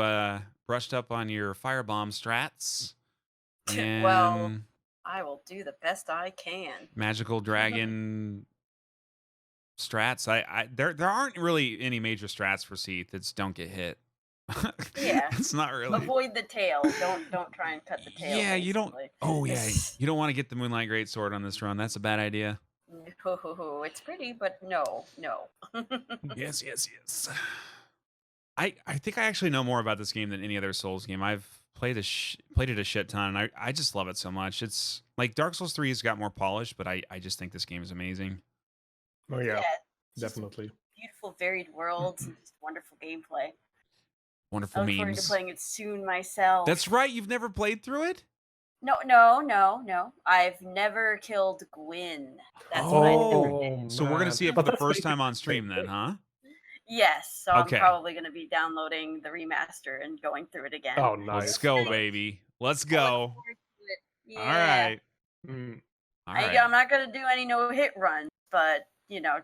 brushed up on your firebomb strats. Well, And I will do the best I can. magical dragon strats. I there aren't really any major strats for Seath. It's don't get hit. Yeah. It's not really. Avoid the tail. Don't try and cut the tail. Yeah, you don't. basically. Oh yeah, you don't want to get the Moonlight Greatsword on this run. That's a bad idea. No, it's pretty, but no. Yes. I think I actually know more about this game than any other Souls game. I've played it a shit ton, and I just love it so much. It's like Dark Souls 3 has got more polish, but I just think this game is amazing. Oh yeah, it's just a definitely. beautiful, varied worlds, and just wonderful gameplay. I Wonderful look forward to memes. playing it soon myself. That's right. You've never played through it? No. I've never killed Gwyn. That's what I never did. So we're gonna see it for But the that's first time basically on stream then, huh? Yes, so Okay. I'm probably going to be downloading the remaster and going through it again. Oh, nice. Let's go, baby. Let's I look go. forward to it. Yeah. All right. Mm. All I'm right. not going to do any no-hit runs, but,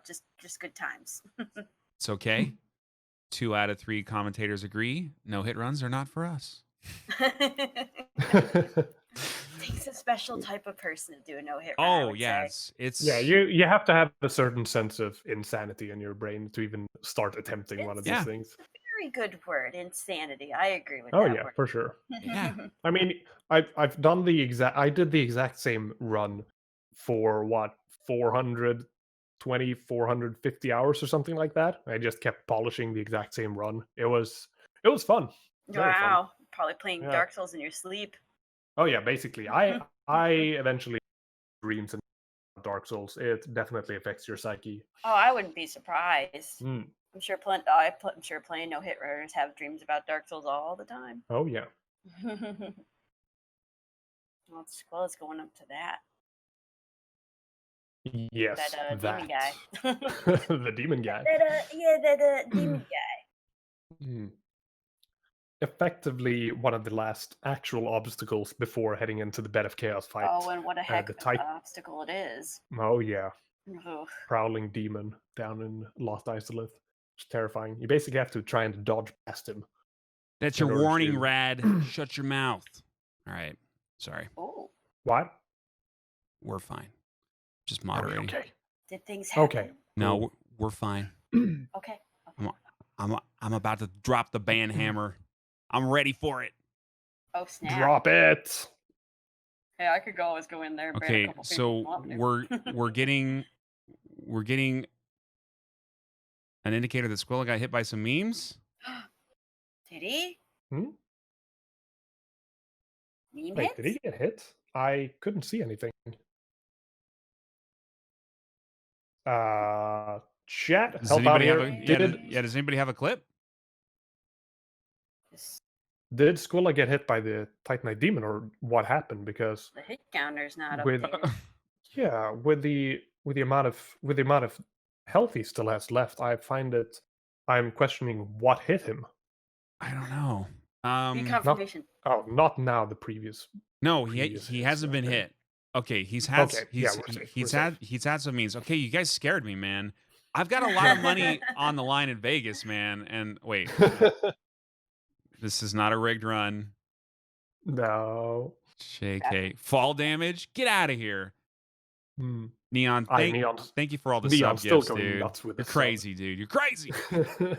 just good times. It's okay. 2 out of 3 commentators agree. No hit runs are not for us. Takes a special type of person to do a no-hit run, I Oh would yeah, say. it's Yeah, you have to have a certain sense of insanity in your brain to even start attempting one of these Yeah. things. Very good word, insanity. I agree with Oh that yeah, word. for sure. Yeah. I mean, I've done I did the exact same run for what 420, 450 hours or something like that. I just kept polishing the exact same run. It was fun. Very fun. Wow. Probably playing Yeah. Dark Souls in your sleep. Oh yeah, basically, I eventually dreams in Dark Souls. It definitely affects your psyche. Oh, I wouldn't be surprised. Mm. I'm sure playing no-hit runners have dreams about Dark Souls all the time. Oh yeah. Let's going up to that. Yes, That demon guy. The demon guy. That demon guy. Mm. Effectively, one of the last actual obstacles before heading into the Bed of Chaos fight. Oh, and what a heck the of type- an obstacle it is. Oh yeah, Ugh. prowling demon down in Lost Isolith. It's terrifying. You basically have to try and dodge past him. That's in your order warning, to- Rad. Shut your mouth. All right. Sorry. Oh, What? We're fine. Just Are we moderating. okay. did things happen? Okay. No, Cool. we're fine. Okay. I'm about to drop the ban hammer. I'm ready for it. Oh, snap. Drop it. Hey, I could always go in there and ban a Okay, couple so people. we're we're getting an indicator that Squilla got hit by some memes. Did he? Hmm? Meme Wait, did hits? he get hit? I couldn't see anything. Chat, Does help out anybody have here. a does anybody have a clip? Did Squilla get hit by the Titanite demon, or what happened? Because The hit counter's not with updated. yeah, with the amount of health he still has left, I'm questioning what hit him. I don't know. Reconfirmation. Oh, not now. The previous. No, previous he hits, hasn't been okay. hit. Okay, he's had Okay, yeah, we're safe. he's had some memes. Okay, you guys scared me, man. I've got a lot of money on the line in Vegas, man. And wait, this is not a rigged run. No. JK. Fall damage? Get out of here. Hmm. Neon, Neon's thank you for all the Neon's sub still gifts, going dude. nuts with You're the sub. crazy, dude. You're crazy.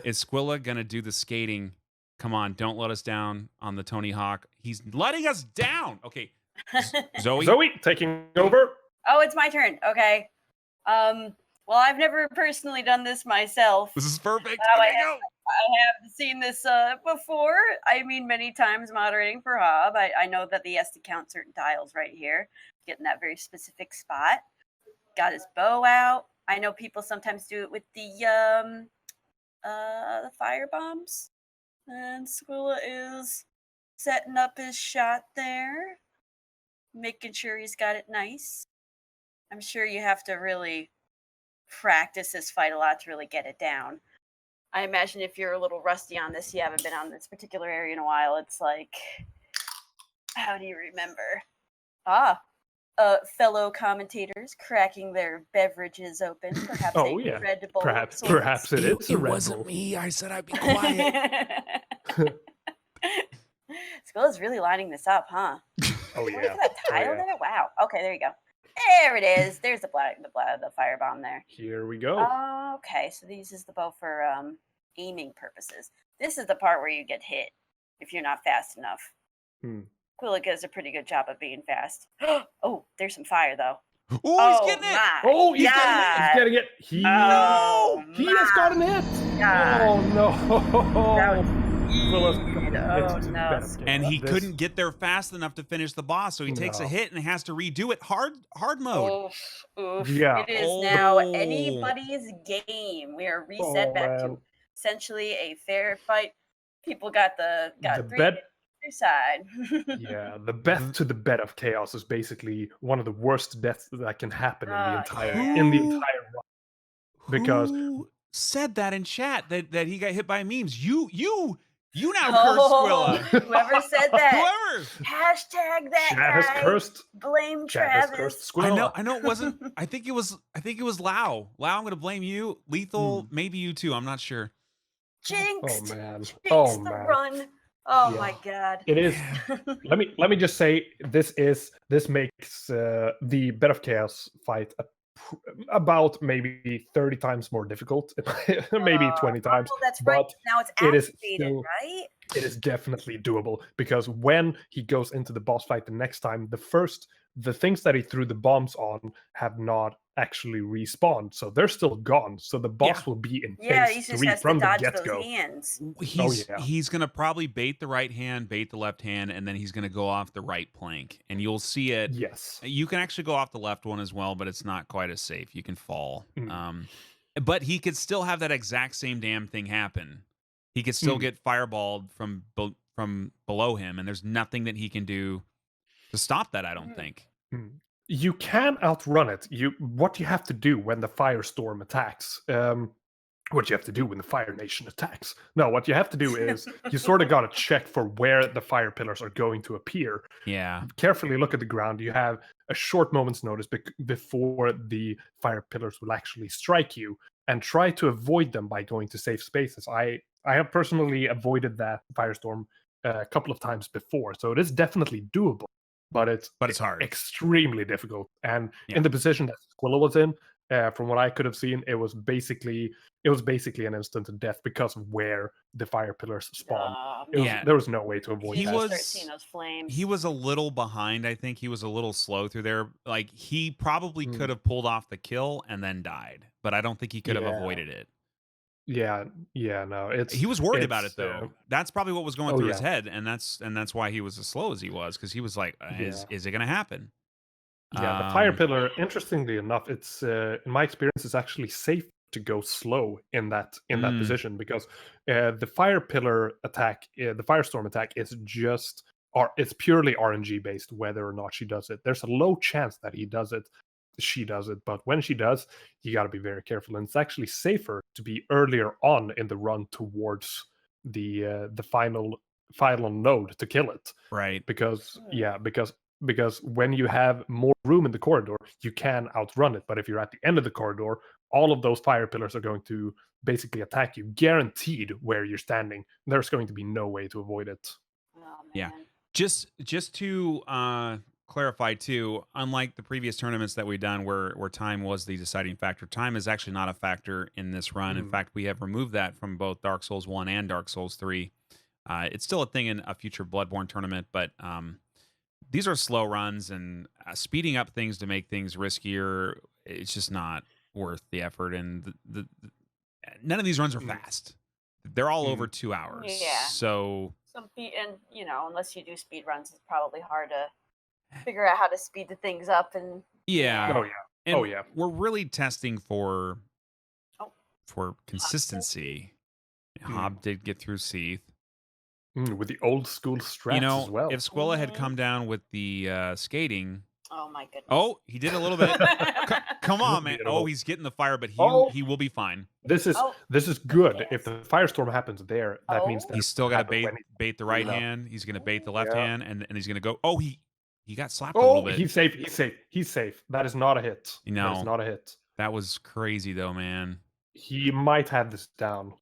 Is Squilla gonna do the skating? Come on, don't let us down on the Tony Hawk. He's letting us down. Okay. Zoe? Zoe taking over. Oh, it's my turn. Okay. Well, I've never personally done this myself. This is perfect. Oh, Okay, go. I have seen this before. I mean, many times moderating for Hob. I know that he has to count certain tiles right here, get in that very specific spot. Got his bow out. I know people sometimes do it with the fire bombs. And Squilla is setting up his shot there, making sure he's got it nice. I'm sure you have to really practice this fight a lot to really get it down. I imagine if you're a little rusty on this, you haven't been on this particular area in a while, it's like, how do you remember? Fellow commentators cracking their beverages open, perhaps Oh, a yeah. Red Bull. Perhaps it is a Red wasn't Bull. me. I said I'd be quiet. Squilla's really lining this up, huh? Oh Look yeah. at that tile yeah. there. Wow. Okay, there you go. There it is. There's the firebomb there. Here we go. Okay, so this is the bow for aiming purposes. This is the part where you get hit if you're not fast enough. Squilla does a pretty good job of being fast. Oh, there's some fire though. Oh, he's getting it. my Oh, he's God. getting it. He Oh, he has gotten hit. God. Oh no. That was Squilla's weird. gotten hit Oh, to no. better game. And he This- couldn't get there fast enough to finish the boss, so he takes a No. hit and has to redo it hard mode. Oof. Yeah. It is now Oh. anybody's game. We are reset Oh, back man. to essentially a fair fight. People got The three bed- hits on their side. Yeah, the death to the bed of chaos is basically one of the worst deaths that can happen in the entire run. Because- Who said that in chat that he got hit by memes? You now curse Squilla. Whoever said that. Whoever. Hashtag that Chat guy. has cursed. Blame Chat has Travis. cursed Squilla. I know it wasn't. I think it was Lau. Lau, I'm gonna blame you. Lethal, maybe you too. I'm not sure. Jinxed. Oh man. Jinxed Oh the man. run. Oh Yeah. my god. It is. Let me just say this makes the Bed of Chaos fight about maybe 30 times more difficult, maybe 20 times. Oh, that's right. but Now it's it is activated, still- right? It is definitely doable because when he goes into the boss fight the next time, the things that he threw the bombs on have not actually respawned, so they're still gone. So the boss will be in Yeah, phase he just 3 has to from the dodge get those go. hands. He's gonna probably bait the right hand, bait the left hand, and then he's gonna go off the right plank, and you'll see it. Yes. You can actually go off the left one as well, but it's not quite as safe. You can fall. Mm. But he could still have that exact same damn thing happen. He could still get fireballed from below him, and there's nothing that he can do to stop that. I don't think. You can outrun it. What you have to do when the firestorm attacks. What you have to do when the Fire Nation attacks. No, what you have to do is you sort of got to check for where the fire pillars are going to appear. Yeah. Carefully look at the ground. You have a short moment's notice before the fire pillars will actually strike you, and try to avoid them by going to safe spaces. I have personally avoided that firestorm a couple of times before, so it is definitely doable. But it's hard. Extremely difficult. And Yeah. in the position that Squilla was in, from what I could have seen, it was basically an instant death because of where the fire pillars spawned. There was no way to avoid He that. was- Start seeing those flames. He was a little behind. I think he was a little slow through there. Like he probably could have pulled off the kill and then died. but I don't think he could have Yeah. avoided it. Yeah, no, it's He was worried about it it's, though. That's probably what was going oh, through his yeah. head, and that's why he was as slow as he was, because he was like, "Is Yeah. it going to happen?" Yeah, the fire Um, pillar. Interestingly enough, it's in my experience, it's actually safe to go slow in that Mm. position because the fire pillar attack, the firestorm attack, is just it's purely RNG based whether or not she does it. There's a low chance that he does it, she does it, but when she does, you got to be very careful. And it's actually safer to be earlier on in the run towards the final node to kill it Right. because because when you have more room in the corridor, you can outrun it. But if you're at the end of the corridor, all of those fire pillars are going to basically attack you, guaranteed where you're standing. There's going to be no way to avoid it. Oh, Yeah. man. Just to clarify too, unlike the previous tournaments that we've done where time was the deciding factor, time is actually not a factor in this run. In Mhm. fact, we have removed that from both Dark Souls 1 and Dark Souls 3. It's still a thing in a future Bloodborne tournament, but these are slow runs, and speeding up things to make things riskier, it's just not worth the effort. And none of these runs are Mm. fast. They're all Mm. over 2 hours. Yeah. So And unless you do speed runs, it's probably hard to figure out how to speed the things up. And yeah. Oh yeah. And Oh, yeah. we're really testing for Oh. consistency. Hob did get through Seath. With the old school strats You know, as well. if Squilla had Mhm. come down with the skating, oh my goodness. oh, he did a little bit. Come on, man. Beautiful. Oh, he's getting the fire, but Oh. he will be fine. This is Oh. good. Yes. If the firestorm happens there, that means Oh. that He's still got to happen when bait the right Yeah. hand. He's going to bait the left Yeah. hand, and he's going to go. Oh, he got slapped a little Oh, bit. he's safe. That is not a hit. That No. is not a hit. That was crazy, though, man. He might have this down.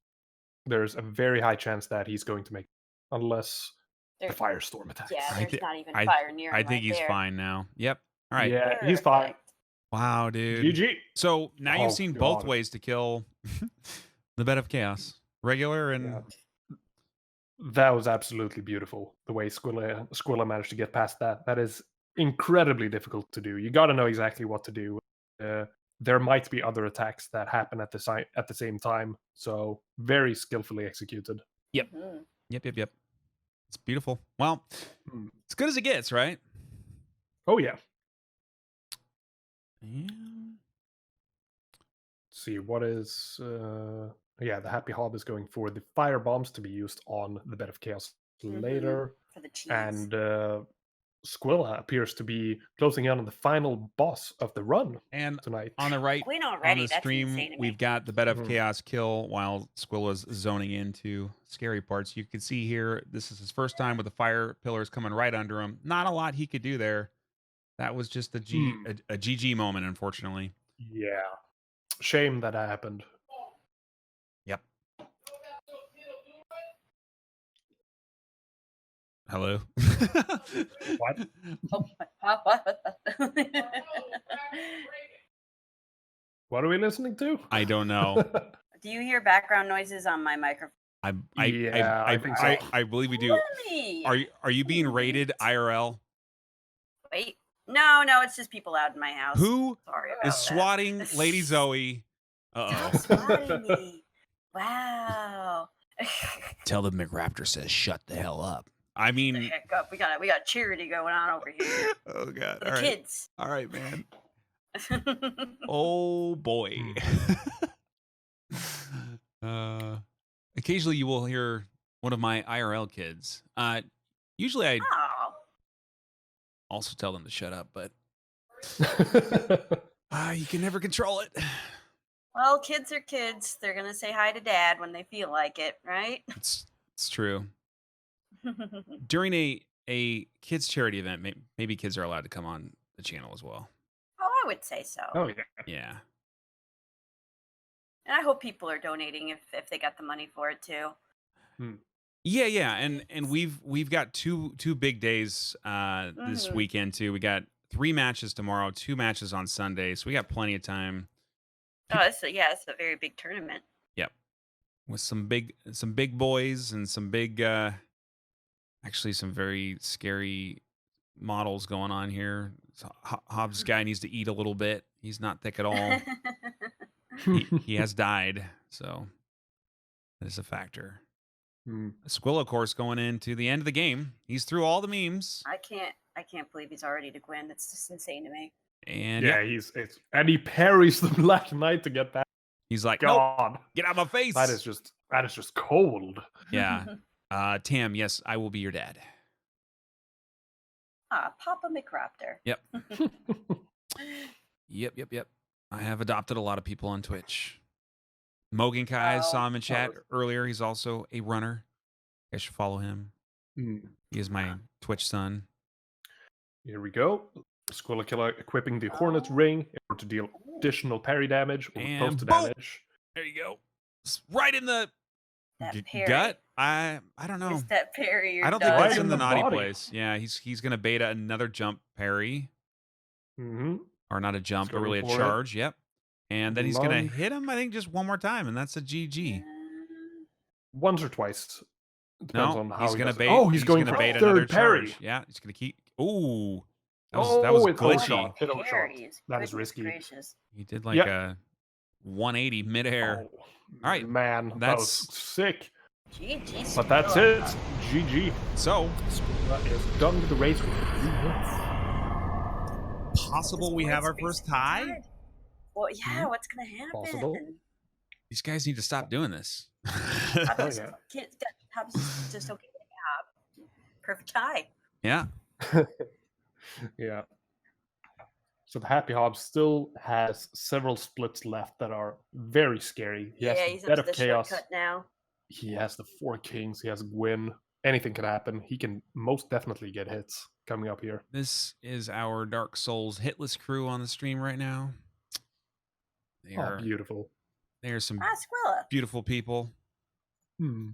There's a very high chance that he's going to make, unless the There- firestorm attacks. Yeah, I there's thi- not even I- fire near him. I think right he's there. fine now. Yep. All right. Yeah, he's fine. Perfect. Wow, dude. GG. So now Oh, you've seen both God. ways to kill the Bed of Chaos, regular and Yeah. That was absolutely beautiful. The way Squilla managed to get past that. That is incredibly difficult to do. You got to know exactly what to do. There might be other attacks that happen at the same time. So very skillfully executed. Mhm. Yep. It's beautiful. Well, Hmm. as good as it gets, right? Oh yeah. Yeah. Let's see what is. The Happy Hob is going for the fire bombs to be used on the Bed of Chaos Mhm. later, For the cheese. and Squilla appears to be closing in on the final boss of the run And tonight. on the right Queen on already. the That's stream, insane to we've me. got the Bed of Mhm. Chaos kill while Squilla's zoning into scary parts. You can see here, this is his first time with the fire pillars coming right under him. Not a lot he could do there. That was just a GG moment, unfortunately. Yeah, shame that happened. Yep. Hello. What? Oh, what? What are we listening to? I don't know. Do you hear background noises on my microphone? I think so. I believe we do. Really? Are you being rated IRL? Wait. No, it's just people out in my house. Who Sorry about is that. swatting Lady Zoe? Stop Uh-oh. swatting me. Wow. Tell the McRaptor says shut the hell up. I mean, Heck up. We got charity going on over here. oh god. For the All right. kids. All right, man. Oh boy. Occasionally you will hear one of my IRL kids. Usually I Oh. also tell them to shut up, but you can never control it. Well, kids are kids. They're gonna say hi to dad when they feel like it, right? It's true. During a kids charity event, maybe kids are allowed to come on the channel as well. Oh, I would say so. Oh yeah. Yeah. And I hope people are donating if they got the money for it too. Yeah, and we've got two big days this Mhm. weekend too. We got 3 matches tomorrow, 2 matches on Sunday, so we got plenty of time Oh, it's a very big tournament. with some big boys and some big actually some very scary models going on here. So Hobbs guy needs to eat a little bit. He's not thick at all. he has died, so that is a factor. Hmm. Squilla, of course, going into the end of the game. He's through all the memes, I can't believe he's already to Gwyn. It's just insane to me. and Yeah, and he parries the Black Knight to get that. he's like, "Nope, God, get out of my face." that is just cold. Yeah. Tam, yes, I will be your dad. Papa McRaptor. Yep. Yep. I have adopted a lot of people on Twitch. Mogan Kai, Oh. saw him in chat earlier. He's also a runner. You guys should follow him. Hmm. He is my Twitch son. Here we go. Squilla Killer equipping the Hornet Ring in order to deal additional parry damage or And post boom! damage. There you go. Right in the That parry. gut. I don't know. Is that parry? You're I don't think done. that's Right in in the the naughty body. place. Yeah, he's gonna beta another jump parry. Mm-hmm. Or not a jump, but going really a for it. charge. Yep. And then he's gonna Lunge. hit him, I think, just one more time, and that's a GG. Once or twice. Depends No, on how he's he gonna does it. bait. Oh, he's going gonna for bait a third another parry. charge. Yeah, he's gonna keep. Ooh, that was It's glitchy. overshot. Hit overshot. Parries. That is Goodness risky. gracious. He did like Yep. a 180 midair. Oh, All right, man, that was that's- sick. GG. But that's Squilla. it. GG. So That is done with the race. possible we have our first tie. Well, yeah. What's gonna happen? Possible. These guys need to stop doing this. Hobbs yeah. just okay. Perfect tie. Yeah, Yeah. So the Happy Hobbs still has several splits left that are very scary. He has Yeah, the he's Bed up to of the Chaos. shortcut now. He has the Four Kings. He has Gwyn. Anything can happen. He can most definitely get hits coming up here. this is our Dark Souls hitless crew on the stream right now. They Oh, are beautiful. some Squilla. beautiful people. Hmm.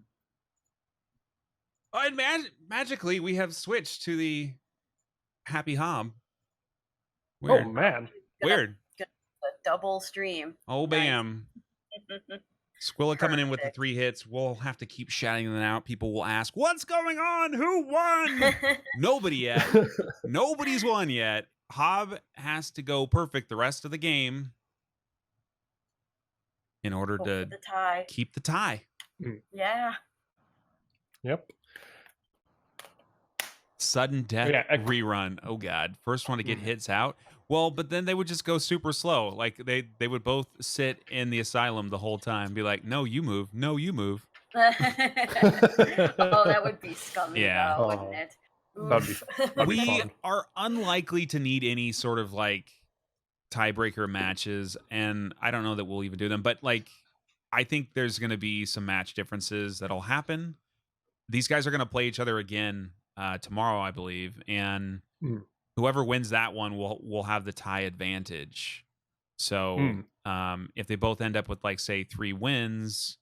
Oh, and magically we have switched to the Happy Hob. Weird. Oh man. Weird. A double stream. Oh, Nice. bam. Squilla coming in with the Perfect. 3 hits. We'll have to keep shouting them out. People will ask, "What's going on? Who won?" Nobody yet. Nobody's won yet. Hob has to go perfect the rest of the game in order Go for to the tie. keep the tie. Yeah. Yep. Sudden death Yeah, I- rerun. Oh god. First one to get Mm. hits out. Well, but then they would just go super slow. Like they would both sit in the asylum the whole time, be like, "No, you move. No, you move." Oh, that would be scummy, Yeah. though, wouldn't Oh, it? that'd be- Oof. that'd be We fun. are unlikely to need any sort of like tiebreaker matches, and I don't know that we'll even do them, but like I think there's going to be some match differences that'll happen. These guys are going to play each other again tomorrow, I believe, and Mm. whoever wins that one will have the tie advantage. So if they both end up with like say 3 wins,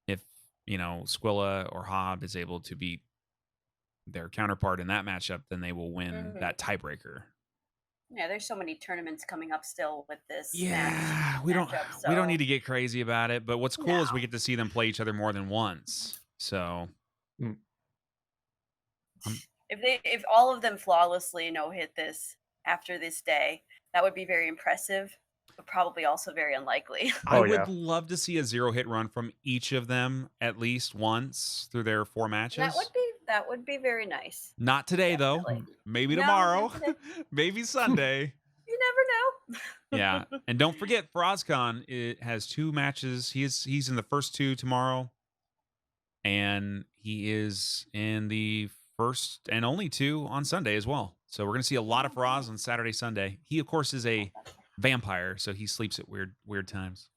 if Squilla or Hob is able to beat their counterpart in that matchup, then they will win Mhm. that tiebreaker. Yeah, there's so many tournaments coming up still with this. Yeah, we don't matchup, need to get crazy about it, but what's cool is we No. get to see them play each other more than once. So If all of them flawlessly hit this after this day, that would be very impressive, but probably also very unlikely. I Oh, would yeah. love to see a 0-hit run from each of them at least once through their 4 matches. That would be very nice. Not today Definitely. though. Maybe No, tomorrow. not today. Maybe Sunday. You never know. Yeah, and don't forget, Frozcon it has 2 matches. He's in the first 2 tomorrow, and he is in the first and only 2 on Sunday as well. So we're gonna see a lot of Froz on Saturday, Sunday. He of course is a vampire, so he sleeps at weird times.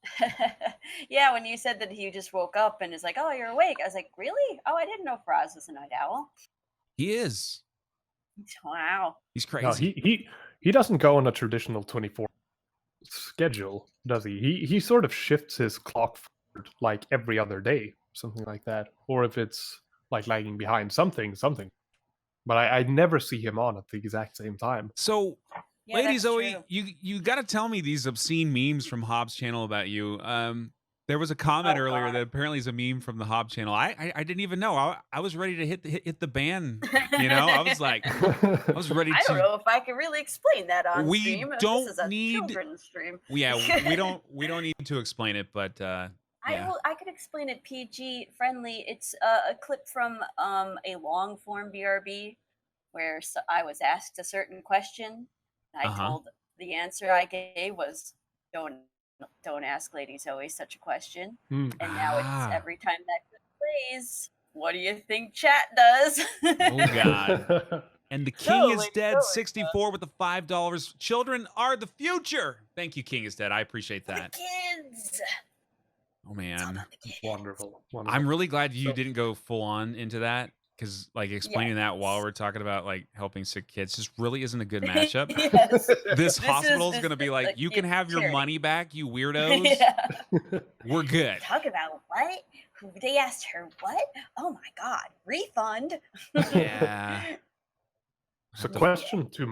Yeah, when you said that he just woke up and is like, "Oh, you're awake," I was like, "Really? Oh, I didn't know Froz was a night owl." He is. Wow. He's crazy. No, he doesn't go on a traditional 24 schedule, does he? He sort of shifts his clock forward like every other day, something like that. Or if it's like lagging behind something. But I never see him on at the exact same time. So Yeah, Lady that's Zoe, true. you got to tell me these obscene memes from Hobbs' channel about you. There was a comment Oh, earlier God. that apparently is a meme from the Hob channel. I didn't even know. I was ready to hit the ban. You know, I was like, I was ready I don't to. know if I can really explain that on We stream. don't This is a need- children's stream. Yeah, we don't need to explain it, but yeah. I could explain it PG friendly. It's a clip from a long form BRB where I was asked a certain question. And I Uh-huh. told the answer I gave was don't ask ladies always such a question. Hmm. And now Ah. it's every time that clip plays. What do you think chat does? Oh God. And the King No, is lady, dead. no, 64 with the $5. Children are the future. Thank you, King is dead. I appreciate the that. kids. Oh It's all man, about the kids. Wonderful. I'm really glad you So- didn't go full on into that, because like explaining that while Yes. we're talking about like helping sick kids just really isn't a good matchup. Yes. This This hospital is is going to be like, like you can have your charity." money back, you weirdos. Yeah. We're good. Talk about what? They asked her what? Oh my god, refund. Yeah. So The- question to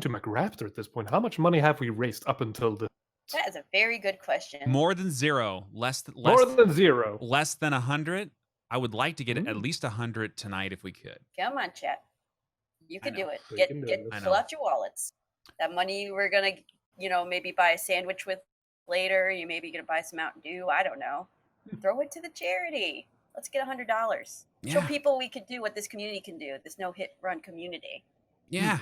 McRaptor at this point: how much money have we raised up until the That is a very good question. More than zero, less more than zero? less than 100. I would like to get at Ooh. least 100 tonight if we could. Come on, chat. You I can know. do it. We Get can do get this. I pull know. out your wallets. That money you were gonna, maybe buy a sandwich with later. You maybe gonna buy some Mountain Dew. I don't know. Throw it to the charity. Let's get $100. Show Yeah. people we can do what this community can do. This no hit run community. Yeah.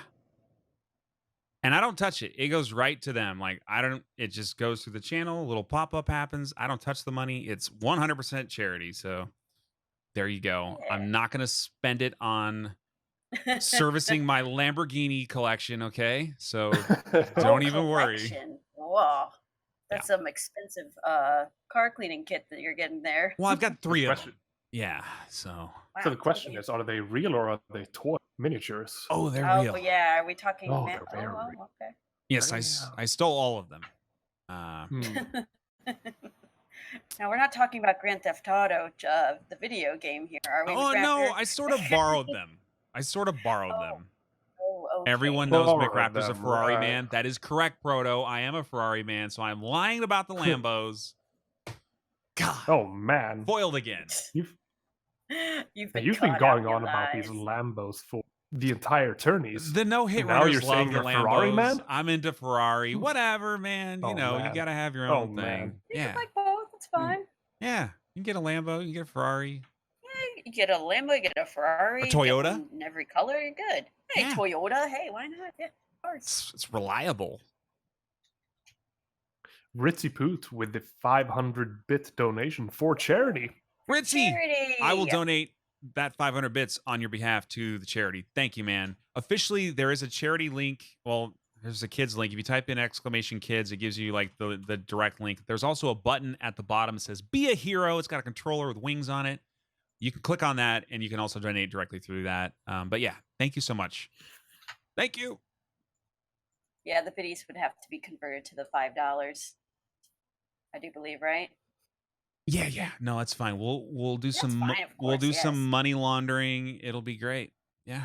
And I don't touch it. It goes right to them. Like it just goes through the channel, a little pop-up happens. I don't touch the money. It's 100% charity. So there you go. Yeah. I'm not going to spend it on servicing my Lamborghini collection, okay? So don't even worry. Collection. Whoa. That's some expensive car cleaning kit that you're getting there. Well, I've got 3 of question. them. Yeah. So So the Wow, question totally. is: are they real or are they toy miniatures? oh, they're Oh real. yeah, are we talking? Oh, ma- they're very oh, real. okay. Yes, Yeah. I stole all of them. Hmm. Now we're not talking about Grand Theft Auto, the video game here, are we? Oh no, McRaptor? I sort of borrowed them. Oh. them. Oh, okay. Everyone knows Borrowed McRaptor's a them, Ferrari right. man. That is correct, Proto. I am a Ferrari man, so I'm lying about the Lambos. God, Oh man, foiled again. you've You've been, you've been caught going out in your on about these lies. Lambos for the entire tourneys. The no-hit Now runners you're love saying the you're Lambos. Ferrari man? I'm into Ferrari. Whatever, man. You Oh, know, you man. gotta have your Oh, own thing. man. You Yeah, can like both. It's fine. yeah. You can get a Lambo. You can get a Ferrari. Yeah, you get a Lambo, you get a Ferrari, A you get Toyota? one in every color. You're good. Hey, Yeah. Toyota. Hey, why not? Yeah, of course. It's reliable. Ritzy Poot with the 500-bit donation for charity. Ritzy, Charity. I will donate that 500 bits on your behalf to the charity. Thank you, man. Officially, there is a charity link. Well, there's a kids link. If you type in !kids, it gives you like the direct link. There's also a button at the bottom that says "Be a Hero." It's got a controller with wings on it. You can click on that, and you can also donate directly through that. But yeah, thank you so much. Thank you. Yeah, the biddies would have to be converted to the $5. I do believe, right? Yeah. No, that's fine. We'll do That's some fine, of we'll course, do yes. some money laundering. It'll be great. Yeah.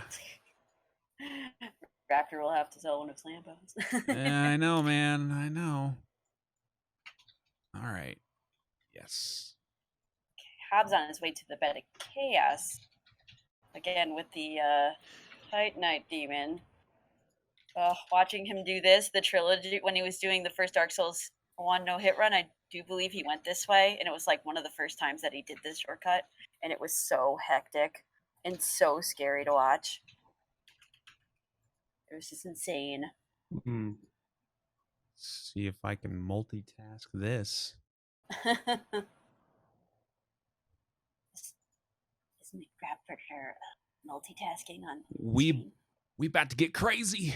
Raptor will have to sell one of his Lambos. Yeah, I know, man. I know. All right. Yes. Hobbs on his way to the bed of chaos. Again with the Titanite demon. Watching him do this, the trilogy, when he was doing the first Dark Souls 1 no hit run, I do believe he went this way, and it was like one of the first times that he did this shortcut, and it was so hectic and so scary to watch. It was just insane. Hmm. See if I can multitask this. Isn't it Raptor multitasking on We screen? about to get crazy.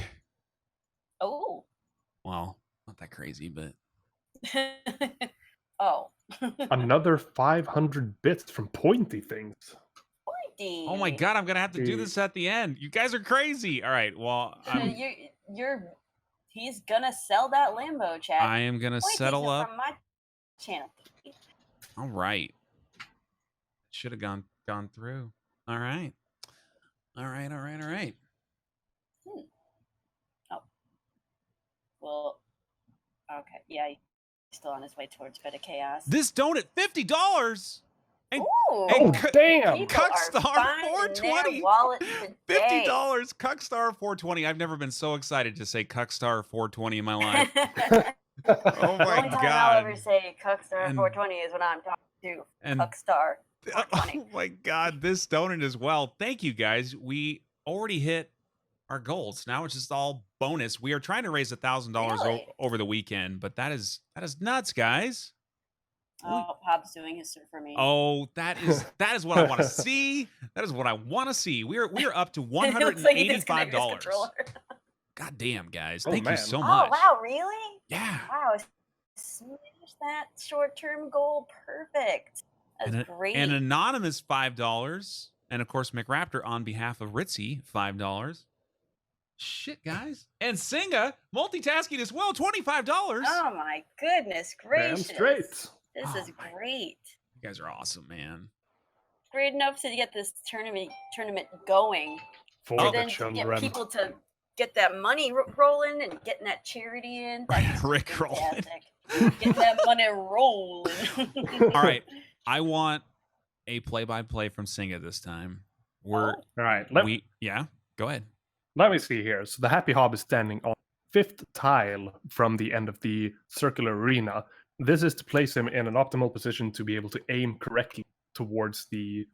Oh. Well, not that crazy, but Oh. Another 500 bits from Pointy Things. Pointy. oh my god, I'm gonna have to do Dude. this at the end. You guys are crazy. All right, well, He's gonna sell that Lambo, chat. I am gonna Pointies settle are up. from my channel. All right, should have gone through. All right. Oh. Well, okay. Yeah, still on his way towards Beta Chaos. This donut, $50. And, Ooh, and Oh, damn. people are Cuckstar finding their 420. wallet today. $50. Cuckstar 420. I've never been so excited to say Cuckstar 420 in my life. Oh The my only time I'll God. ever say Cuckstar And- 420 is when I'm talking to And Cuckstar 420. oh my God, this donut as well. Thank you guys. We already hit our goals. Now it's just all bonus. We are trying to raise $1,000 Really? over the weekend, but that is nuts, guys. Oh, Pop's doing his surf for me. Oh, that is what I want to see. That is what I want to see. We are up to It looks like he disconnected his $185. controller. God damn, guys. Oh, Thank you man. so Oh, much. wow, really? Yeah. Wow, smash that short-term goal. Perfect. That's And great. An anonymous $5. And of course, McRaptor on behalf of Ritzy, $5. Shit, guys. And Singa multitasking as well, $25. Oh my goodness Damn gracious. straight. This Oh is my- great. You guys are awesome, man. Great enough to get this tournament going. For And the then to get children. people to get that money rolling and getting that charity in. That's just Rick rolling. fantastic. Getting that money rolling. All right. I want a play-by-play from Singa this time. We're Oh. All right. yeah. Go ahead. Let me see here. So the Happy Hob is standing on 5th tile from the end of the circular arena. This is to place him in an optimal position to be able to aim correctly towards the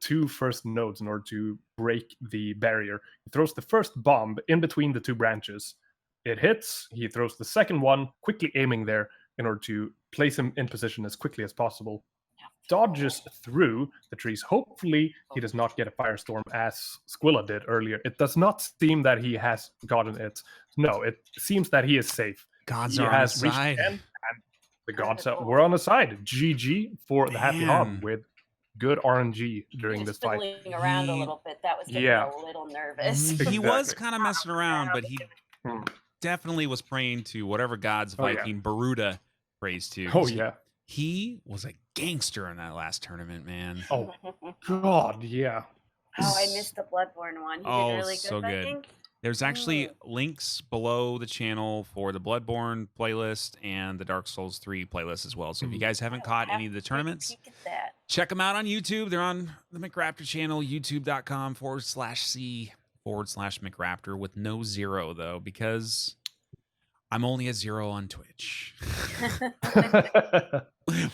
two first nodes in order to break the barrier. He throws the first bomb in between the two branches. It hits. He throws the second one, quickly aiming there in order to place him in position as quickly as possible. Dodges through the trees. Hopefully, he does not get a firestorm as Squilla did earlier. It does not seem that he has gotten it. No, it seems that he is safe. Gods He are on has his reached side. the end, and the gods were on the side. GG for the Happy Hob Man. with good RNG during He was this fight. fiddling around a He- little bit. That was getting Yeah. me a little nervous. He was Exactly. kind of messing around, but he Hmm. definitely was praying to whatever gods Oh, yeah. Viking Baruda prays to. Oh yeah. He was a gangster in that last tournament, man. Oh God, yeah. Oh, I missed the Bloodborne one. He Oh, did really good, so good. Viking. There's actually links below the channel for the Bloodborne playlist and the Dark Souls 3 playlist as well. So if you guys haven't I'll caught have any of the to take a tournaments, peek at that. check them out on YouTube. They're on the McRaptor channel, youtube.com/C/McRaptor with no 0 though, because I'm only a 0 on Twitch.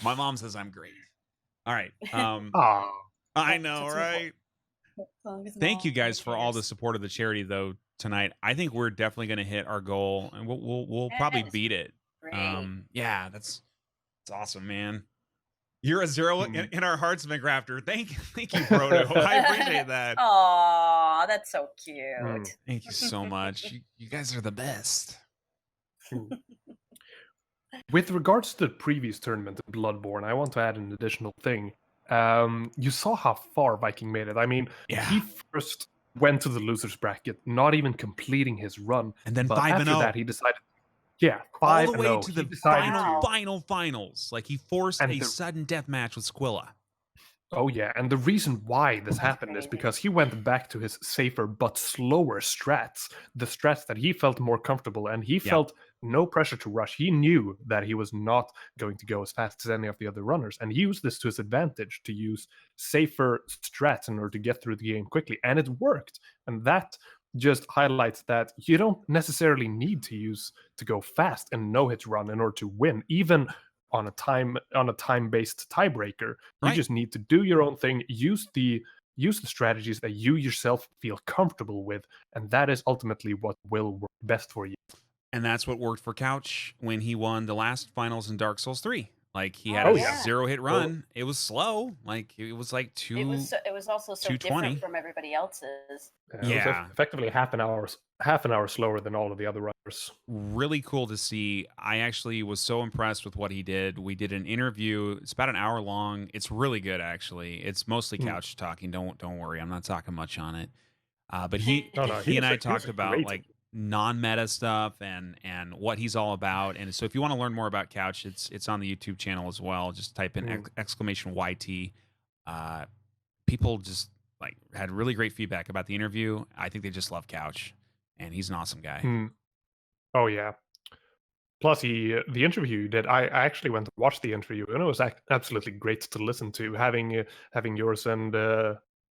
My mom says I'm great. All right. Ah, I know, That's right? As long as Thank you no one guys for all the cares. support of the charity though tonight. I think we're definitely going to hit our goal and we'll probably Yes. beat it. Great. Yeah, that's awesome, man. You're a 0 in our hearts, McRaptor. Thank you, Frodo. I appreciate that. Aw, that's so cute. Mm. Thank you so much. You guys are the best. with regards to the previous tournament, Bloodborne, I want to add an additional thing. You saw how far Viking made it. I mean, Yeah. he first went to the losers bracket, not even completing his run. And then But 5 and after 0. that, he decided, yeah, All 5 the and way 0. to He the decided Wow. to. finals. Like he forced And a the- sudden death match with Squilla. Oh yeah, and the reason why this That's happened is crazy. because he went back to his safer but slower strats, the strats that he felt more comfortable, and he felt no pressure to rush. He knew that he was not going to go as fast as any of the other runners, and he used this to his advantage to use safer strats in order to get through the game quickly, and it worked. And that just highlights that you don't necessarily need to go fast and no hit run in order to win, even on a time-based tiebreaker. You Right. just need to do your own thing, use the strategies that you yourself feel comfortable with, and that is ultimately what will work best for you. And that's what worked for Couch when he won the last finals in Dark Souls 3. Like he had Oh, a yeah. 0 hit run. It was slow. Like it was like It was also so 220. different from everybody else's. It was Yeah. effectively half an hour slower than all of the other runners. really cool to see. I actually was so impressed with what he did. We did an interview. It's about an hour long. It's really good, actually. It's mostly Couch talking. Don't worry. I'm not talking much on it. But he No, he and I was talked about great. like non-meta stuff and what he's all about. And so if you want to learn more about Couch, it's on the YouTube channel as well. Just type in exclamation YT. People just like had really great feedback about the interview. I think they just love Couch, and he's an awesome guy. Oh yeah. Plus, the interview you did, I actually went to watch the interview, and it was absolutely great to listen to. Having yours and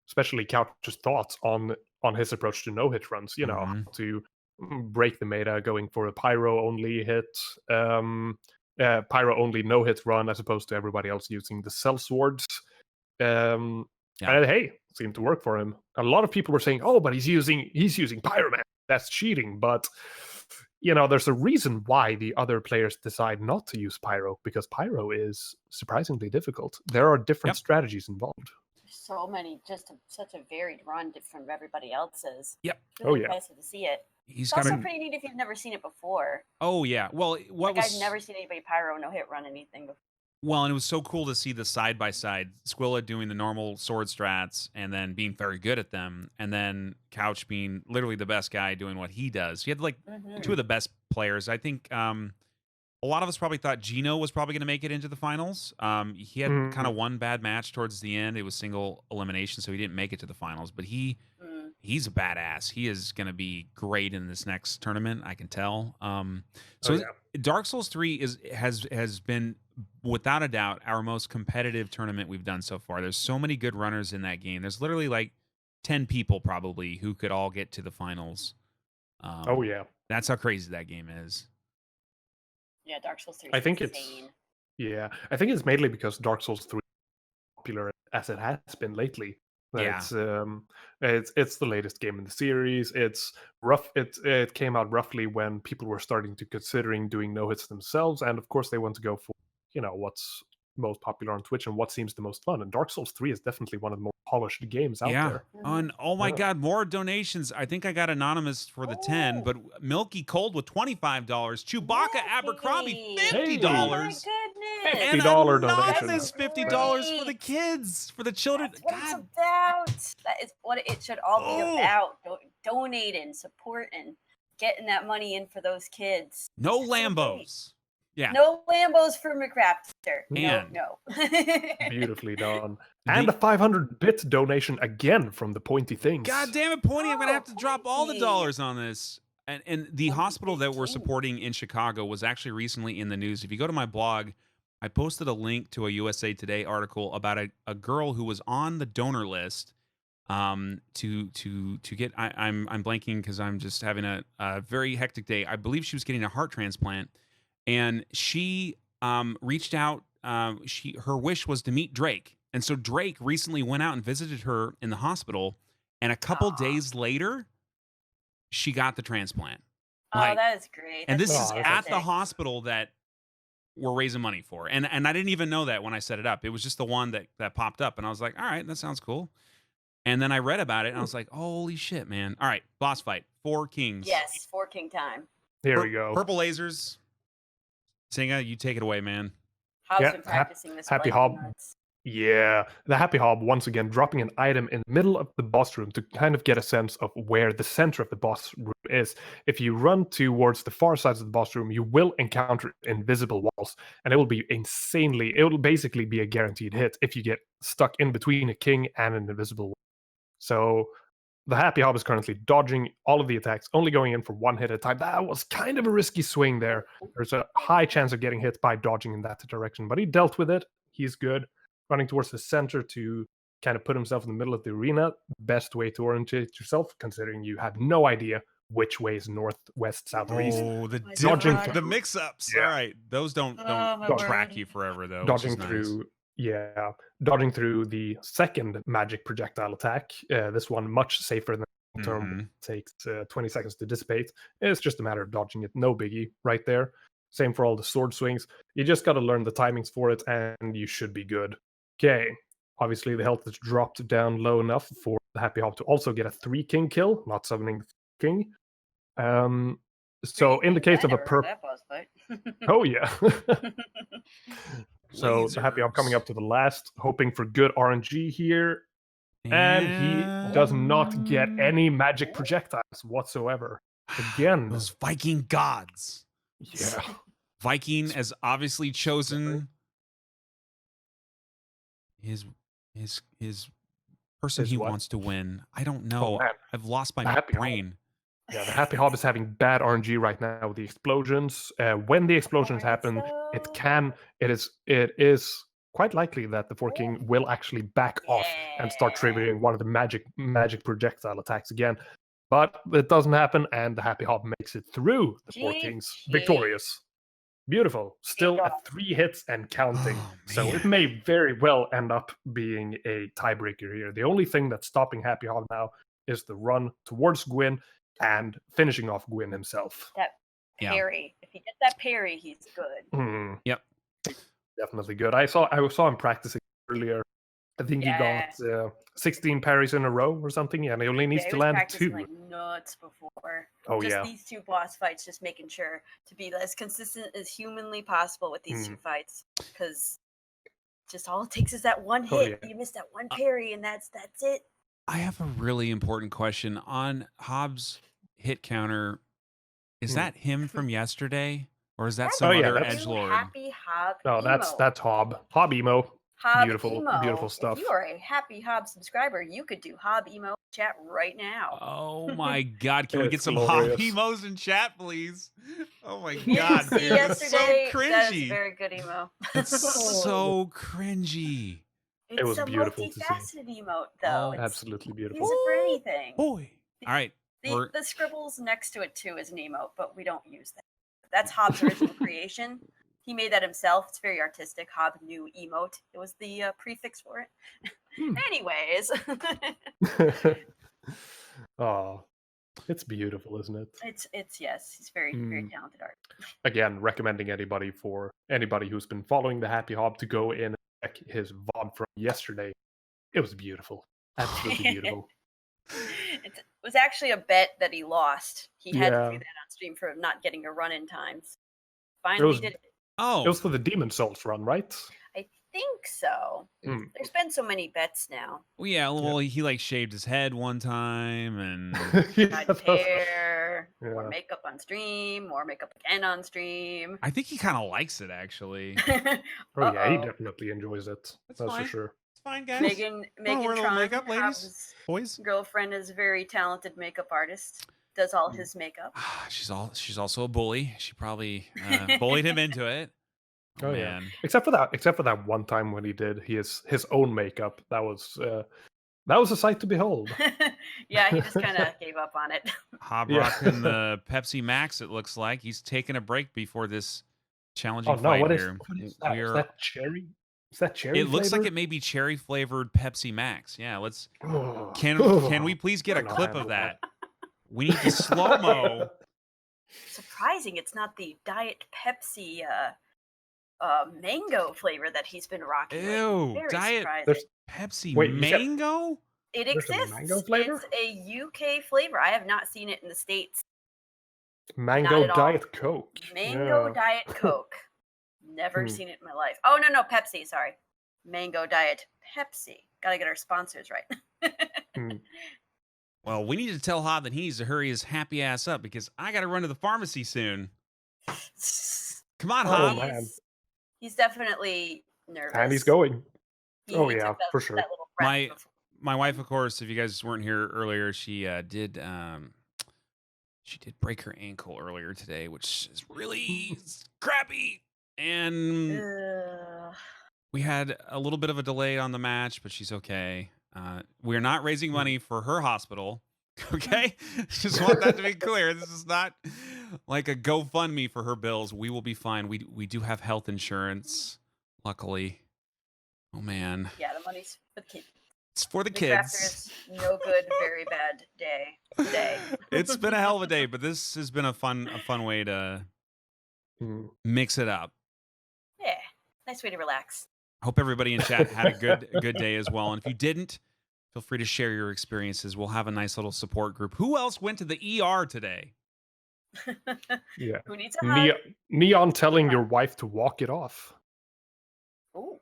especially Couch's thoughts on his approach to no hit runs. You know, how to break the meta, going for a pyro only hit, pyro only no hit run, as opposed to everybody else using the cell swords. And hey, seemed to work for him. A lot of people were saying, "Oh, but he's using Pyroman. That's cheating." But you know, there's a reason why the other players decide not to use Pyro, because Pyro is surprisingly difficult. There are different strategies involved. So many, just such a varied run from everybody else's. Yep. It's really impressive to see it. He's It's also pretty neat if you've never seen it before. Oh yeah. Well, I've never seen anybody Pyro no hit run anything before. Well, and it was so cool to see the side by side Squilla doing the normal sword strats and then being very good at them, and then Couch being literally the best guy doing what he does. He had like two of the best players. I think a lot of us probably thought Gino was probably going to make it into the finals. He had kind of one bad match towards the end. It was single elimination, so he didn't make it to the finals. But he's a badass. He is going to be great in this next tournament. I can tell. Dark Souls 3 has been, without a doubt, our most competitive tournament we've done so far. There's so many good runners in that game. There's literally like 10 people probably who could all get to the finals. That's how crazy that game is. Yeah, Dark Souls 3 is I think insane. I think it's mainly because Dark Souls 3 is popular as it has been lately. It's the latest game in the series. It's rough. It came out roughly when people were starting to considering doing no hits themselves, and of course they want to go for what's most popular on Twitch and what seems the most fun. And Dark Souls 3 is definitely one of the most polished games out there. And oh my God, more donations. I think I got anonymous for the 10, but Milky Cold with $25, Chewbacca Abercrombie $50. Oh my goodness. And $50 donation. $50 for the kids, for the children. That's what it's about. That is what it should all be about. Donating, supporting, getting that money in for those kids. No Lambos. Yeah. No Lambos for McRaptor. No. Beautifully done. And a 500-bit donation again from the Pointy Things. God damn it, Pointy. I'm going to have to drop all the dollars on this. And the hospital that we're supporting in Chicago was actually recently in the news. If you go to my blog, I posted a link to a USA Today article about a girl who was on the donor list to get, I'm blanking because I'm just having a very hectic day. I believe she was getting a heart transplant. And she reached out. Her wish was to meet Drake, and so Drake recently went out and visited her in the hospital. And a couple days later, she got the transplant. That is great. And this is at the hospital that we're raising money for. And I didn't even know that when I set it up. It was just the one that popped up, and I was like, all right, that sounds cool. And then I read about it, and I was like, holy shit, man! All right, boss fight, 4 kings. Yes, 4 king time. Here we go. Purple lasers. Singa, you take it away, man. Hob's been practicing this. Happy Hob. Yeah, the Happy Hob once again dropping an item in the middle of the boss room to kind of get a sense of where the center of the boss room is. If you run towards the far sides of the boss room, you will encounter invisible walls, and it will basically be a guaranteed hit if you get stuck in between a king and an invisible wall. So the Happy Hob is currently dodging all of the attacks, only going in for 1 hit at a time. That was kind of a risky swing there. There's a high chance of getting hit by dodging in that direction, but he dealt with it. He's good. Running towards the center to kind of put himself in the middle of the arena. Best way to orientate yourself, considering you have no idea which way is north, west, south, or east. Oh, the mix-ups. Yeah. All right, those don't track you forever though. Dodging through. Yeah, dodging through the second magic projectile attack. This one much safer than the term. Takes 20 seconds to dissipate. It's just a matter of dodging it. No biggie right there. Same for all the sword swings. You just got to learn the timings for it, and you should be good. Okay, obviously the health is dropped down low enough for the Happy Hob to also get a 3 king kill, not summoning king. So in the case of a oh yeah. So the Happy Hob coming up to the last, hoping for good RNG here. And he does not get any magic projectiles whatsoever. Again. Those Viking gods. Yeah. Viking has obviously chosen his person he wants to win. I don't know. Oh, I've lost my brain. Yeah, the Happy Hob is having bad RNG right now with the explosions. When the explosions happen, it is quite likely that the Four King will actually back off and start Yeah. triggering one of the magic projectile attacks again. But it doesn't happen, and the Happy Hob makes it through the Four Kings GG. victorious. Beautiful. Still job. at 3 hits and counting. Oh, So it man. may very well end up being a tiebreaker here. The only thing that's stopping Happy Hob now is the run towards Gwyn and finishing off Gwyn himself. That Yeah. parry. If he gets that parry, he's good. Hmm. Yep. Definitely good. I saw him practicing earlier. I think he got 16 parries in a row or something, and he only needs Yeah, he to was land practicing 2. like nuts before. Oh, Just yeah. these 2 boss fights, just making sure to be as consistent as humanly possible with these 2 fights, because just all it takes is that one Oh, hit. yeah. You miss that one parry, and that's it. I have a really important question on Hobbs' hit counter. Is Hmm. that him from yesterday, or is that That's some Oh, yeah, other that's- edgelord? Happy Hob. No, that's emo. Hob. Hob emo. Hob beautiful- emo. beautiful stuff. If you are a Happy Hob subscriber, you could do Hob emo chat right now. Oh my God! Can we It's get some glorious. Hob emos in chat, please? Oh my You didn't God! see dude, that's so yesterday. That is cringy. very good emo. It's so cringy. It's was a beautiful to see. multifaceted emote, though. Oh, It's Absolutely use beautiful. it for anything. Boy. All right. we're- The scribbles next to it too is an emote, but we don't use that. That's Hobbs' original creation. He made that himself. It's very artistic. Hob new emote. It was the prefix for it. Hmm. Anyways, Oh, it's beautiful, isn't it? it's yes, he's very talented artist. Again, recommending anybody who's been following the Happy Hob to go in and check his VOD from yesterday. It was beautiful. Absolutely beautiful. It was actually a bet that he lost. He had to Yeah. do that on stream for not getting a run in times. It Finally was, did it. Oh, it was for the Demon Souls run, right? I think so. Mm. There's been so many bets now. well, yeah. Well, he like shaved his head one time, and Yeah, Dyed that- hair, more Yeah. makeup on stream, more makeup again on stream. I think he kind of likes it actually. Oh, yeah, he Uh-oh. definitely enjoys it. That's That's fine. for sure. It's fine, guys. Megan wear a little Tron, makeup, ladies. Hobbs' Boys. girlfriend, is a very talented makeup artist. Does all Mm. his makeup. She's also a bully. She probably bullied him into it. Oh, Oh, yeah. man. Except for that one time when he did his own makeup. That was a sight to behold. Yeah, he just kind of gave up on it. Hob Yeah. rocking the Pepsi Max. It looks like he's taking a break before this challenging Oh no, fight what is here. that? We Is are- that cherry? Is that cherry? it looks like flavor? it may be cherry flavored Pepsi Max. Yeah, let's. Oh. Can we please get a Cannot clip handle of that? We need the slow mo. Surprising, it's not the Diet Pepsi mango flavor that he's been rocking. lately. Ew, Very Diet surprising. There's- Pepsi Wait, you said- mango. It there's a exists. mango flavor? It's a UK flavor. I have not seen it in the States. Mango at all. Diet Coke. Mango Yeah. Diet Coke. Never Hmm. seen it in my life. Oh no, Pepsi. Sorry, Mango Diet Pepsi. Gotta get our sponsors right. Well, we need to tell Hob that he needs to hurry his happy ass up because I got to run to the pharmacy soon. Come on, Oh, Hob. man. He's definitely nervous. And he's going. He Oh, took yeah, for sure. That little breath My- before- My wife, of course, if you guys weren't here earlier, she did break her ankle earlier today, which is really crappy. And Ugh. we had a little bit of a delay on the match, but she's okay. We're not raising money for her hospital. Okay, just want that to be clear. This is not like a GoFundMe for her bills. We will be fine. We do have health insurance, luckily. Oh man, Yeah, the money's for the kids. it's for the The kids. Crafters, no good, very bad day today. It's been a hell of a day, but this has been a fun way to Hmm. mix it up. Yeah, nice way to relax. Hope everybody in chat had a good day as well. And if you didn't, feel free to share your experiences. We'll have a nice little support group. Who else went to the ER today? Yeah. Who needs a hug? Neon telling your wife to walk it off. Ooh.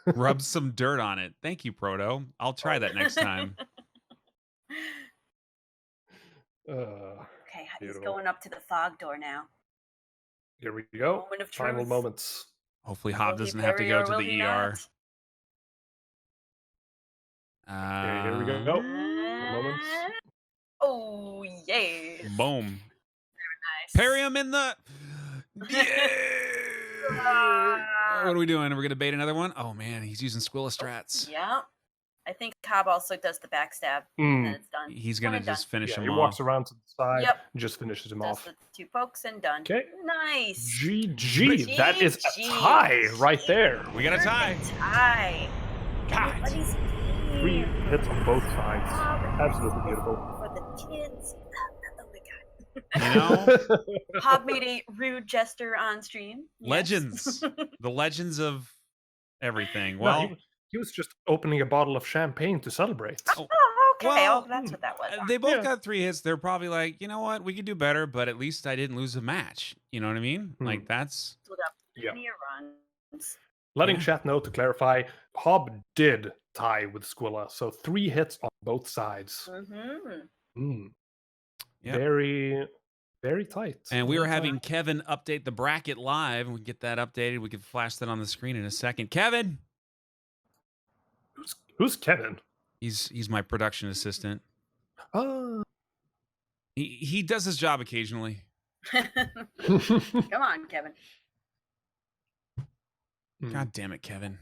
Rub some dirt on it. Thank you, Proto. I'll try that next time. Okay, he's Beautiful. going up to the fog door now. Here we go. Moment of Final truth. moments. Hopefully, Will Hob he doesn't have to parry go or to will the he ER. not? Here we go. Moments. Oh, yes. Boom. Nice. Parry him in the. Yeah! What are we doing? Are we gonna bait another one? Oh man, he's using Squilla strats. Yeah. I think Cobb also does the backstab, and then Mm. it's done. He's One gonna and done. just finish Yeah, him he off. walks around to the side, Yep. and just finishes him Does off. the 2 pokes and done. Okay. Nice. GG. That is a GG. tie right there. We got a tie. Perfect tie. God. Everybody's 3 here. hits on both sides. Cobb Absolutely beautiful. For the kids. Oh my god. You know, Hob made a rude gesture on stream. Yes. legends, the legends of everything. No, Well, he was just opening a bottle of champagne to celebrate. Oh, Oh, okay. Well, oh, that's what that was. they both Yeah. got 3 hits. They're probably like, you know what, we could do better, but at least I didn't lose a match. You know what I mean? Hmm. Like that's Split up Yeah. plenty of runs. Letting Yeah. chat know to clarify, Hob did tie with Squilla, so 3 hits on both sides. Mm-hmm. Mm. Yep. Very, very tight. And we were Very tight. having Kevin update the bracket live. We can get that updated. We can flash that on the screen in a second. Kevin, Who's Kevin? he's my production assistant. Oh. He does his job occasionally. Come on, Kevin. Mm. God damn it, Kevin.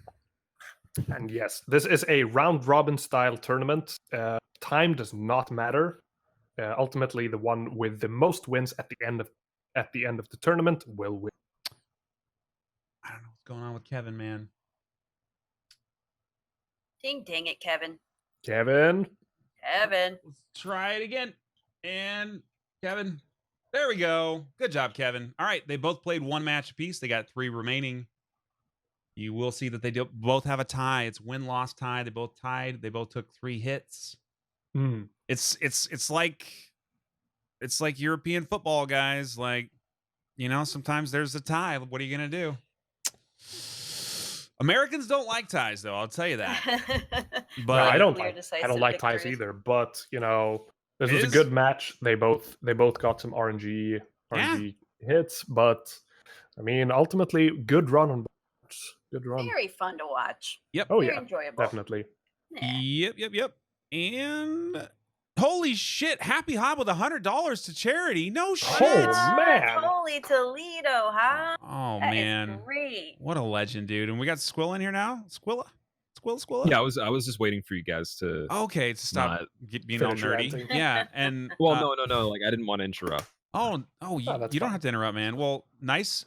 And yes, this is a round robin style tournament. Time does not matter. Ultimately, the one with the most wins at the end of the tournament will win. I don't know what's going on with Kevin, man. Dang it, Kevin. Kevin. Kevin. Let's try it again. And Kevin, there we go. Good job, Kevin. All right, they both played 1 match apiece. They got 3 remaining. You will see that they both have a tie. It's win-loss tie. They both tied. They both took 3 hits. Mm. It's like European football, guys. Like, you know, sometimes there's a tie. What are you gonna do? Americans don't like ties, though. I'll tell you that. No, But I don't Clear, like. I decisive don't like ties victories. either. But you know, this It was a is- good match. They both got some RNG hits, but I mean, ultimately, good run on both. Good run, Very fun to watch. Oh, Very yeah, enjoyable. definitely. Yeah. Yep. And holy shit! Happy Hob with $100 to charity. No shit. Oh, man. Holy Toledo, huh? Oh That is man, great. what a legend, dude! And we got Squilla in here now. Squilla. Yeah, I was just waiting for you guys to. Okay, to stop being all finish nerdy. ranting. Yeah, and Well, no. Like I didn't want to interrupt. Oh, you, that's you don't fine. have to interrupt, man. Well, nice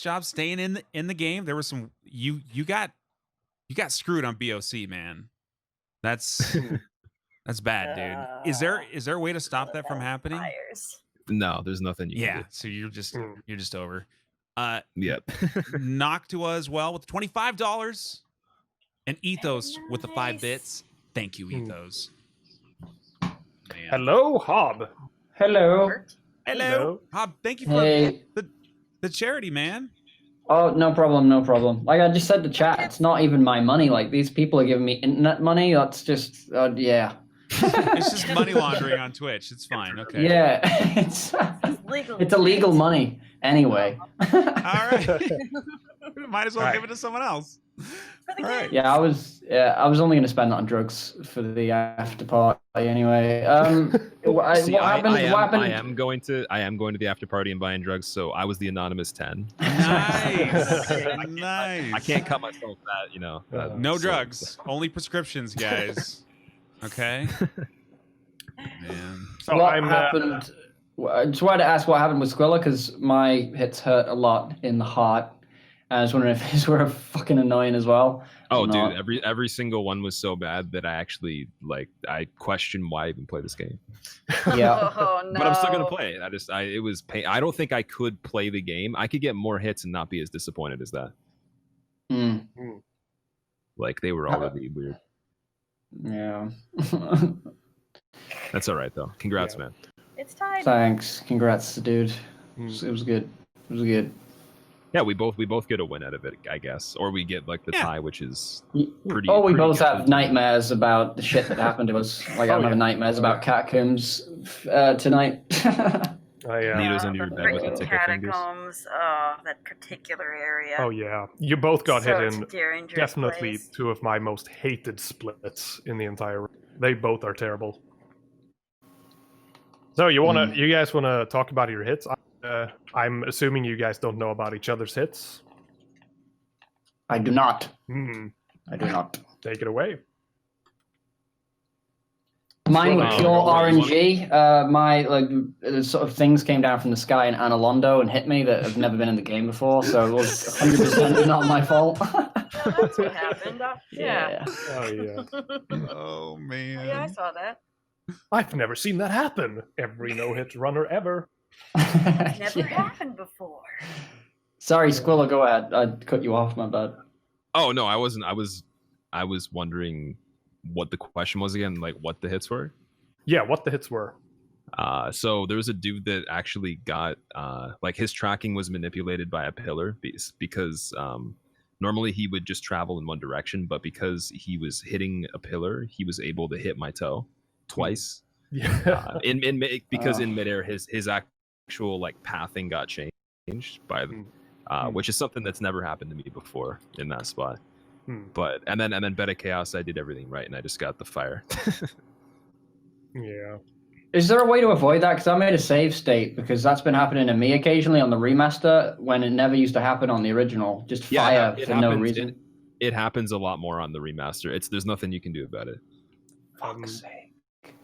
job staying in the game. There was some you got screwed on BOC, man. That's bad, dude. Is there a way to stop that from happening? Fires. No, there's nothing you Yeah. can So you're just Mm. over. do. Yep. Noctua as well with $25 and Ethos with the 5 Nice. bits. Thank you, Mm. Ethos. Man. Hello, Hob. Hello. Hurt. Hello. Hello. Hob, thank you for Hey. the charity, man. Oh, no problem, no problem. Like I just said to chat, it's not even my money. Like these people are giving me internet money. That's just, yeah. It's just money laundering on Twitch. It's fine. Okay. Yeah, it's Legal. it's illegal money anyway. All right. Might as well All give right. it to someone else. For the All right. Yeah, I was only going to spend it on drugs for the after party anyway. What See, happened? I What happened? am going to the after party and buying drugs. So I was the anonymous 10. Nice. Nice. I can't cut myself that, No so- drugs. Only prescriptions, guys. Okay. Man. So What I'm happened? I just wanted to ask what happened with Squilla because my hits hurt a lot in the heart. I was wondering if his were fucking annoying as well. Oh, or dude, not. every single one was so bad that I actually I question why I even play this game. Yeah. Oh no. But I'm still gonna play it. It was pain. I don't think I could play the game. I could get more hits and not be as disappointed as that. Mm, Like they were all really weird. yeah. That's all right though. Congrats, Yeah. man. It's time. Thanks. Congrats, dude. Mm. It was good. It was good. Yeah, we both get a win out of it, I guess, or we get like the Yeah. tie, which is We pretty. both pretty have good. nightmares about the shit that happened to us. Like I'm Oh, having yeah. nightmares about catacombs tonight. Needles under your the bed with the freaking tickle fingers. catacombs. Oh, that particular area. Oh yeah, you both got Such hit a in dangerous definitely place. 2 of my most hated splits in the entire. They both are terrible. So you guys wanna talk about your hits? I'm assuming you guys don't know about each other's hits. I do not. I do not. Take it away. Mine were Well, pure well, RNG. My sort of things came down from the sky in Analondo and hit me that have never been in the game before, so it was 100% not my fault. That's what happened. Yeah. Oh yeah. Oh man. Yeah, I saw that. I've never seen that happen. Every no-hit runner ever. Never happened before. Sorry, Squilla, go ahead. I cut you off, my bad. Oh no, I wasn't. I was wondering what the question was again, like what the hits were. Yeah, what the hits were. So there was a dude that actually got like his tracking was manipulated by a pillar because normally he would just travel in one direction, but because he was hitting a pillar, he was able to hit my toe twice. Yeah. In midair his actual like pathing got changed by which is something that's never happened to me before in that spot. But and then Beta Chaos, I did everything right and I just got the fire. Yeah. Is there a way to avoid that? Because I made a save state because that's been happening to me occasionally on the remaster when it never used to happen on the original. Just fire for no reason. It happens a lot more on the remaster. There's nothing you can do about it. Fuck's sake.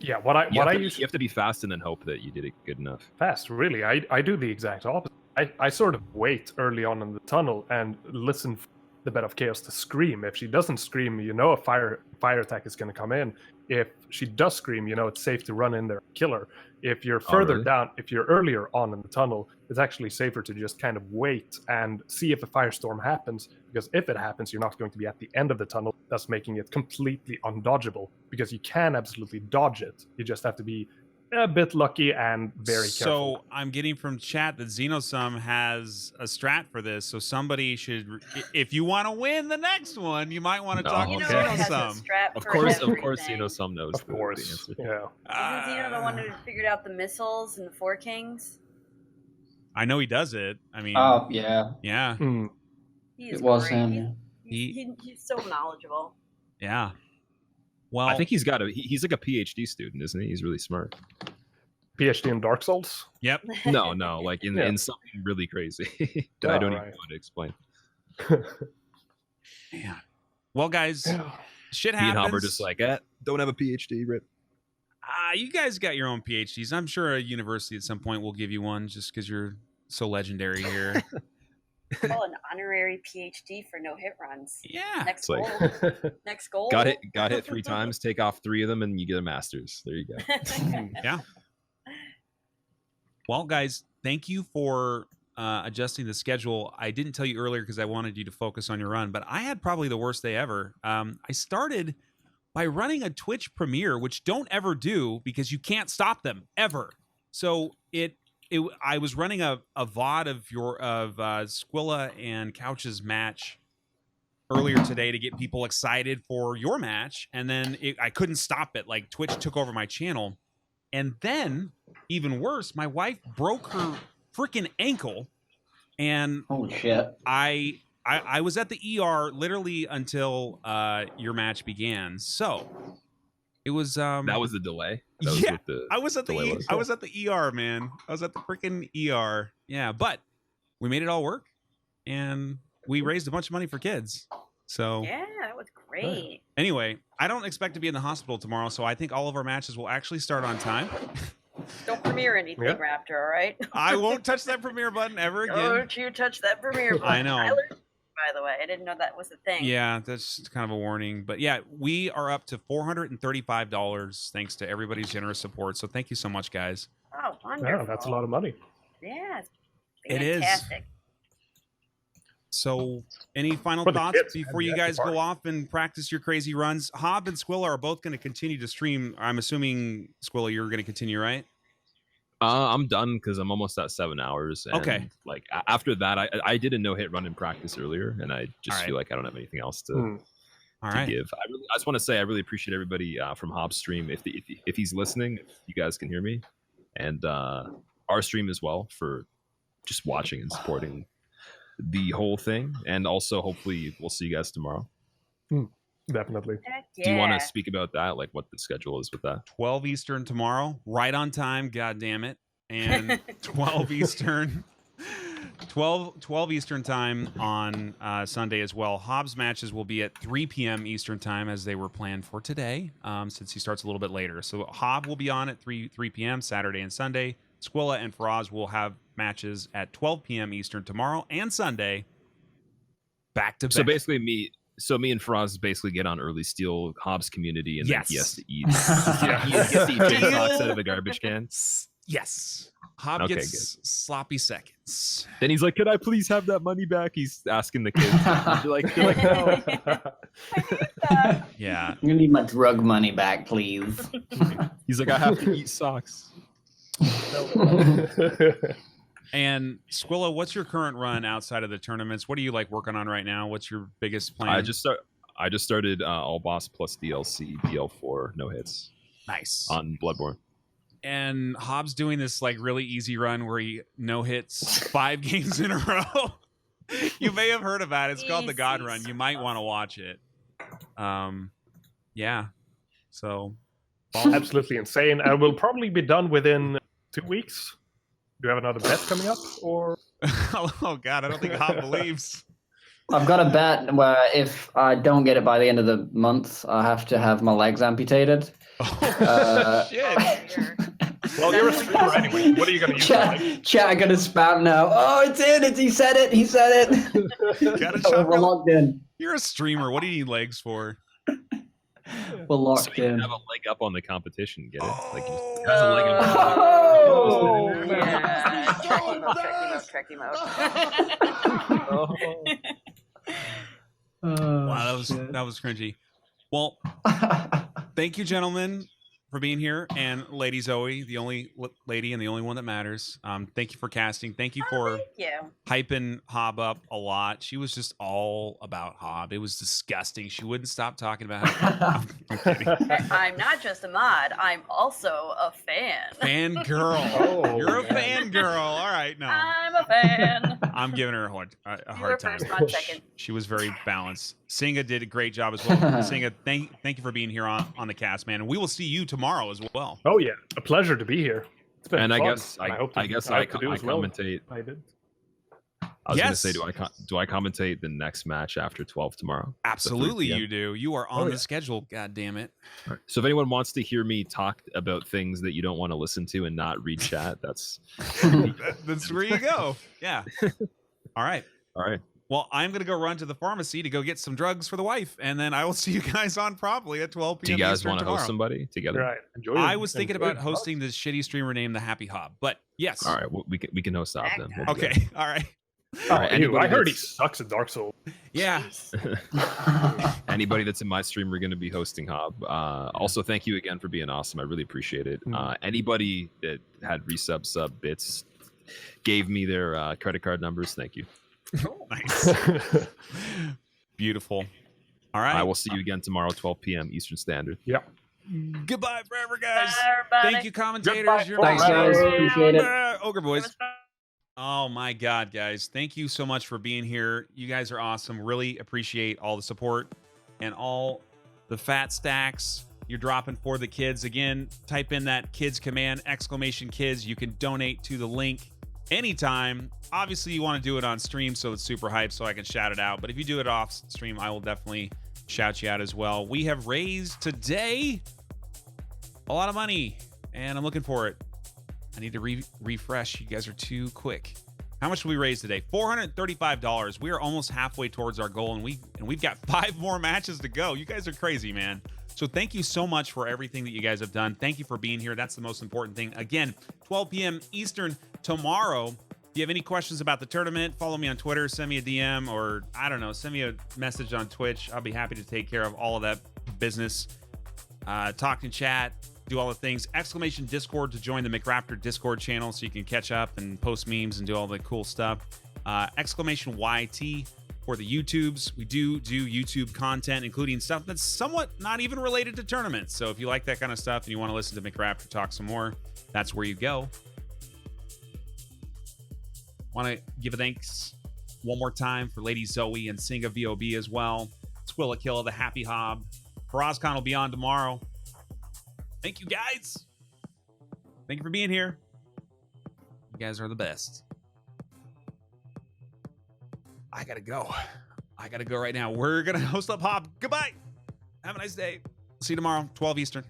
Yeah, You have to be fast and then hope that you did it good enough. fast, really. I do the exact opposite. I sort of wait early on in the tunnel and listen for the Bed of Chaos to scream. If she doesn't scream, you know a fire attack is going to come in. If she does scream, you know it's safe to run in there and kill her. If you're further really? down, if you're earlier on in the tunnel, it's actually safer to just kind of wait and see if a firestorm happens. Because if it happens, you're not going to be at the end of the tunnel, thus making it completely undodgeable. Because you can absolutely dodge it. You just have to be a bit lucky and very careful. So I'm getting from chat that Xenosum has a strat for this. So somebody should, if you want to win the next one, you might want to No, talk You to know, it has a Xenosum. strap Of for course, everything. Xenosum knows. Of course, the answer. yeah. Isn't Xeno the one who figured out the missiles and the Four Kings? I know he does it. I mean, Oh, yeah. yeah, Hmm. He is It was great. him, yeah. He's so knowledgeable. yeah. Well, I think he's like a PhD student, isn't he? He's really smart. PhD in Dark Souls. yep. No, like in Yeah. something really crazy that I don't even right. want to explain. Man. Well, guys, shit Me and happens. Hob are just like, don't have a PhD, Rip. You guys got your own PhDs. I'm sure a university at some point will give you one just because you're so legendary here. Oh, an honorary PhD for no hit runs. Yeah. Next It's like- goal. Next goal. Got hit 3 times, take off 3 of them, and you get a master's. There you go. Yeah. Well, guys, thank you for adjusting the schedule. I didn't tell you earlier because I wanted you to focus on your run, but I had probably the worst day ever. I started by running a Twitch premiere, which don't ever do because you can't stop them ever. So I was running a VOD of Squilla and Couch's match earlier today to get people excited for your match, and then I couldn't stop it. Like Twitch took over my channel, and then even worse, my wife broke her freaking ankle, and Holy shit. I was at the ER literally until your match began. So it was That was the delay. That was yeah, what the I was at delay the was. I was at the ER, man. I was at the freaking ER. Yeah, but we made it all work, and we raised a bunch of money for kids. So Yeah, that was great. anyway, I don't expect to be in the hospital tomorrow, so I think all of our matches will actually start on time. Don't premiere anything, Yeah. Raptor, all right? I won't touch that premiere button ever again. Don't you touch that premiere button. I know. Tyler, by the way, I didn't know that was a thing. Yeah, that's kind of a warning. But yeah, we are up to $435 thanks to everybody's generous support. So thank you so much, guys. Oh, wonderful. Yeah, that's a lot of money. Yeah, it's It is. fantastic. So any final For the thoughts kids, before man, you that's guys the go part. off and practice your crazy runs? Hob and Squilla are both going to continue to stream. I'm assuming, Squilla, you're going to continue, right? I'm done because I'm almost at 7 hours. And Okay. Like after that, I did a no-hit run in practice earlier, and I just Alright. feel like I don't have anything else to Hmm. All to right. give. I just want to say I really appreciate everybody from Hob's stream. If he's listening, if you guys can hear me, and our stream as well for just watching and supporting the whole thing. And also, hopefully, we'll see you guys tomorrow. Definitely. Heck Do you want yeah. to speak about that? Like what the schedule is with that? 12 Eastern tomorrow, right on time, god damn it. And 12 Eastern 12 Eastern time on Sunday as well. Hobbs matches will be at 3 p.m. Eastern time as they were planned for today, since he starts a little bit later. So Hobb will be on at 3 p.m. Saturday and Sunday. Squilla and Faraz will have matches at 12 p.m. Eastern tomorrow and Sunday. Back to back. So basically, me and Faraz basically get on early, steal Hobbs community, and then he has to eat. He gets to eat big socks out of a garbage can. Yes. Hobb Okay, gets sloppy seconds. Then he's like, "Could I please have that money back?" He's asking the kids. They're like, no. Yeah. I'm gonna need my drug money back, please. He's like, "I have to eat socks." And Squilla, what's your current run outside of the tournaments? What are you like working on right now? What's your biggest plan? I just started All Boss plus DLC DL4 no hits Nice. on Bloodborne. And Hobbs doing this like really easy run where he no hits 5 games in a row. You may have heard about it. It's called the God Easy Run. You might want to watch it. Yeah. So Absolutely insane. I will probably be done within 2 weeks. Do you have another bet coming up, or? oh god, I don't think Hobb believes. I've got a bet where if I don't get it by the end of the month, I have to have my legs amputated. Shit. Well, you're a streamer anyway. What are you going to use? Chat are gonna spam now. Oh, it's in. He said it. He said it. Gotta Oh, chop we're your- locked in. You're a streamer. What do you need legs for? We're So locked you in. have a leg up on the competition. Get it? Like he Oh. has a leg up. Oh! Yeah. Track him out. Wow, that was cringy. Well, thank you, gentlemen, for being here, and Lady Zoe, the only lady and the only one that matters. Thank you for casting. Thank you for Thank you. hyping Hobb up a lot. She was just all about Hobb. It was disgusting. She wouldn't stop talking about it. I'm kidding. I'm not just a mod. I'm also a fan. Fangirl. Oh, You're a man. fangirl. All right, no. I'm a fan. I'm giving her a You were hard time. first, mod second. She was very balanced. Singa did a great job as well. Singa, thank you for being here on the cast, man. And we will see you tomorrow as well. Oh yeah, a pleasure to be here. It's been And I fun, guess and I hope to- I guess I I hope to do as well. commentate. I did. I was Yes. gonna say, do I commentate the next match after 12 tomorrow? Absolutely, 3 p.m.? you do. You are on Oh, the yeah. schedule. God damn it. So if anyone wants to hear me talk about things that you don't want to listen to and not read chat, that's That's where you go. Yeah. All right. all right. Well, I'm gonna go run to the pharmacy to go get some drugs for the wife, and then I will see you guys on probably at 12 Do p.m. you guys Eastern want to tomorrow. host somebody together? Right. Enjoy. I was thinking enjoy about the hosting this shitty streamer named the Happy Hob, but yes. All right, well, we can host off then. We'll do that. Okay. All right. Oh, All right, ew, anybody I heard he that's- sucks at Dark Souls. Yeah. Anybody that's in my stream, we're going to be hosting Hob. Also, thank you again for being awesome. I really appreciate it. Anybody that had resub sub bits gave me their credit card numbers. Thank you. Nice. Beautiful. All right. I will see you again tomorrow, 12 p.m. Eastern Standard. Goodbye forever, guys. Bye, everybody. Thank you, commentators. Goodbye You're Thanks, awesome. guys. Appreciate it. Ogre Boys. Oh my God, guys. Thank you so much for being here. You guys are awesome. Really appreciate all the support and all the fat stacks you're dropping for the kids. Again, type in that kids command, !kids. You can donate to the link anytime. Obviously, you want to do it on stream so it's super hype so I can shout it out. But if you do it off stream, I will definitely shout you out as well. We have raised today a lot of money, and I'm looking for it. I need to refresh. You guys are too quick. How much did we raise today? $435. We are almost halfway towards our goal, and we've got 5 more matches to go. You guys are crazy, man. So thank you so much for everything that you guys have done. Thank you for being here. That's the most important thing. Again, 12 p.m. Eastern tomorrow. If you have any questions about the tournament, follow me on Twitter, send me a DM, or I don't know, send me a message on Twitch. I'll be happy to take care of all of that business. Talk and chat. Do all the things. ! Discord to join the McRaptor Discord channel so you can catch up and post memes and do all the cool stuff. ! YT for the YouTubes. We do YouTube content, including stuff that's somewhat not even related to tournaments. So if you like that kind of stuff and you want to listen to McRaptor talk some more, that's where you go. Want to give a thanks one more time for Lady Zoe and Singa VOB as well. Squillikill, the Happy Hob. Farazcon will be on tomorrow. Thank you, guys. Thank you for being here. You guys are the best. I gotta go. I gotta go right now. We're gonna host up Hob. Goodbye. Have a nice day. See you tomorrow, 12 Eastern.